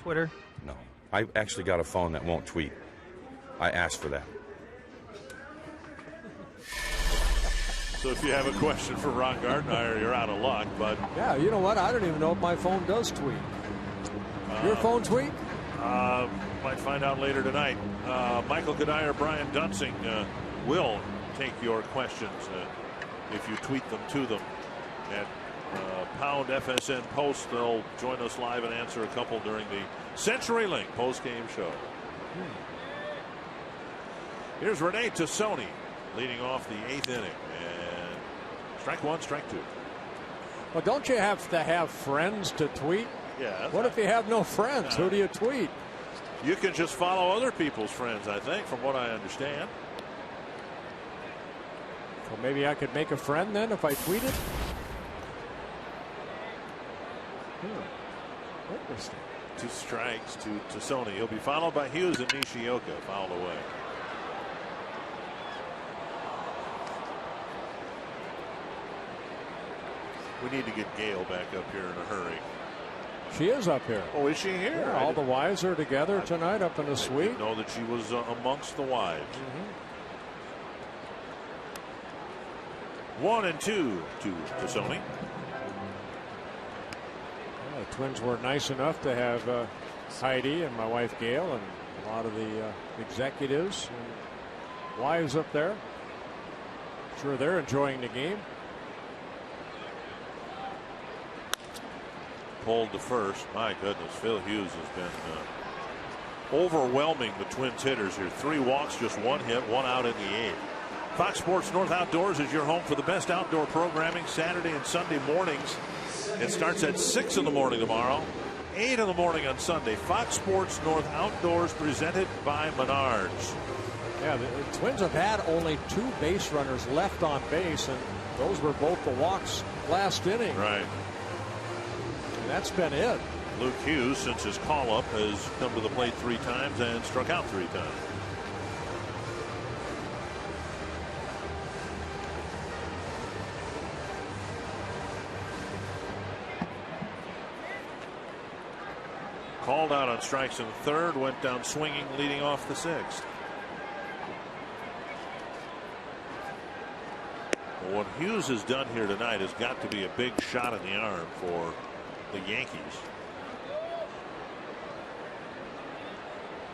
S3: Twitter?
S12: No. I actually got a phone that won't tweet. I asked for that.
S1: So if you have a question for Ron Gardenhire, you're out of luck. But
S2: yeah, you know what? I don't even know if my phone does tweet. Your phone tweet?
S1: Might find out later tonight. Michael Kadire, Brian Dunsing will take your questions if you tweet them to them at pound FSN Post. They'll join us live and answer a couple during the CenturyLink post-game show. Here's Rene Tassoni leading off the 8th inning. And strike one, strike two.
S2: Well, don't you have to have friends to tweet?
S1: Yeah.
S2: What if you have no friends? Who do you tweet?
S1: You can just follow other people's friends, I think, from what I understand.
S2: Well, maybe I could make a friend then if I tweeted. Interesting.
S1: 2 strikes to Tassoni. He'll be followed by Hughes and Nishioka, fouled away. We need to get Gale back up here in a hurry.
S2: She is up here.
S1: Oh, is she here?
S2: Yeah, all the wives are together tonight up in the suite.
S1: I didn't know that she was amongst the wives. 1-2 to Tassoni.
S2: The Twins were nice enough to have Heidi and my wife Gail and a lot of the executives and wives up there. Sure, they're enjoying the game.
S1: Pulled to first. My goodness, Phil Hughes has been overwhelming the Twins hitters here. 3 walks, just 1 hit, 1 out in the 8th. Fox Sports North Outdoors is your home for the best outdoor programming Saturday and Sunday mornings. It starts at 6 in the morning tomorrow, 8 in the morning on Sunday. Fox Sports North Outdoors presented by Menards.
S2: Yeah, the Twins have had only 2 base runners left on base, and those were both the walks last inning.
S1: Right.
S2: And that's been it.
S1: Luke Hughes, since his call-up, has come to the plate 3 times and struck out 3 times. Called out on strikes in the 3rd, went down swinging, leading off the 6th. Well, what Hughes has done here tonight has got to be a big shot in the arm for the Yankees.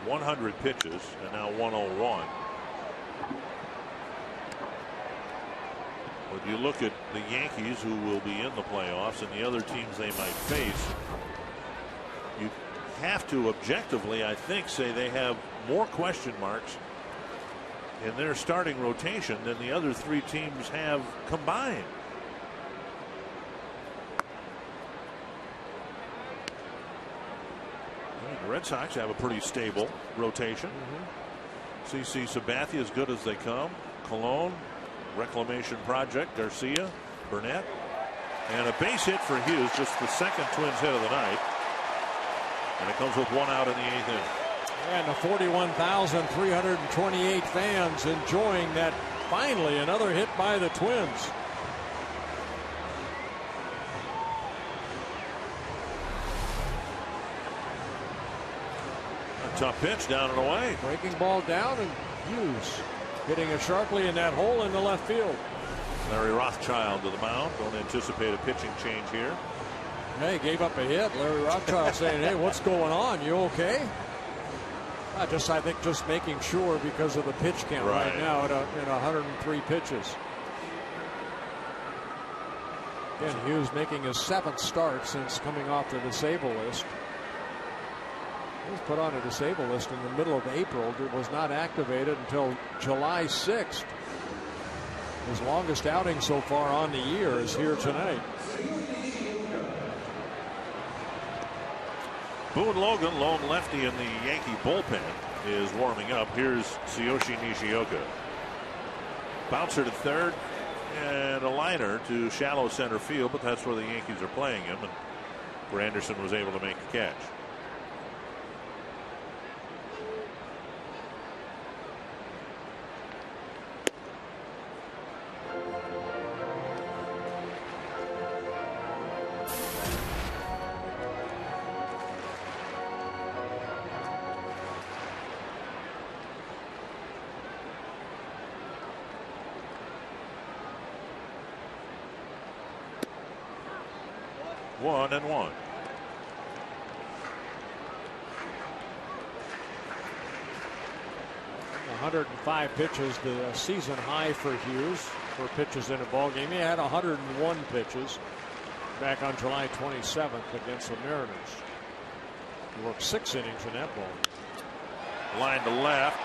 S1: 100 pitches and now 101. When you look at the Yankees, who will be in the playoffs, and the other teams they might face, you have to objectively, I think, say they have more question marks in their starting rotation than the other 3 teams have combined. The Red Sox have a pretty stable rotation. CC Sabathia as good as they come. Colon, Reclamation Project, Garcia, Burnett, and a base hit for Hughes, just the 2nd Twins hit of the night. And it comes with 1 out in the 8th inning.
S2: And the 41,328 fans enjoying that. Finally, another hit by the Twins.
S1: A tough pitch down and away.
S2: Breaking ball down, and Hughes hitting it sharply in that hole in the left field.
S1: Larry Rothschild to the mound. Don't anticipate a pitching change here.
S2: Hey, gave up a hit. Larry Rothschild saying, hey, what's going on? You okay? I think just making sure because of the pitch count right now at 103 pitches. Again, Hughes making his 7th start since coming off the disabled list. He was put on a disabled list in the middle of April. It was not activated until July 6th. His longest outing so far on the year is here tonight.
S1: Boone Logan, lone lefty in the Yankee bullpen, is warming up. Here's Tsuyoshi Nishioka. Bouncer to 3rd and a liner to shallow center field, but that's where the Yankees are playing him, and Granderson was able to make a catch. 1-1.
S2: 105 pitches, the season high for Hughes for pitches in a ball game. He had 101 pitches back on July 27th against the Mariners. He worked 6 innings in that ball.
S1: Line to left.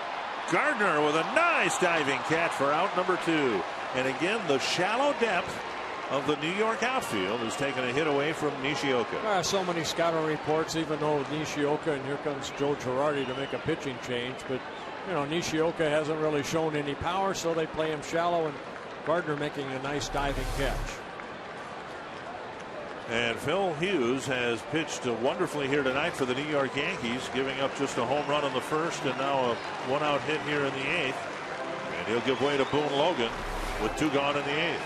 S1: Gardner with a nice diving catch for out number 2. And again, the shallow depth of the New York outfield has taken a hit away from Nishioka.
S2: There are so many scouting reports, even though Nishioka, and here comes Joe Girardi to make a pitching change, but you know, Nishioka hasn't really shown any power, so they play him shallow, and Gardner making a nice diving catch.
S1: And Phil Hughes has pitched wonderfully here tonight for the New York Yankees, giving up just a home run in the first and now a one-out hit here in the 8th. And he'll give way to Boone Logan with 2 gone in the 8th.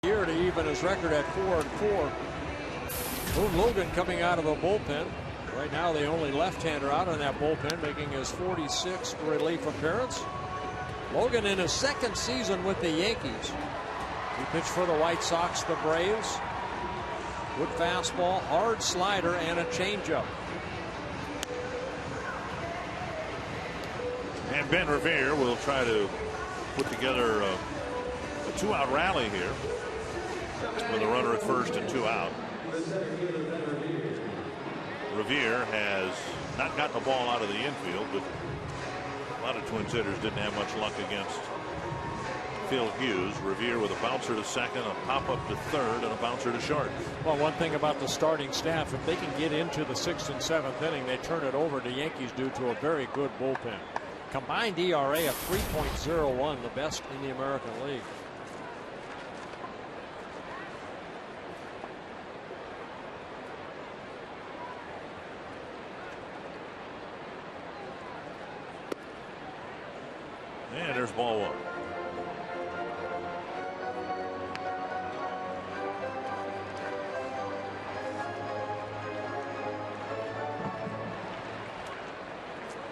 S2: Here to even his record at 4-4. Boone Logan coming out of the bullpen. Right now the only left-hander out in that bullpen, making his 46th relief appearance. Logan in his 2nd season with the Yankees. He pitched for the White Sox, the Braves. Good fastball, hard slider, and a changeup.
S1: And Ben Revere will try to put together a 2-out rally here with a runner at first and 2 out. Revere has not gotten the ball out of the infield, but a lot of Twins hitters didn't have much luck against Phil Hughes. Revere with a bouncer to second, a pop-up to third, and a bouncer to short.
S2: Well, one thing about the starting staff, if they can get into the 6th and 7th inning, they turn it over to Yankees due to a very good bullpen. Combined ERA of 3.01, the best in the American League.
S1: And there's ball 1.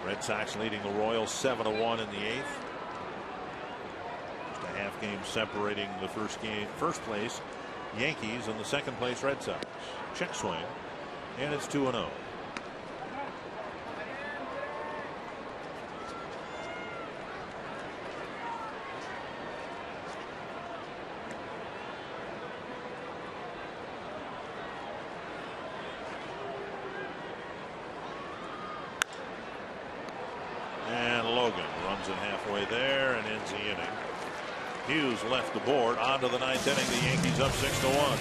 S1: Red Sox leading the Royals 7-1 in the 8th. Just a half game separating the first place Yankees and the 2nd place Red Sox. Check swing, and it's 2-0. Halfway there and ends the inning. Hughes left the board. On to the 9th inning. The Yankees up 6-1.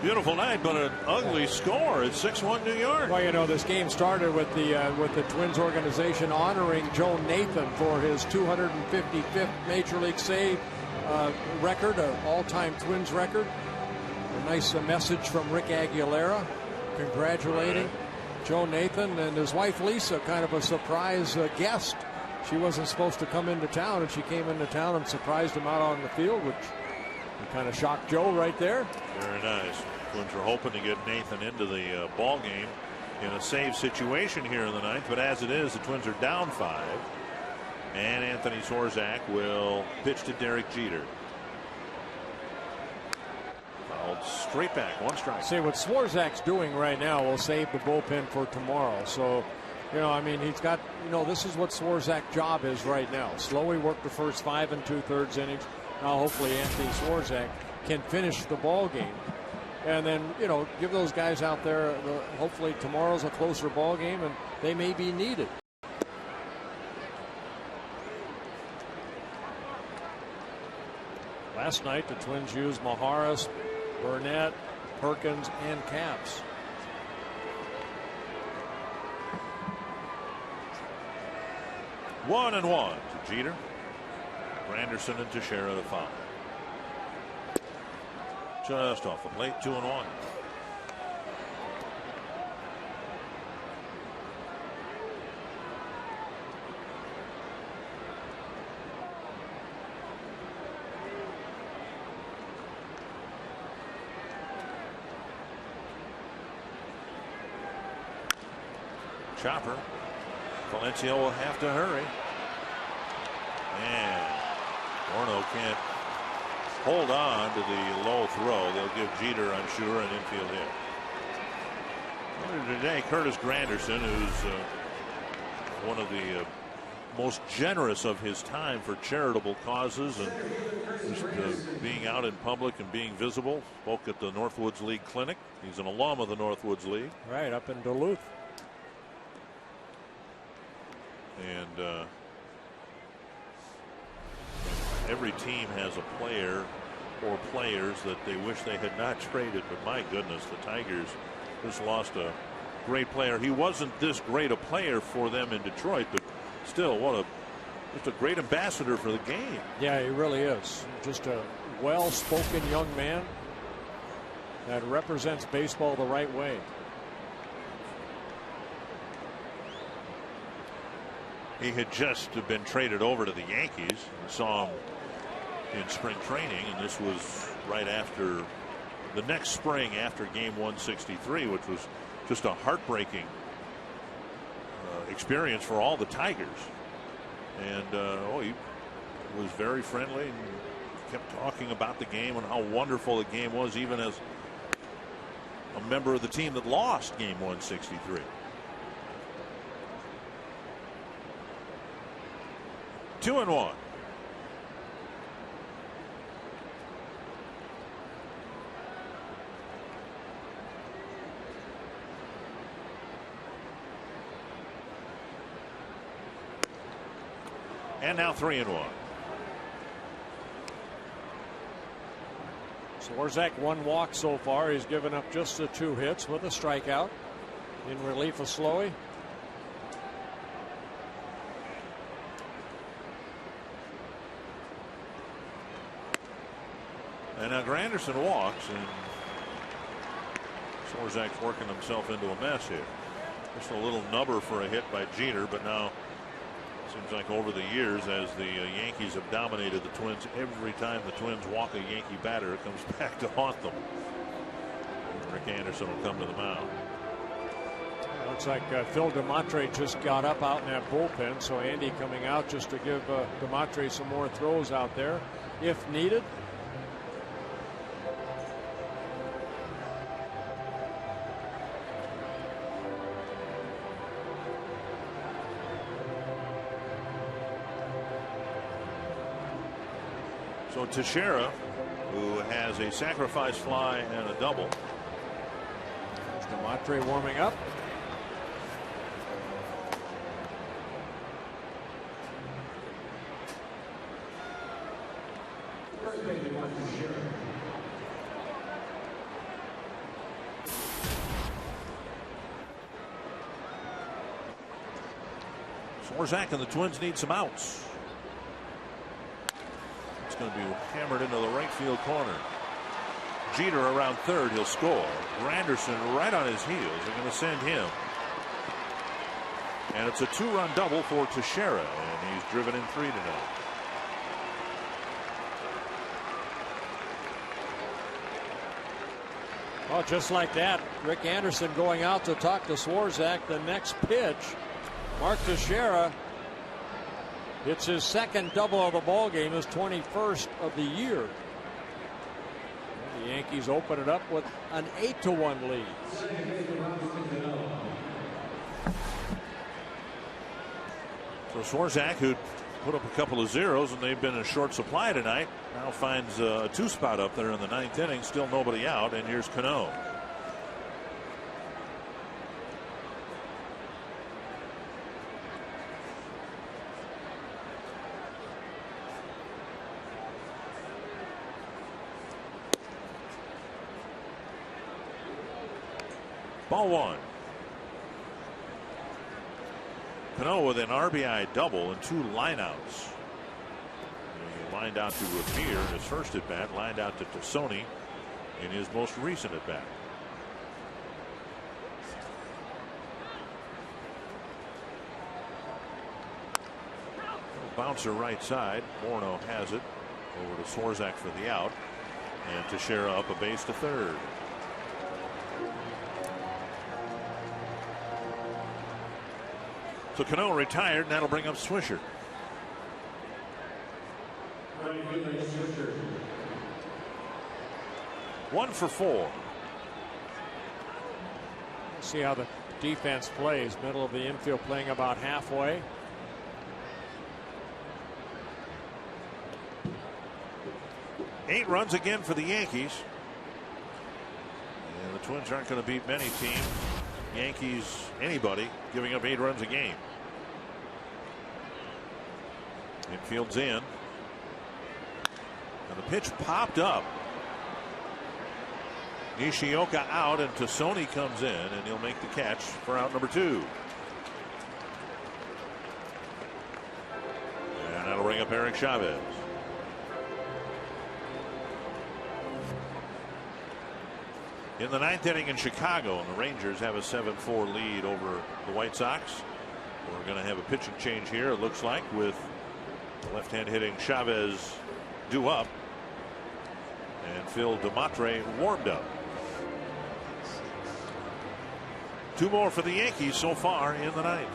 S1: Beautiful night, but an ugly score. It's 6-1 New York.
S2: Well, you know, this game started with the Twins organization honoring Joe Nathan for his 255th Major League save record, an all-time Twins record. A nice message from Rick Aguilera congratulating Joe Nathan, and his wife Lisa, kind of a surprise guest. She wasn't supposed to come into town, and she came into town and surprised him out on the field, which kind of shocked Joe right there.
S1: Very nice. Twins are hoping to get Nathan into the ball game in a save situation here in the ninth, but as it is, the Twins are down 5, and Anthony Swarzak will pitch to Derek Jeter. Fouled straight back, 1 strike.
S2: See, what Swarzak's doing right now will save the bullpen for tomorrow. So, you know, I mean, he's got, you know, this is what Swarzak's job is right now. Slowly work the first 5 2/3 innings. Now, hopefully, Anthony Swarzak can finish the ball game. And then, you know, give those guys out there, hopefully tomorrow's a closer ball game, and they may be needed. Last night, the Twins used Maharis, Burnett, Perkins, and Capps.
S1: One and one to Jeter. Granderson and Teixeira the foul. Just off the plate, 2-1. Chopper. Valencia will have to hurry. And Orno can't hold on to the low throw. They'll give Jeter, I'm sure, an infield hit. Today, Curtis Granderson, who's one of the most generous of his time for charitable causes and just being out in public and being visible. Spoke at the Northwoods League Clinic. He's an alum of the Northwoods League.
S2: Right, up in Duluth.
S1: And every team has a player or players that they wish they had not traded, but my goodness, the Tigers just lost a great player. He wasn't this great a player for them in Detroit, but still, just a great ambassador for the game.
S2: Yeah, he really is. Just a well-spoken young man that represents baseball the right way.
S1: He had just been traded over to the Yankees. We saw him in spring training, and this was right after the next spring after game 163, which was just a heartbreaking experience for all the Tigers. And he was very friendly and kept talking about the game and how wonderful the game was, even as a member of the team that lost game 163. Two and one. And now 3-1.
S2: Swarzak 1 walk so far. He's given up just the 2 hits with a strikeout in relief of Slowey.
S1: And now Granderson walks, and Swarzak's working himself into a mess here. Just a little nubber for a hit by Jeter, but now seems like over the years, as the Yankees have dominated the Twins, every time the Twins walk a Yankee batter, it comes back to haunt them. Rick Anderson will come to the mound.
S2: Looks like Phil DeMatre just got up out in that bullpen, so Andy coming out just to give DeMatre some more throws out there if needed.
S1: So Teixeira, who has a sacrifice fly and a double.
S2: DeMatre warming up.
S1: Swarzak and the Twins need some outs. It's going to be hammered into the right field corner. Jeter around third. He'll score. Granderson right on his heels. They're going to send him. And it's a 2-run double for Teixeira, and he's driven in 3 tonight.
S2: Well, just like that, Rick Anderson going out to talk to Swarzak. The next pitch, Mark Teixeira hits his second double of the ball game, his 21st of the year. The Yankees open it up with an 8-1 lead.
S1: So Swarzak, who put up a couple of zeros, and they've been in short supply tonight, now finds a 2 spot up there in the 9th inning. Still nobody out, and here's Cano. Ball 1. Cano with an RBI double and 2 lineouts. He lined out to Revere in his first at bat, lined out to Tassoni in his most recent at bat. Bouncer right side. Morneau has it over to Swarzak for the out, and Teixeira up a base to third. So Cano retired, and that'll bring up Swisher. One for 4.
S2: See how the defense plays. Middle of the infield playing about halfway.
S1: Eight runs again for the Yankees. And the Twins aren't going to beat many teams. Yankees, anybody, giving up 8 runs a game. Infield's in. And the pitch popped up. Nishioka out, and Tassoni comes in, and he'll make the catch for out number 2. And that'll bring up Eric Chavez. In the 9th inning in Chicago, and the Rangers have a 7-4 lead over the White Sox. We're going to have a pitching change here, it looks like, with left-hand hitting Chavez due up, and Phil DeMatre warmed up. 2 more for the Yankees so far in the 9th.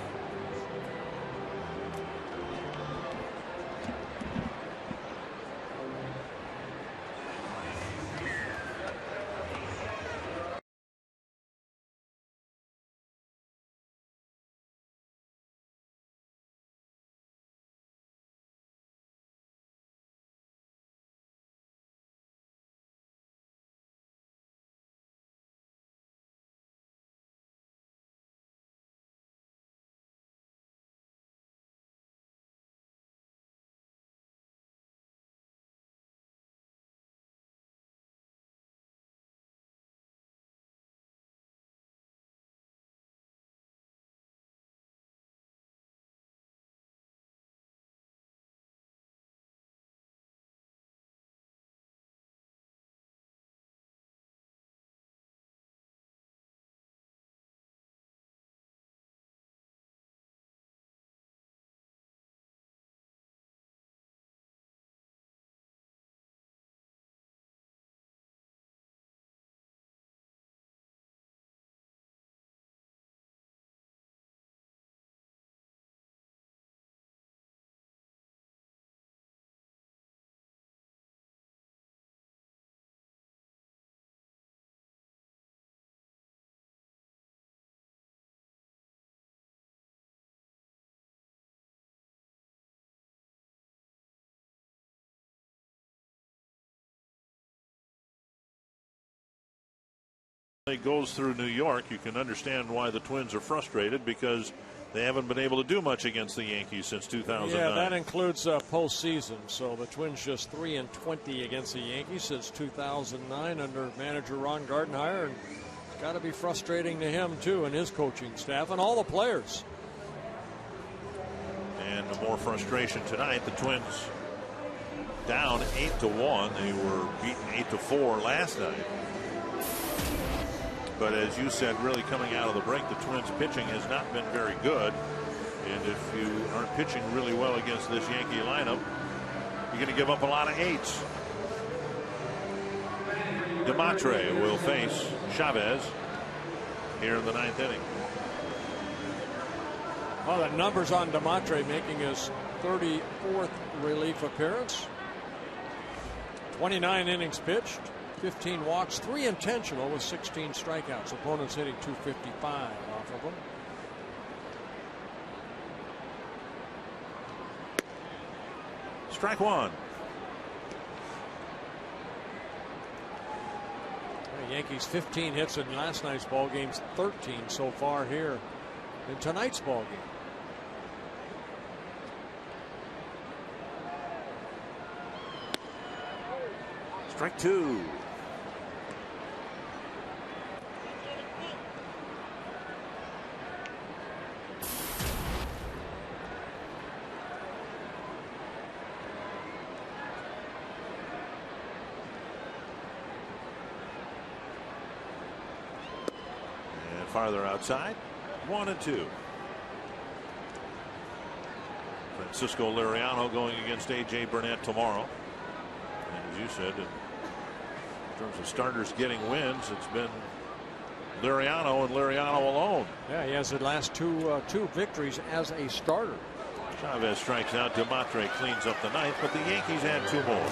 S1: Goes through New York, you can understand why the Twins are frustrated, because they haven't been able to do much against the Yankees since 2009.
S2: Yeah, that includes postseason. So the Twins just 3-20 against the Yankees since 2009 under manager Ron Gardenhire, and it's got to be frustrating to him too and his coaching staff and all the players.
S1: into more frustration tonight. The Twins down 8-1. They were beaten 8-4 last night. But as you said, really coming out of the break, the Twins pitching has not been very good. And if you aren't pitching really well against this Yankee lineup, you're going to give up a lot of 8s. DeMatre will face Chavez here in the 9th inning.
S2: Well, the numbers on DeMatre, making his 34th relief appearance. 29 innings pitched, 15 walks, 3 intentional with 16 strikeouts. Opponents hitting .255 off of him.
S1: Strike one.
S2: The Yankees 15 hits in last night's ball games, 13 so far here in tonight's ball game.
S1: Strike two. And farther outside, 1-2. Francisco Liriano going against A.J. Burnett tomorrow. And as you said, in terms of starters getting wins, it's been Liriano and Liriano alone.
S2: Yeah, he has the last two victories as a starter.
S1: Chavez strikes out. DeMatre cleans up the 9th, but the Yankees add 2 more.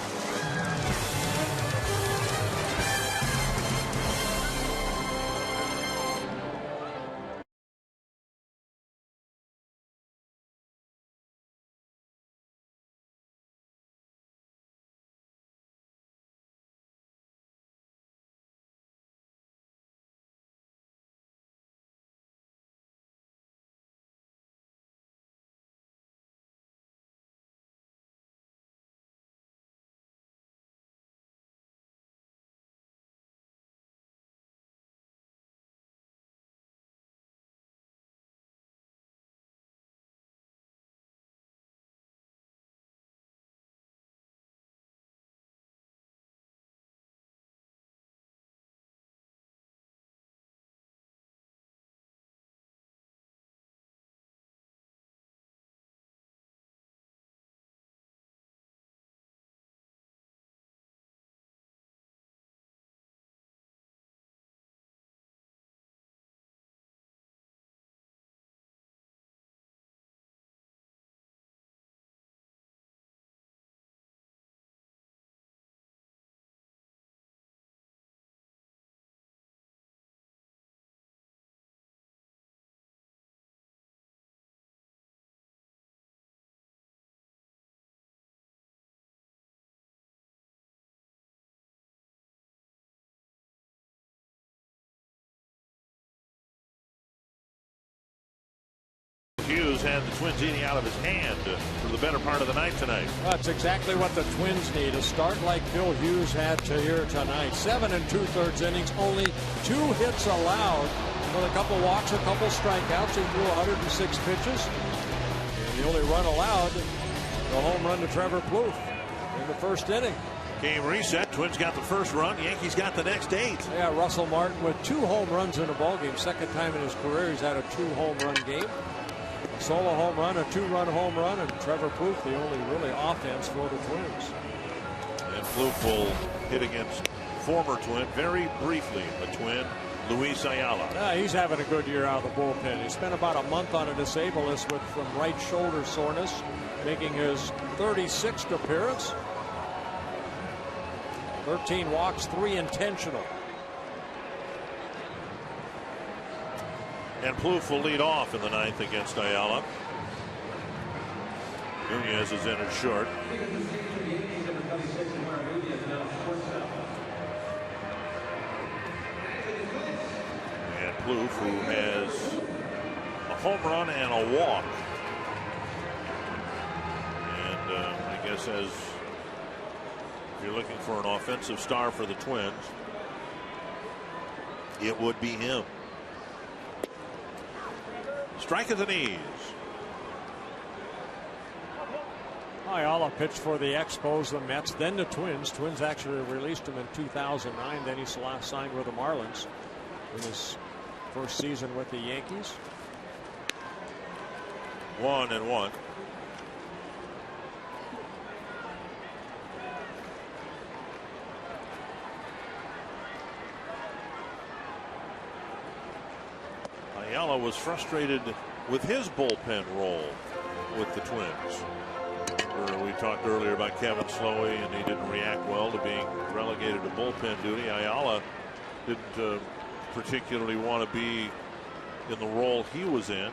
S1: Hughes had the Twins eating out of his hand for the better part of the night tonight.
S2: That's exactly what the Twins need. A start like Bill Hughes had to here tonight. 7 2/3 innings, only 2 hits allowed, with a couple walks, a couple strikeouts. He threw 106 pitches. And the only run allowed, the home run to Trevor Plouffe in the first inning.
S1: Game reset. Twins got the first run. Yankees got the next 8.
S2: Yeah, Russell Martin with 2 home runs in a ball game. Second time in his career he's had a 2 home run game. A solo home run, a 2-run home run, and Trevor Plouffe the only really offense for the Twins.
S1: And Plouffe will hit against former Twin, very briefly, a Twin, Luis Ayala.
S2: Yeah, he's having a good year out of the bullpen. He spent about a month on a disabled list from right shoulder soreness, making his 36th appearance. 13 walks, 3 intentional.
S1: And Plouffe will lead off in the 9th against Ayala. Nunez is entered short. And Plouffe, who has a home run and a walk. And I guess as if you're looking for an offensive star for the Twins, it would be him. Strike at the knees.
S2: Ayala pitched for the Expos, the Mets, then the Twins. Twins actually released him in 2009. Then he signed with the Marlins in his first season with the Yankees.
S1: 1-1. Ayala was frustrated with his bullpen role with the Twins. We talked earlier about Kevin Slowey, and he didn't react well to being relegated to bullpen duty. Ayala didn't particularly want to be in the role he was in.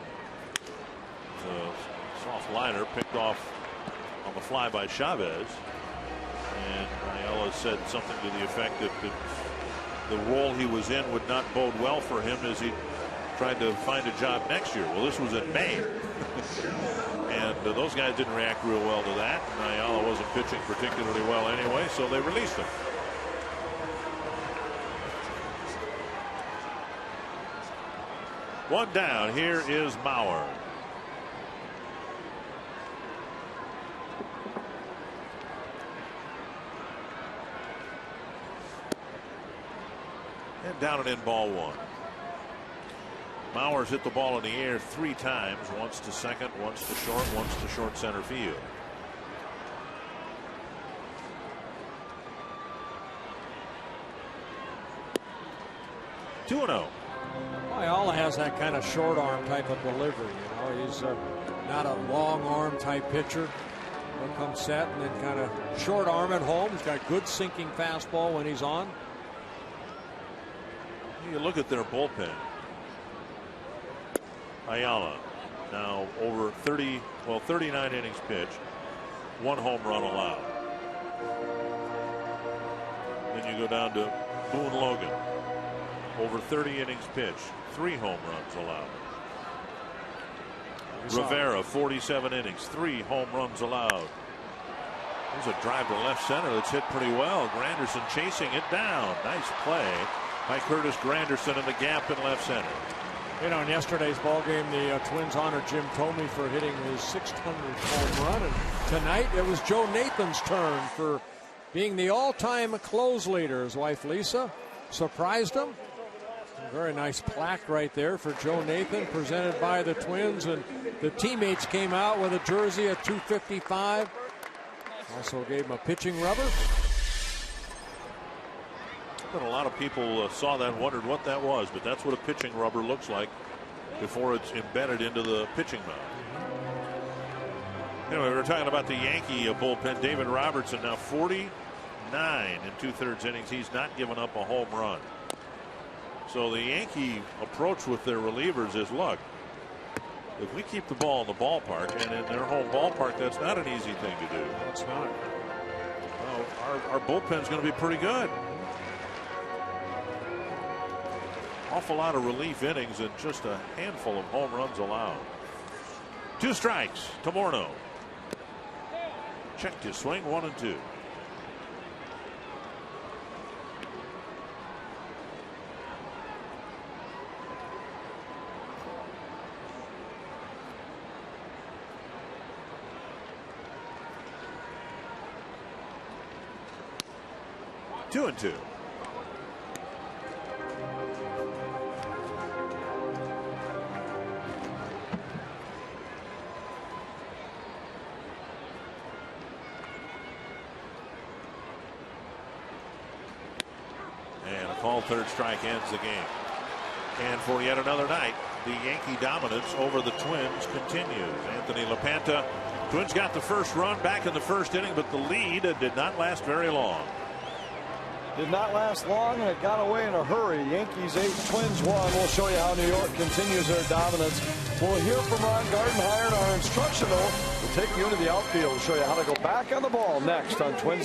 S1: A soft liner picked off on the fly by Chavez, and Ayala said something to the effect that the role he was in would not bode well for him as he tried to find a job next year. Well, this was in May. And those guys didn't react real well to that. And Ayala wasn't pitching particularly well anyway, so they released him. One down. Here is Mauer. And down and in, ball one. Mauer's hit the ball in the air 3 times, once to second, once to short center field. (2-0).
S2: Ayala has that kind of short arm type of delivery. You know, he's not a long arm type pitcher. He'll come set and then kind of short arm at home. He's got good sinking fastball when he's on.
S1: You look at their bullpen. Ayala now over 39 innings pitched, 1 home run allowed. Then you go down to Boone Logan, over 30 innings pitched, 3 home runs allowed. Rivera, 47 innings, 3 home runs allowed. There's a drive to left center that's hit pretty well. Granderson chasing it down. Nice play by Curtis Granderson in the gap in left center.
S2: You know, in yesterday's ball game, the Twins honored Jim Thome for hitting his 600th home run, and tonight it was Joe Nathan's turn for being the all-time close leader. His wife Lisa surprised him. A very nice plaque right there for Joe Nathan, presented by the Twins, and the teammates came out with a jersey at $255. Also gave him a pitching rubber.
S1: But a lot of people saw that and wondered what that was, but that's what a pitching rubber looks like before it's embedded into the pitching mound. Anyway, we were talking about the Yankee bullpen. David Robertson now 49 in 2/3 innings. He's not given up a home run. So the Yankee approach with their relievers is, look, if we keep the ball in the ballpark, and in their home ballpark, that's not an easy thing to do.
S2: It's not.
S1: Well, our bullpen's going to be pretty good. Awful lot of relief innings and just a handful of home runs allowed. 2 strikes to Morneau. Checked his swing, 1-2. Two and two. And a called third strike ends the game. And for yet another night, the Yankee dominance over the Twins continues. Anthony LaPanta, Twins got the first run back in the first inning, but the lead did not last very long.
S8: Did not last long, and it got away in a hurry. Yankees 8, Twins 1. We'll show you how New York continues their dominance. We'll hear from Ron Gardenhire, our instructional. We'll take you into the outfield, show you how to go back on the ball next on Twins.